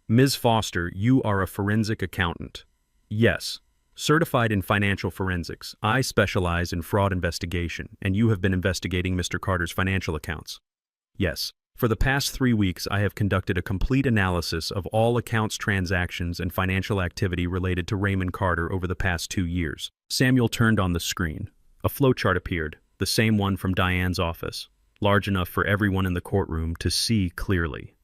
Ms. Foster, you are a forensic accountant. Yes. Certified in financial forensics. I specialize in fraud investigation, and you have been investigating Mr. Carter's financial accounts. Yes. For the past 3 weeks, I have conducted a complete analysis of all accounts, transactions, and financial activity related to Raymond Carter over the past 2 years. Samuel turned on the screen. A flowchart appeared, the same one from Diane's office, large enough for everyone in the courtroom to see clearly.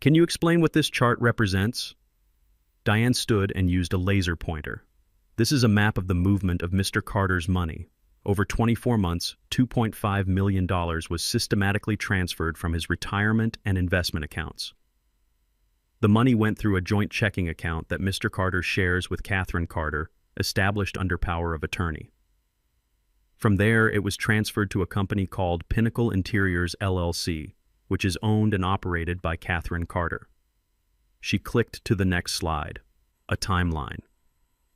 Can you explain what this chart represents? Diane stood and used a laser pointer. This is a map of the movement of Mr. Carter's money. Over 24 months, $2.5 million was systematically transferred from his retirement and investment accounts. The money went through a joint checking account that Mr. Carter shares with Catherine Carter, established under power of attorney. From there, it was transferred to a company called Pinnacle Interiors LLC, which is owned and operated by Catherine Carter. She clicked to the next slide, a timeline.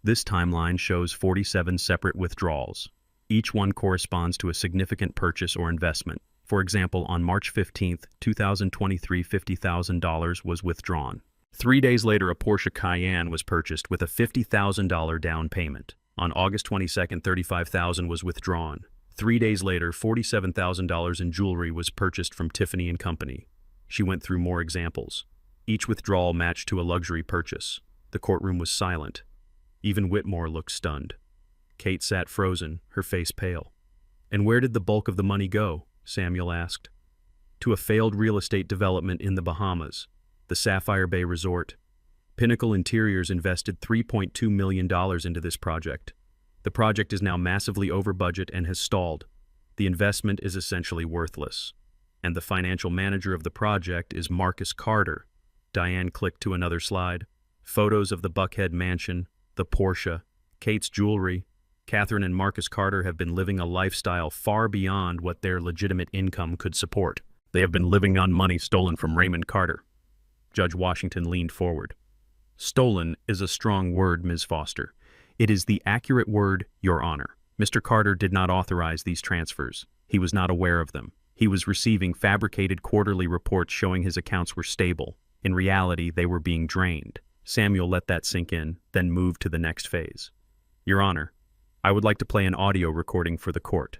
This timeline shows 47 separate withdrawals. Each one corresponds to a significant purchase or investment. For example, on March 15, 2023, $50,000 was withdrawn. 3 days later, a Porsche Cayenne was purchased with a $50,000 down payment. On August 22, $35,000 was withdrawn. 3 days later, $47,000 in jewelry was purchased from Tiffany & Company. She went through more examples. Each withdrawal matched to a luxury purchase. The courtroom was silent. Even Whitmore looked stunned. Kate sat frozen, her face pale. "And where did the bulk of the money go?" Samuel asked. "To a failed real estate development in the Bahamas, the Sapphire Bay Resort. Pinnacle Interiors invested $3.2 million into this project. The project is now massively over budget and has stalled. The investment is essentially worthless. And the financial manager of the project is Marcus Carter." Diane clicked to another slide. Photos of the Buckhead mansion, the Porsche, Kate's jewelry. Catherine and Marcus Carter have been living a lifestyle far beyond what their legitimate income could support. They have been living on money stolen from Raymond Carter. Judge Washington leaned forward. "Stolen is a strong word, Ms. Foster. It is the accurate word, Your Honor. Mr. Carter did not authorize these transfers. He was not aware of them. He was receiving fabricated quarterly reports showing his accounts were stable. In reality, they were being drained." Samuel let that sink in, then moved to the next phase. "Your Honor, I would like to play an audio recording for the court."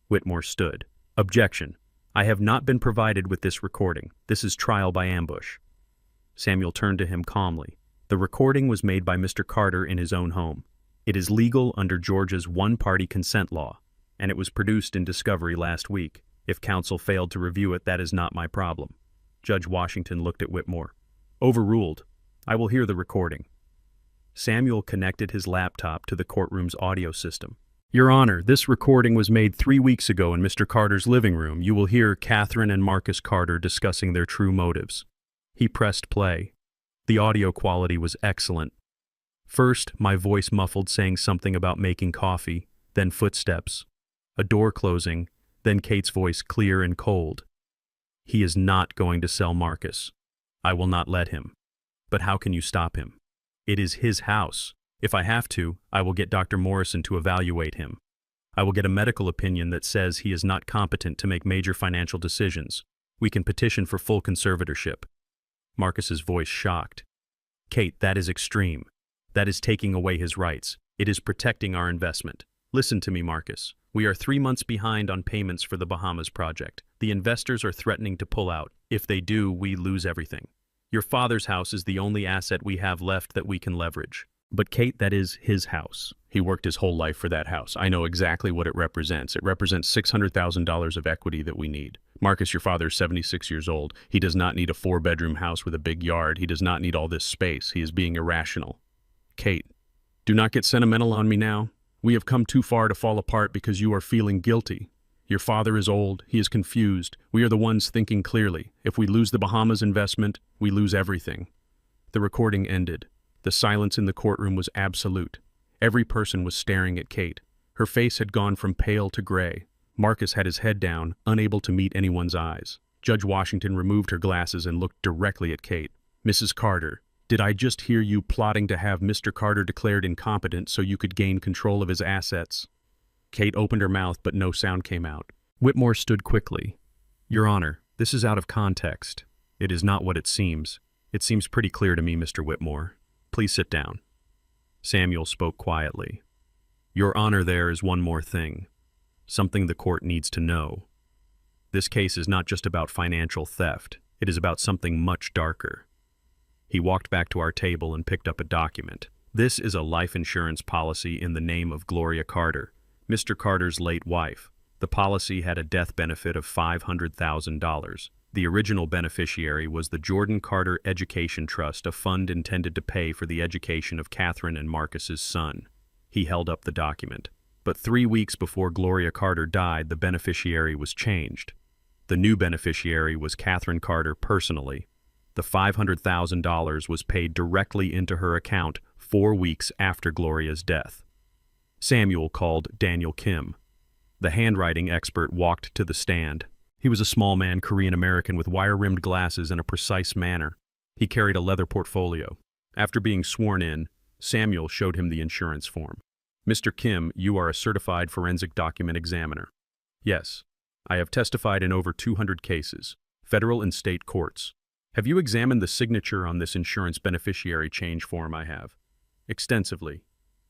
Whitmore stood. "Objection. I have not been provided with this recording. This is trial by ambush." Samuel turned to him calmly. "The recording was made by Mr. Carter in his own home. It is legal under Georgia's one-party consent law, and it was produced in discovery last week. If counsel failed to review it, that is not my problem." Judge Washington looked at Whitmore. "Overruled. I will hear the recording." Samuel connected his laptop to the courtroom's audio system. "Your Honor, this recording was made 3 weeks ago in Mr. Carter's living room. You will hear Catherine and Marcus Carter discussing their true motives." He pressed play. The audio quality was excellent. First, my voice muffled saying something about making coffee, then footsteps, a door closing, then Kate's voice clear and cold. "He is not going to sell Marcus. I will not let him. But how can you stop him? It is his house. If I have to, I will get Dr. Morrison to evaluate him. I will get a medical opinion that says he is not competent to make major financial decisions. We can petition for full conservatorship." Marcus's voice shocked. "Kate, that is extreme. That is taking away his rights. It is protecting our investment. Listen to me, Marcus. We are 3 months behind on payments for the Bahamas project. The investors are threatening to pull out. If they do, we lose everything. Your father's house is the only asset we have left that we can leverage." "But Kate, that is his house. He worked his whole life for that house. I know exactly what it represents. It represents $600,000 of equity that we need. Marcus, your father is 76 years old. He does not need a 4-bedroom house with a big yard. He does not need all this space. He is being irrational." "Kate, do not get sentimental on me now. We have come too far to fall apart because you are feeling guilty. Your father is old. He is confused. We are the ones thinking clearly. If we lose the Bahamas investment, we lose everything." The recording ended. The silence in the courtroom was absolute. Every person was staring at Kate. Her face had gone from pale to gray. Marcus had his head down, unable to meet anyone's eyes. Judge Washington removed her glasses and looked directly at Kate. "Mrs. Carter, did I just hear you plotting to have Mr. Carter declared incompetent so you could gain control of his assets?" Kate opened her mouth, but no sound came out. Whitmore stood quickly. "Your Honor, this is out of context. It is not what it seems. It seems pretty clear to me, Mr. Whitmore. Please sit down." Samuel spoke quietly. "Your Honor, there is one more thing. Something the court needs to know. This case is not just about financial theft. It is about something much darker." He walked back to our table and picked up a document. "This is a life insurance policy in the name of Gloria Carter, Mr. Carter's late wife. The policy had a death benefit of $500,000. The original beneficiary was the Jordan Carter Education Trust, a fund intended to pay for the education of Catherine and Marcus's son." He held up the document. "But 3 weeks before Gloria Carter died, the beneficiary was changed. The new beneficiary was Catherine Carter personally. The $500,000 was paid directly into her account 4 weeks after Gloria's death." Samuel called Daniel Kim. The handwriting expert walked to the stand. He was a small man, Korean-American, with wire-rimmed glasses and a precise manner. He carried a leather portfolio. After being sworn in, Samuel showed him the insurance form. "Mr. Kim, you are a certified forensic document examiner." "Yes." I have testified in over 200 cases, federal and state courts. Have you examined the signature on this insurance beneficiary change form I have? Extensively.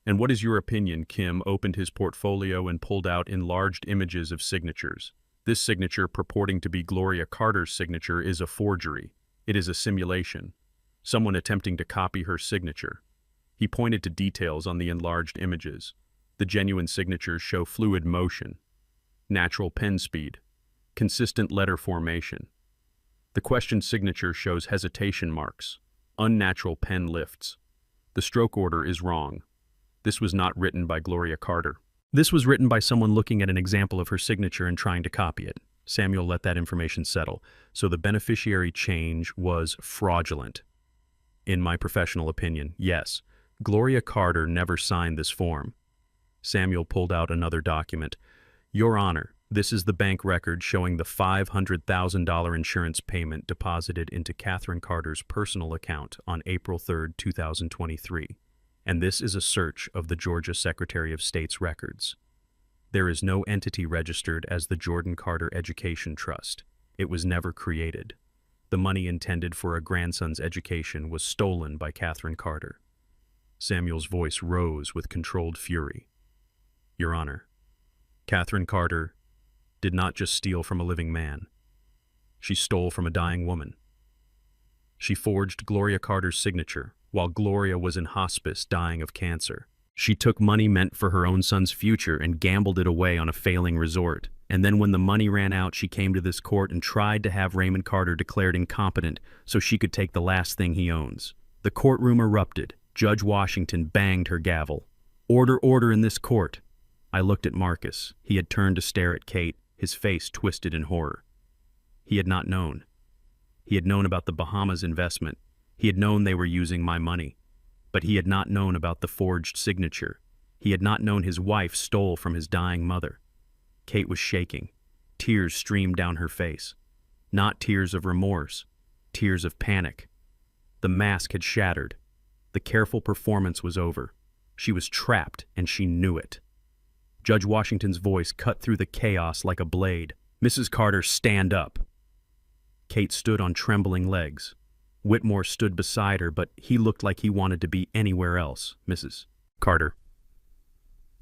And what is your opinion? Kim opened his portfolio and pulled out enlarged images of signatures. This signature, purporting to be Gloria Carter's signature, is a forgery. It is a simulation. Someone attempting to copy her signature. He pointed to details on the enlarged images. The genuine signatures show fluid motion, natural pen speed, consistent letter formation. The questioned signature shows hesitation marks, unnatural pen lifts. The stroke order is wrong. This was not written by Gloria Carter. This was written by someone looking at an example of her signature and trying to copy it. Samuel let that information settle. So the beneficiary change was fraudulent. In my professional opinion, yes. Gloria Carter never signed this form. Samuel pulled out another document. Your Honor, this is the bank record showing the $500,000 insurance payment deposited into Catherine Carter's personal account on April 3, 2023. And this is a search of the Georgia Secretary of State's records. There is no entity registered as the Jordan Carter Education Trust. It was never created. The money intended for a grandson's education was stolen by Catherine Carter. Samuel's voice rose with controlled fury. Your Honor, Catherine Carter did not just steal from a living man. She stole from a dying woman. She forged Gloria Carter's signature while Gloria was in hospice dying of cancer. She took money meant for her own son's future and gambled it away on a failing resort. And then when the money ran out, she came to this court and tried to have Raymond Carter declared incompetent so she could take the last thing he owns. The courtroom erupted. Judge Washington banged her gavel. Order, order in this court. I looked at Marcus. He had turned to stare at Kate, his face twisted in horror. He had not known. He had known about the Bahamas investment. He had known they were using my money. But he had not known about the forged signature. He had not known his wife stole from his dying mother. Kate was shaking. Tears streamed down her face. Not tears of remorse, tears of panic. The mask had shattered. The careful performance was over. She was trapped, and she knew it. Judge Washington's voice cut through the chaos like a blade. Mrs. Carter, stand up. Kate stood on trembling legs. Whitmore stood beside her, but he looked like he wanted to be anywhere else. Mrs. Carter.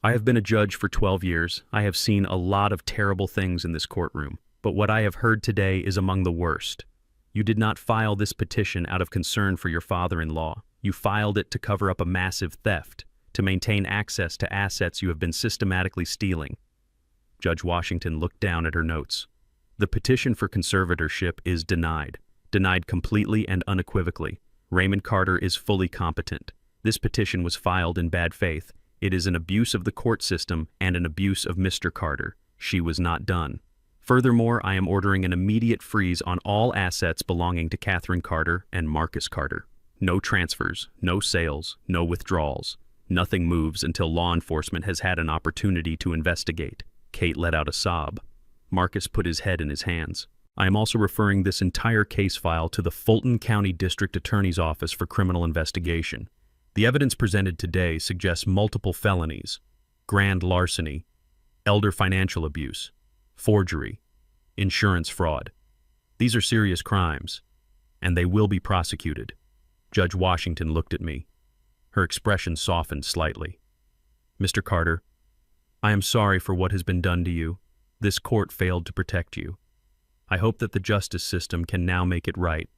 I have been a judge for 12 years. I have seen a lot of terrible things in this courtroom, but what I have heard today is among the worst. You did not file this petition out of concern for your father-in-law. You filed it to cover up a massive theft, to maintain access to assets you have been systematically stealing. Judge Washington looked down at her notes. The petition for conservatorship is denied. Denied completely and unequivocally. Raymond Carter is fully competent. This petition was filed in bad faith. It is an abuse of the court system and an abuse of Mr. Carter. She was not done. Furthermore, I am ordering an immediate freeze on all assets belonging to Catherine Carter and Marcus Carter. No transfers, no sales, no withdrawals. Nothing moves until law enforcement has had an opportunity to investigate. Kate let out a sob. Marcus put his head in his hands. I am also referring this entire case file to the Fulton County District Attorney's Office for criminal investigation. The evidence presented today suggests multiple felonies, grand larceny, elder financial abuse, forgery, insurance fraud. These are serious crimes, and they will be prosecuted. Judge Washington looked at me. Her expression softened slightly. Mr. Carter, I am sorry for what has been done to you. This court failed to protect you. I hope that the justice system can now make it right.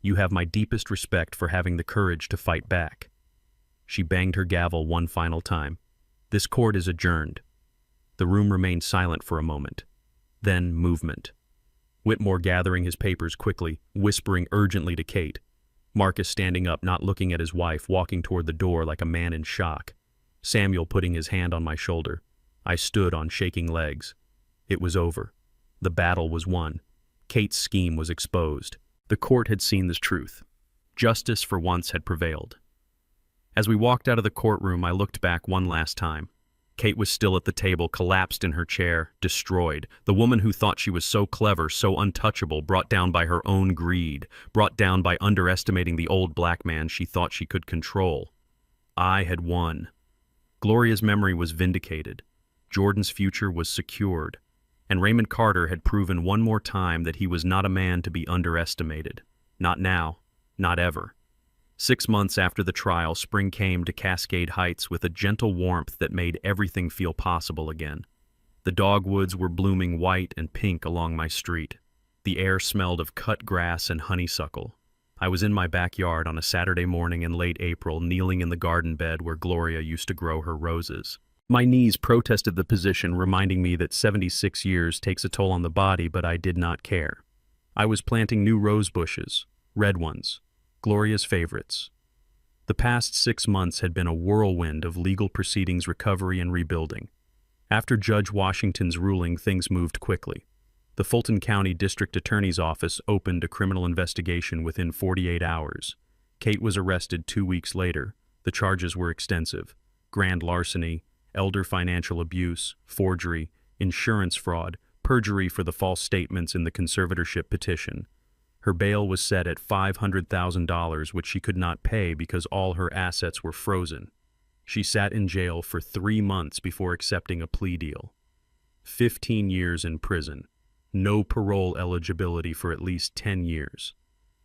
You have my deepest respect for having the courage to fight back. She banged her gavel one final time. This court is adjourned. The room remained silent for a moment. Then movement. Whitmore gathering his papers quickly, whispering urgently to Kate. Marcus standing up, not looking at his wife, walking toward the door like a man in shock. Samuel putting his hand on my shoulder. I stood on shaking legs. It was over. The battle was won. Kate's scheme was exposed. The court had seen the truth. Justice for once had prevailed. As we walked out of the courtroom, I looked back one last time. Kate was still at the table, collapsed in her chair, destroyed. The woman who thought she was so clever, so untouchable, brought down by her own greed, brought down by underestimating the old black man she thought she could control. I had won. Gloria's memory was vindicated. Jordan's future was secured. And Raymond Carter had proven one more time that he was not a man to be underestimated. Not now, not ever. 6 months after the trial, spring came to Cascade Heights with a gentle warmth that made everything feel possible again. The dogwoods were blooming white and pink along my street. The air smelled of cut grass and honeysuckle. I was in my backyard on a Saturday morning in late April, kneeling in the garden bed where Gloria used to grow her roses. My knees protested the position, reminding me that 76 years takes a toll on the body, but I did not care. I was planting new rose bushes, red ones, Gloria's favorites. The past 6 months had been a whirlwind of legal proceedings, recovery, and rebuilding. After Judge Washington's ruling, things moved quickly. The Fulton County District Attorney's Office opened a criminal investigation within 48 hours. Kate was arrested 2 weeks later. The charges were extensive: grand larceny, elder financial abuse, forgery, insurance fraud, perjury for the false statements in the conservatorship petition. Her bail was set at $500,000, which she could not pay because all her assets were frozen. She sat in jail for 3 months before accepting a plea deal. 15 years in prison. No parole eligibility for at least 10 years.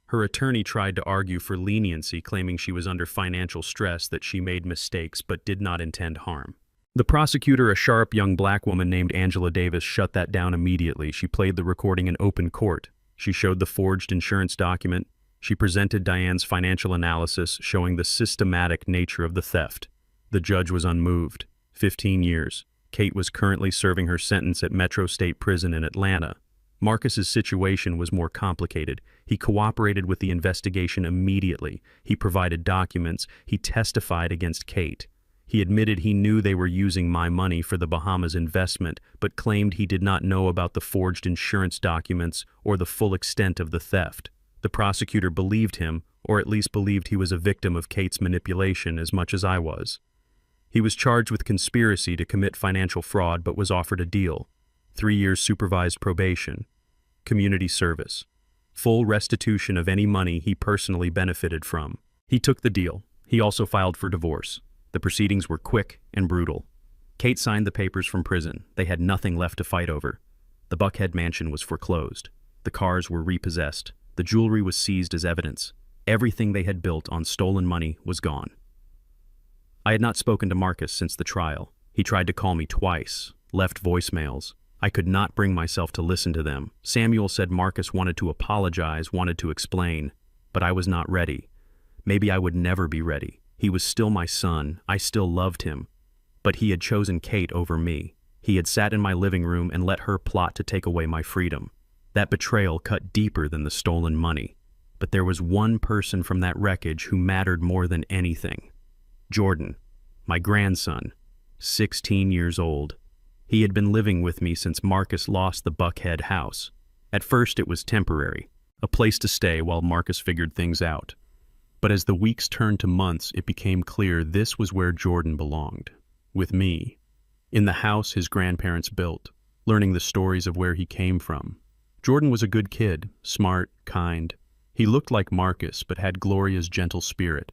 Her attorney tried to argue for leniency, claiming she was under financial stress, that she made mistakes but did not intend harm. The prosecutor, a sharp young black woman named Angela Davis, shut that down immediately. She played the recording in open court. She showed the forged insurance document. She presented Diane's financial analysis, showing the systematic nature of the theft. The judge was unmoved. 15 years. Kate was currently serving her sentence at Metro State Prison in Atlanta. Marcus's situation was more complicated. He cooperated with the investigation immediately. He provided documents. He testified against Kate. He admitted he knew they were using my money for the Bahamas investment, but claimed he did not know about the forged insurance documents or the full extent of the theft. The prosecutor believed him, or at least believed he was a victim of Kate's manipulation as much as I was. He was charged with conspiracy to commit financial fraud, but was offered a deal: 3 years supervised probation, community service, full restitution of any money he personally benefited from. He took the deal. He also filed for divorce. The proceedings were quick and brutal. Kate signed the papers from prison. They had nothing left to fight over. The Buckhead mansion was foreclosed. The cars were repossessed. The jewelry was seized as evidence. Everything they had built on stolen money was gone. I had not spoken to Marcus since the trial. He tried to call me twice, left voicemails. I could not bring myself to listen to them. Samuel said Marcus wanted to apologize, wanted to explain, but I was not ready. Maybe I would never be ready. He was still my son. I still loved him. But he had chosen Kate over me. He had sat in my living room and let her plot to take away my freedom. That betrayal cut deeper than the stolen money. But there was one person from that wreckage who mattered more than anything. Jordan, my grandson, 16 years old. He had been living with me since Marcus lost the Buckhead house. At first it was temporary, a place to stay while Marcus figured things out. But as the weeks turned to months, it became clear this was where Jordan belonged, with me. In the house his grandparents built, learning the stories of where he came from. Jordan was a good kid, smart, kind. He looked like Marcus, but had Gloria's gentle spirit.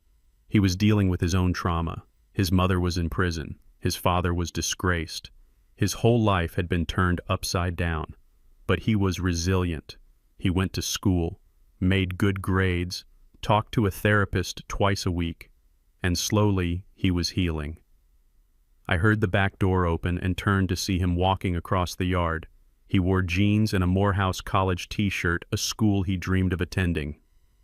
He was dealing with his own trauma. His mother was in prison. His father was disgraced. His whole life had been turned upside down. But he was resilient. He went to school, made good grades, talked to a therapist twice a week, and slowly he was healing. I heard the back door open and turned to see him walking across the yard. He wore jeans and a Morehouse College t-shirt, a school he dreamed of attending.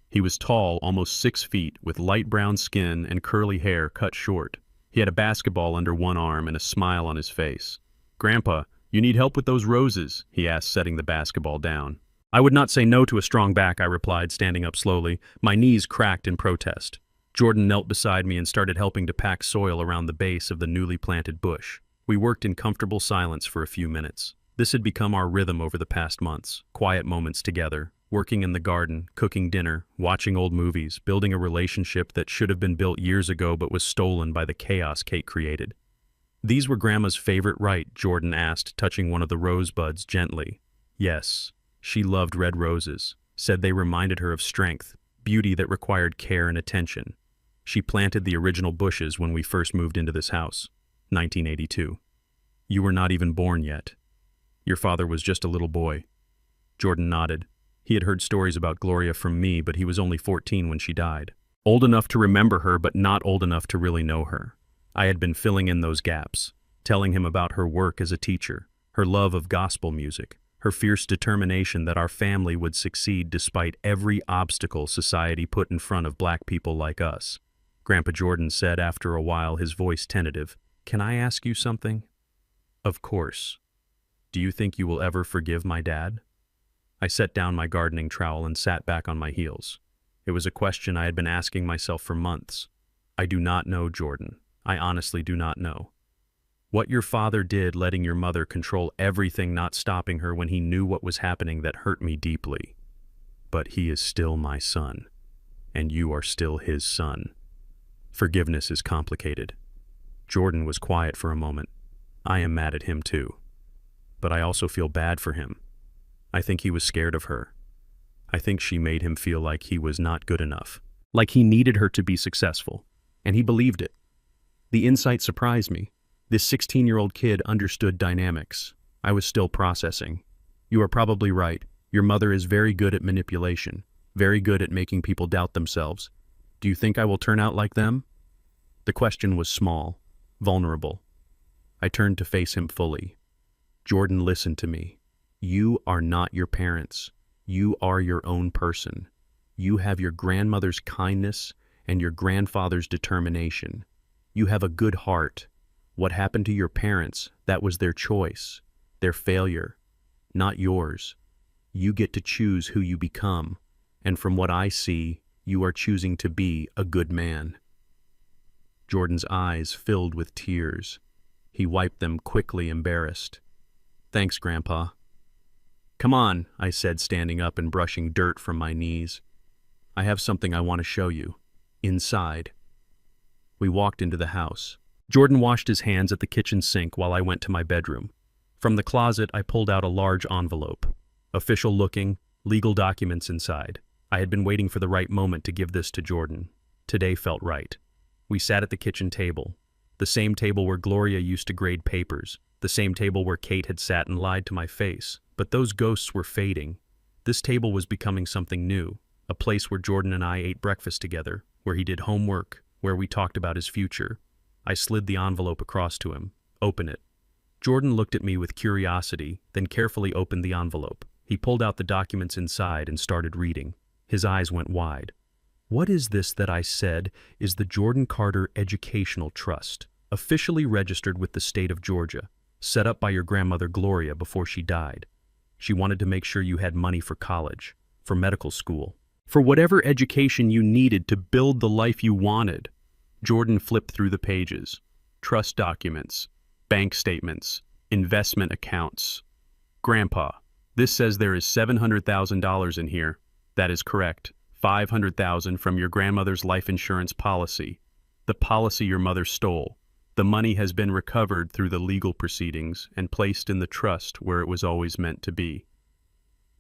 He was tall, almost 6 feet, with light brown skin and curly hair cut short. He had a basketball under one arm and a smile on his face. "Grandpa, you need help with those roses?" he asked, setting the basketball down. "I would not say no to a strong back," I replied, standing up slowly. My knees cracked in protest. Jordan knelt beside me and started helping to pack soil around the base of the newly planted bush. We worked in comfortable silence for a few minutes. This had become our rhythm over the past months: quiet moments together, working in the garden, cooking dinner, watching old movies, building a relationship that should have been built years ago but was stolen by the chaos Kate created. "These were Grandma's favorite, right?" Jordan asked, touching one of the rosebuds gently. Yes, she loved red roses, said they reminded her of strength, beauty that required care and attention. She planted the original bushes when we first moved into this house, 1982. You were not even born yet. Your father was just a little boy. Jordan nodded. He had heard stories about Gloria from me, but he was only 14 when she died. Old enough to remember her, but not old enough to really know her. I had been filling in those gaps, telling him about her work as a teacher, her love of gospel music, her fierce determination that our family would succeed despite every obstacle society put in front of black people like us. Grandpa Jordan said after a while, his voice tentative, "Can I ask you something?" "Of course. Do you think you will ever forgive my dad?" I set down my gardening trowel and sat back on my heels. It was a question I had been asking myself for months. I do not know, Jordan. I honestly do not know. What your father did, letting your mother control everything, not stopping her when he knew what was happening, that hurt me deeply. But he is still my son, and you are still his son. Forgiveness is complicated. Jordan was quiet for a moment. I am mad at him too. But I also feel bad for him. I think he was scared of her. I think she made him feel like he was not good enough, like he needed her to be successful, and he believed it. The insight surprised me. This 16-year-old kid understood dynamics. I was still processing. You are probably right. Your mother is very good at manipulation, very good at making people doubt themselves. Do you think I will turn out like them? The question was small, vulnerable. I turned to face him fully. Jordan, listen to me. You are not your parents. You are your own person. You have your grandmother's kindness and your grandfather's determination. You have a good heart. What happened to your parents, that was their choice, their failure, not yours. You get to choose who you become, and from what I see, you are choosing to be a good man. Jordan's eyes filled with tears. He wiped them quickly, embarrassed. Thanks, Grandpa. Come on, I said, standing up and brushing dirt from my knees. I have something I want to show you. Inside. We walked into the house. Jordan washed his hands at the kitchen sink while I went to my bedroom. From the closet, I pulled out a large envelope. Official-looking, legal documents inside. I had been waiting for the right moment to give this to Jordan. Today felt right. We sat at the kitchen table. The same table where Gloria used to grade papers. The same table where Kate had sat and lied to my face. But those ghosts were fading. This table was becoming something new. A place where Jordan and I ate breakfast together, where he did homework, where we talked about his future. I slid the envelope across to him. Open it. Jordan looked at me with curiosity, then carefully opened the envelope. He pulled out the documents inside and started reading. His eyes went wide. What is this that I said is the Jordan Carter Educational Trust, officially registered with the state of Georgia, set up by your grandmother Gloria before she died. She wanted to make sure you had money for college, for medical school, for whatever education you needed to build the life you wanted. Jordan flipped through the pages. Trust documents, bank statements, investment accounts. Grandpa, this says there is $700,000 in here. That is correct. $500,000 from your grandmother's life insurance policy, the policy your mother stole. The money has been recovered through the legal proceedings and placed in the trust where it was always meant to be.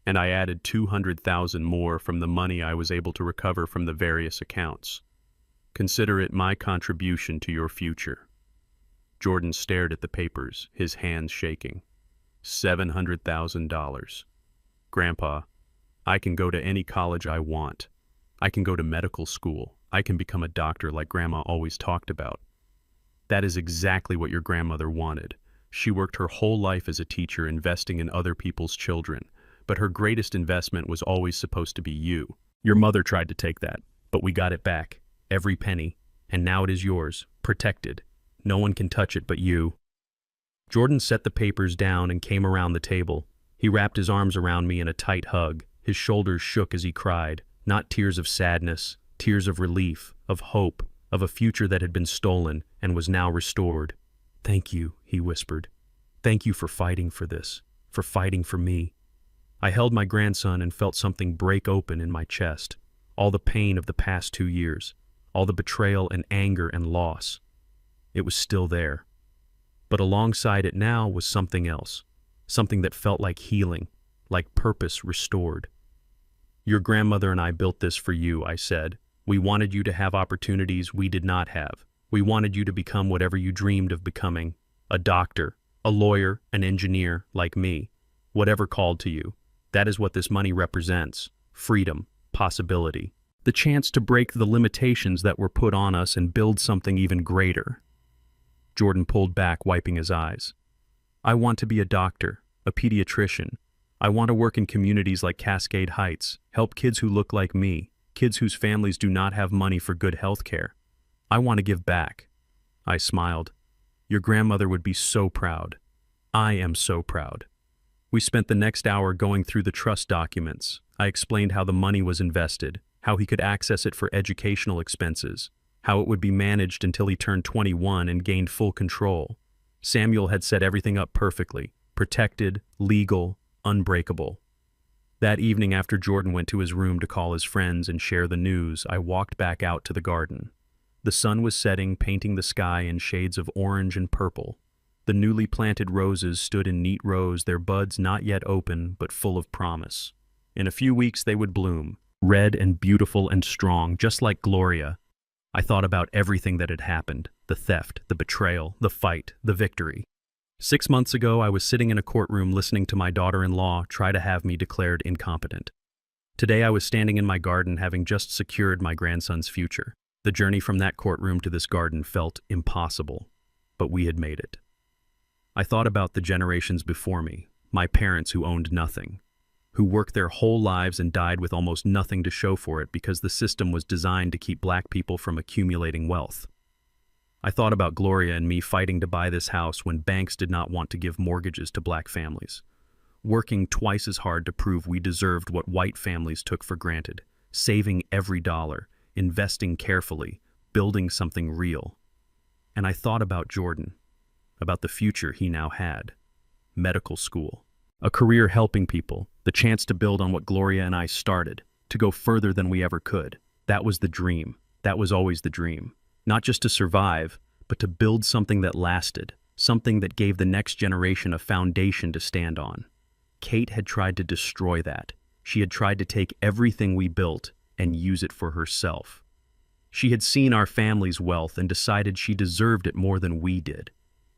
And I added $200,000 more from the money I was able to recover from the various accounts. Consider it my contribution to your future. Jordan stared at the papers, his hands shaking. $700,000. Grandpa, I can go to any college I want. I can go to medical school. I can become a doctor like Grandma always talked about. That is exactly what your grandmother wanted. She worked her whole life as a teacher, investing in other people's children. But her greatest investment was always supposed to be you. Your mother tried to take that, but we got it back. Every penny. And now it is yours, protected. No one can touch it but you. Jordan set the papers down and came around the table. He wrapped his arms around me in a tight hug. His shoulders shook as he cried, not tears of sadness, tears of relief, of hope, of a future that had been stolen and was now restored. Thank you, he whispered. Thank you for fighting for this, for fighting for me. I held my grandson and felt something break open in my chest. All the pain of the past 2 years, all the betrayal and anger and loss. It was still there. But alongside it now was something else, something that felt like healing, like purpose restored. Your grandmother and I built this for you, I said. We wanted you to have opportunities we did not have. We wanted you to become whatever you dreamed of becoming, a doctor, a lawyer, an engineer like me. Whatever called to you. That is what this money represents. Freedom, possibility. The chance to break the limitations that were put on us and build something even greater. Jordan pulled back, wiping his eyes. I want to be a doctor, a pediatrician. I want to work in communities like Cascade Heights, help kids who look like me, kids whose families do not have money for good health care. I want to give back. I smiled. Your grandmother would be so proud. I am so proud. We spent the next hour going through the trust documents. I explained how the money was invested, how he could access it for educational expenses, how it would be managed until he turned 21 and gained full control. Samuel had set everything up perfectly, protected, legal, unbreakable. That evening, after Jordan went to his room to call his friends and share the news, I walked back out to the garden. The sun was setting, painting the sky in shades of orange and purple. The newly planted roses stood in neat rows, their buds not yet open, but full of promise. In a few weeks they would bloom, red and beautiful and strong, just like Gloria. I thought about everything that had happened, the theft, the betrayal, the fight, the victory. 6 months ago, I was sitting in a courtroom listening to my daughter-in-law try to have me declared incompetent. Today I was standing in my garden having just secured my grandson's future. The journey from that courtroom to this garden felt impossible, but we had made it. I thought about the generations before me, my parents who owned nothing, who worked their whole lives and died with almost nothing to show for it because the system was designed to keep black people from accumulating wealth. I thought about Gloria and me fighting to buy this house when banks did not want to give mortgages to black families, working twice as hard to prove we deserved what white families took for granted, saving every dollar, investing carefully, building something real. And I thought about Jordan, about the future he now had. Medical school, a career helping people, the chance to build on what Gloria and I started, to go further than we ever could. That was the dream. That was always the dream. Not just to survive, but to build something that lasted, something that gave the next generation a foundation to stand on. Kate had tried to destroy that. She had tried to take everything we built and use it for herself. She had seen our family's wealth and decided she deserved it more than we did.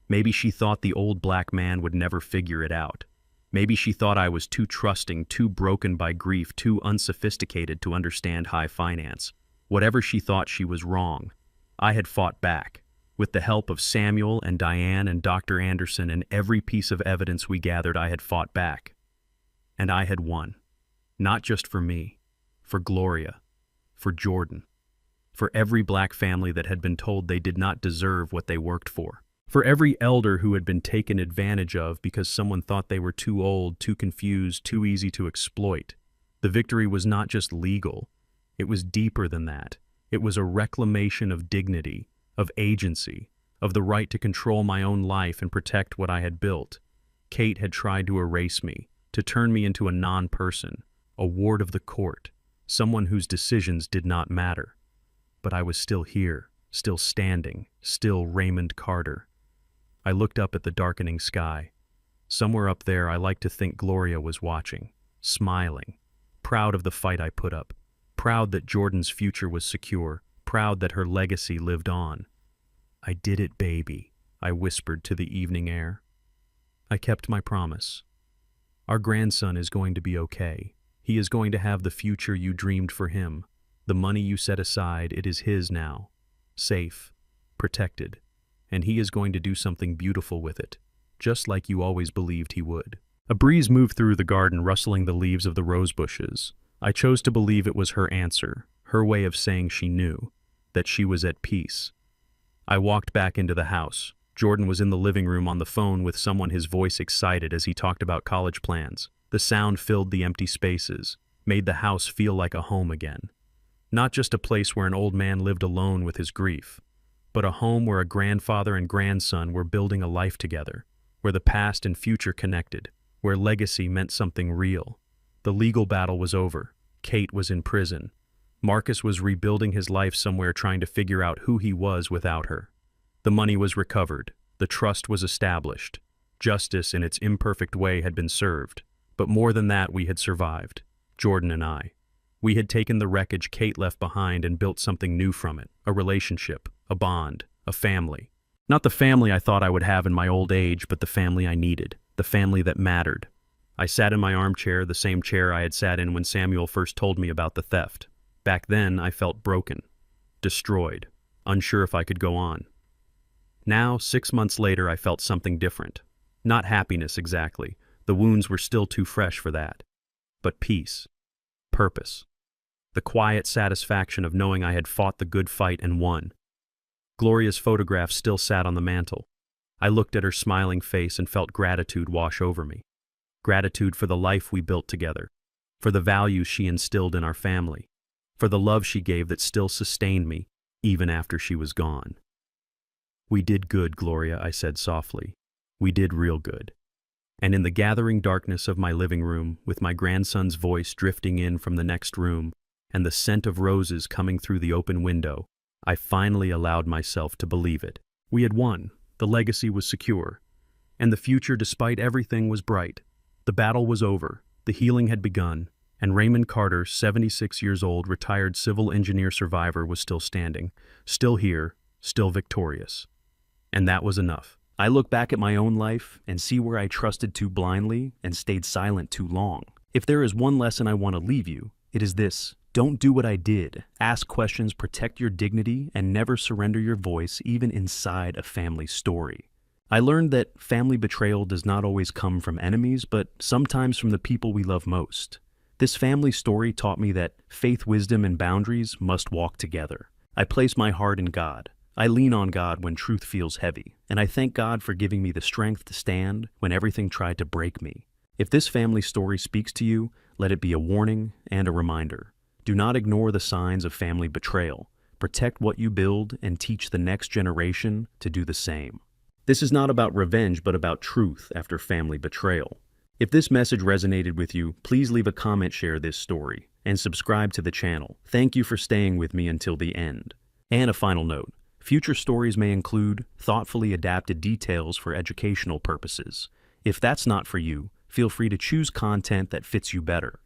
Maybe she thought the old black man would never figure it out. Maybe she thought I was too trusting, too broken by grief, too unsophisticated to understand high finance. Whatever she thought, she was wrong. I had fought back. With the help of Samuel and Diane and Dr. Anderson and every piece of evidence we gathered, I had fought back. And I had won. Not just for me, for Gloria, for Jordan, for every black family that had been told they did not deserve what they worked for, for every elder who had been taken advantage of because someone thought they were too old, too confused, too easy to exploit. The victory was not just legal, it was deeper than that. It was a reclamation of dignity, of agency, of the right to control my own life and protect what I had built. Kate had tried to erase me, to turn me into a non-person, a ward of the court, someone whose decisions did not matter. But I was still here, still standing, still Raymond Carter. I looked up at the darkening sky. Somewhere up there, I like to think Gloria was watching, smiling, proud of the fight I put up, proud that Jordan's future was secure, proud that her legacy lived on. I did it, baby, I whispered to the evening air. I kept my promise. Our grandson is going to be okay. He is going to have the future you dreamed for him. The money you set aside, it is his now. Safe, protected, and he is going to do something beautiful with it, just like you always believed he would. A breeze moved through the garden, rustling the leaves of the rose bushes. I chose to believe it was her answer, her way of saying she knew, that she was at peace. I walked back into the house. Jordan was in the living room on the phone with someone, his voice excited as he talked about college plans. The sound filled the empty spaces, made the house feel like a home again. Not just a place where an old man lived alone with his grief, but a home where a grandfather and grandson were building a life together, where the past and future connected, where legacy meant something real. The legal battle was over. Kate was in prison. Marcus was rebuilding his life somewhere, trying to figure out who he was without her. The money was recovered. The trust was established. Justice in its imperfect way had been served. But more than that, we had survived. Jordan and I. We had taken the wreckage Kate left behind and built something new from it. A relationship, a bond, a family. Not the family I thought I would have in my old age, but the family I needed. The family that mattered. I sat in my armchair, the same chair I had sat in when Samuel first told me about the theft. Back then, I felt broken, destroyed, unsure if I could go on. Now, 6 months later, I felt something different. Not happiness exactly. The wounds were still too fresh for that. But peace. Purpose. The quiet satisfaction of knowing I had fought the good fight and won. Gloria's photograph still sat on the mantel. I looked at her smiling face and felt gratitude wash over me. Gratitude for the life we built together, for the values she instilled in our family, for the love she gave that still sustained me, even after she was gone. "We did good, Gloria," I said softly. "We did real good." And in the gathering darkness of my living room, with my grandson's voice drifting in from the next room, and the scent of roses coming through the open window, I finally allowed myself to believe it. We had won, the legacy was secure, and the future, despite everything, was bright. The battle was over, the healing had begun, and Raymond Carter, 76 years old, retired civil engineer survivor, was still standing, still here, still victorious. And that was enough. I look back at my own life and see where I trusted too blindly and stayed silent too long. If there is one lesson I want to leave you, it is this. Don't do what I did. Ask questions, protect your dignity, and never surrender your voice, even inside a family story. I learned that family betrayal does not always come from enemies, but sometimes from the people we love most. This family story taught me that faith, wisdom, and boundaries must walk together. I place my heart in God. I lean on God when truth feels heavy, and I thank God for giving me the strength to stand when everything tried to break me. If this family story speaks to you, let it be a warning and a reminder. Do not ignore the signs of family betrayal. Protect what you build and teach the next generation to do the same. This is not about revenge, but about truth after family betrayal. If this message resonated with you, please leave a comment, share this story, and subscribe to the channel. Thank you for staying with me until the end. And a final note. Future stories may include thoughtfully adapted details for educational purposes. If that's not for you, feel free to choose content that fits you better.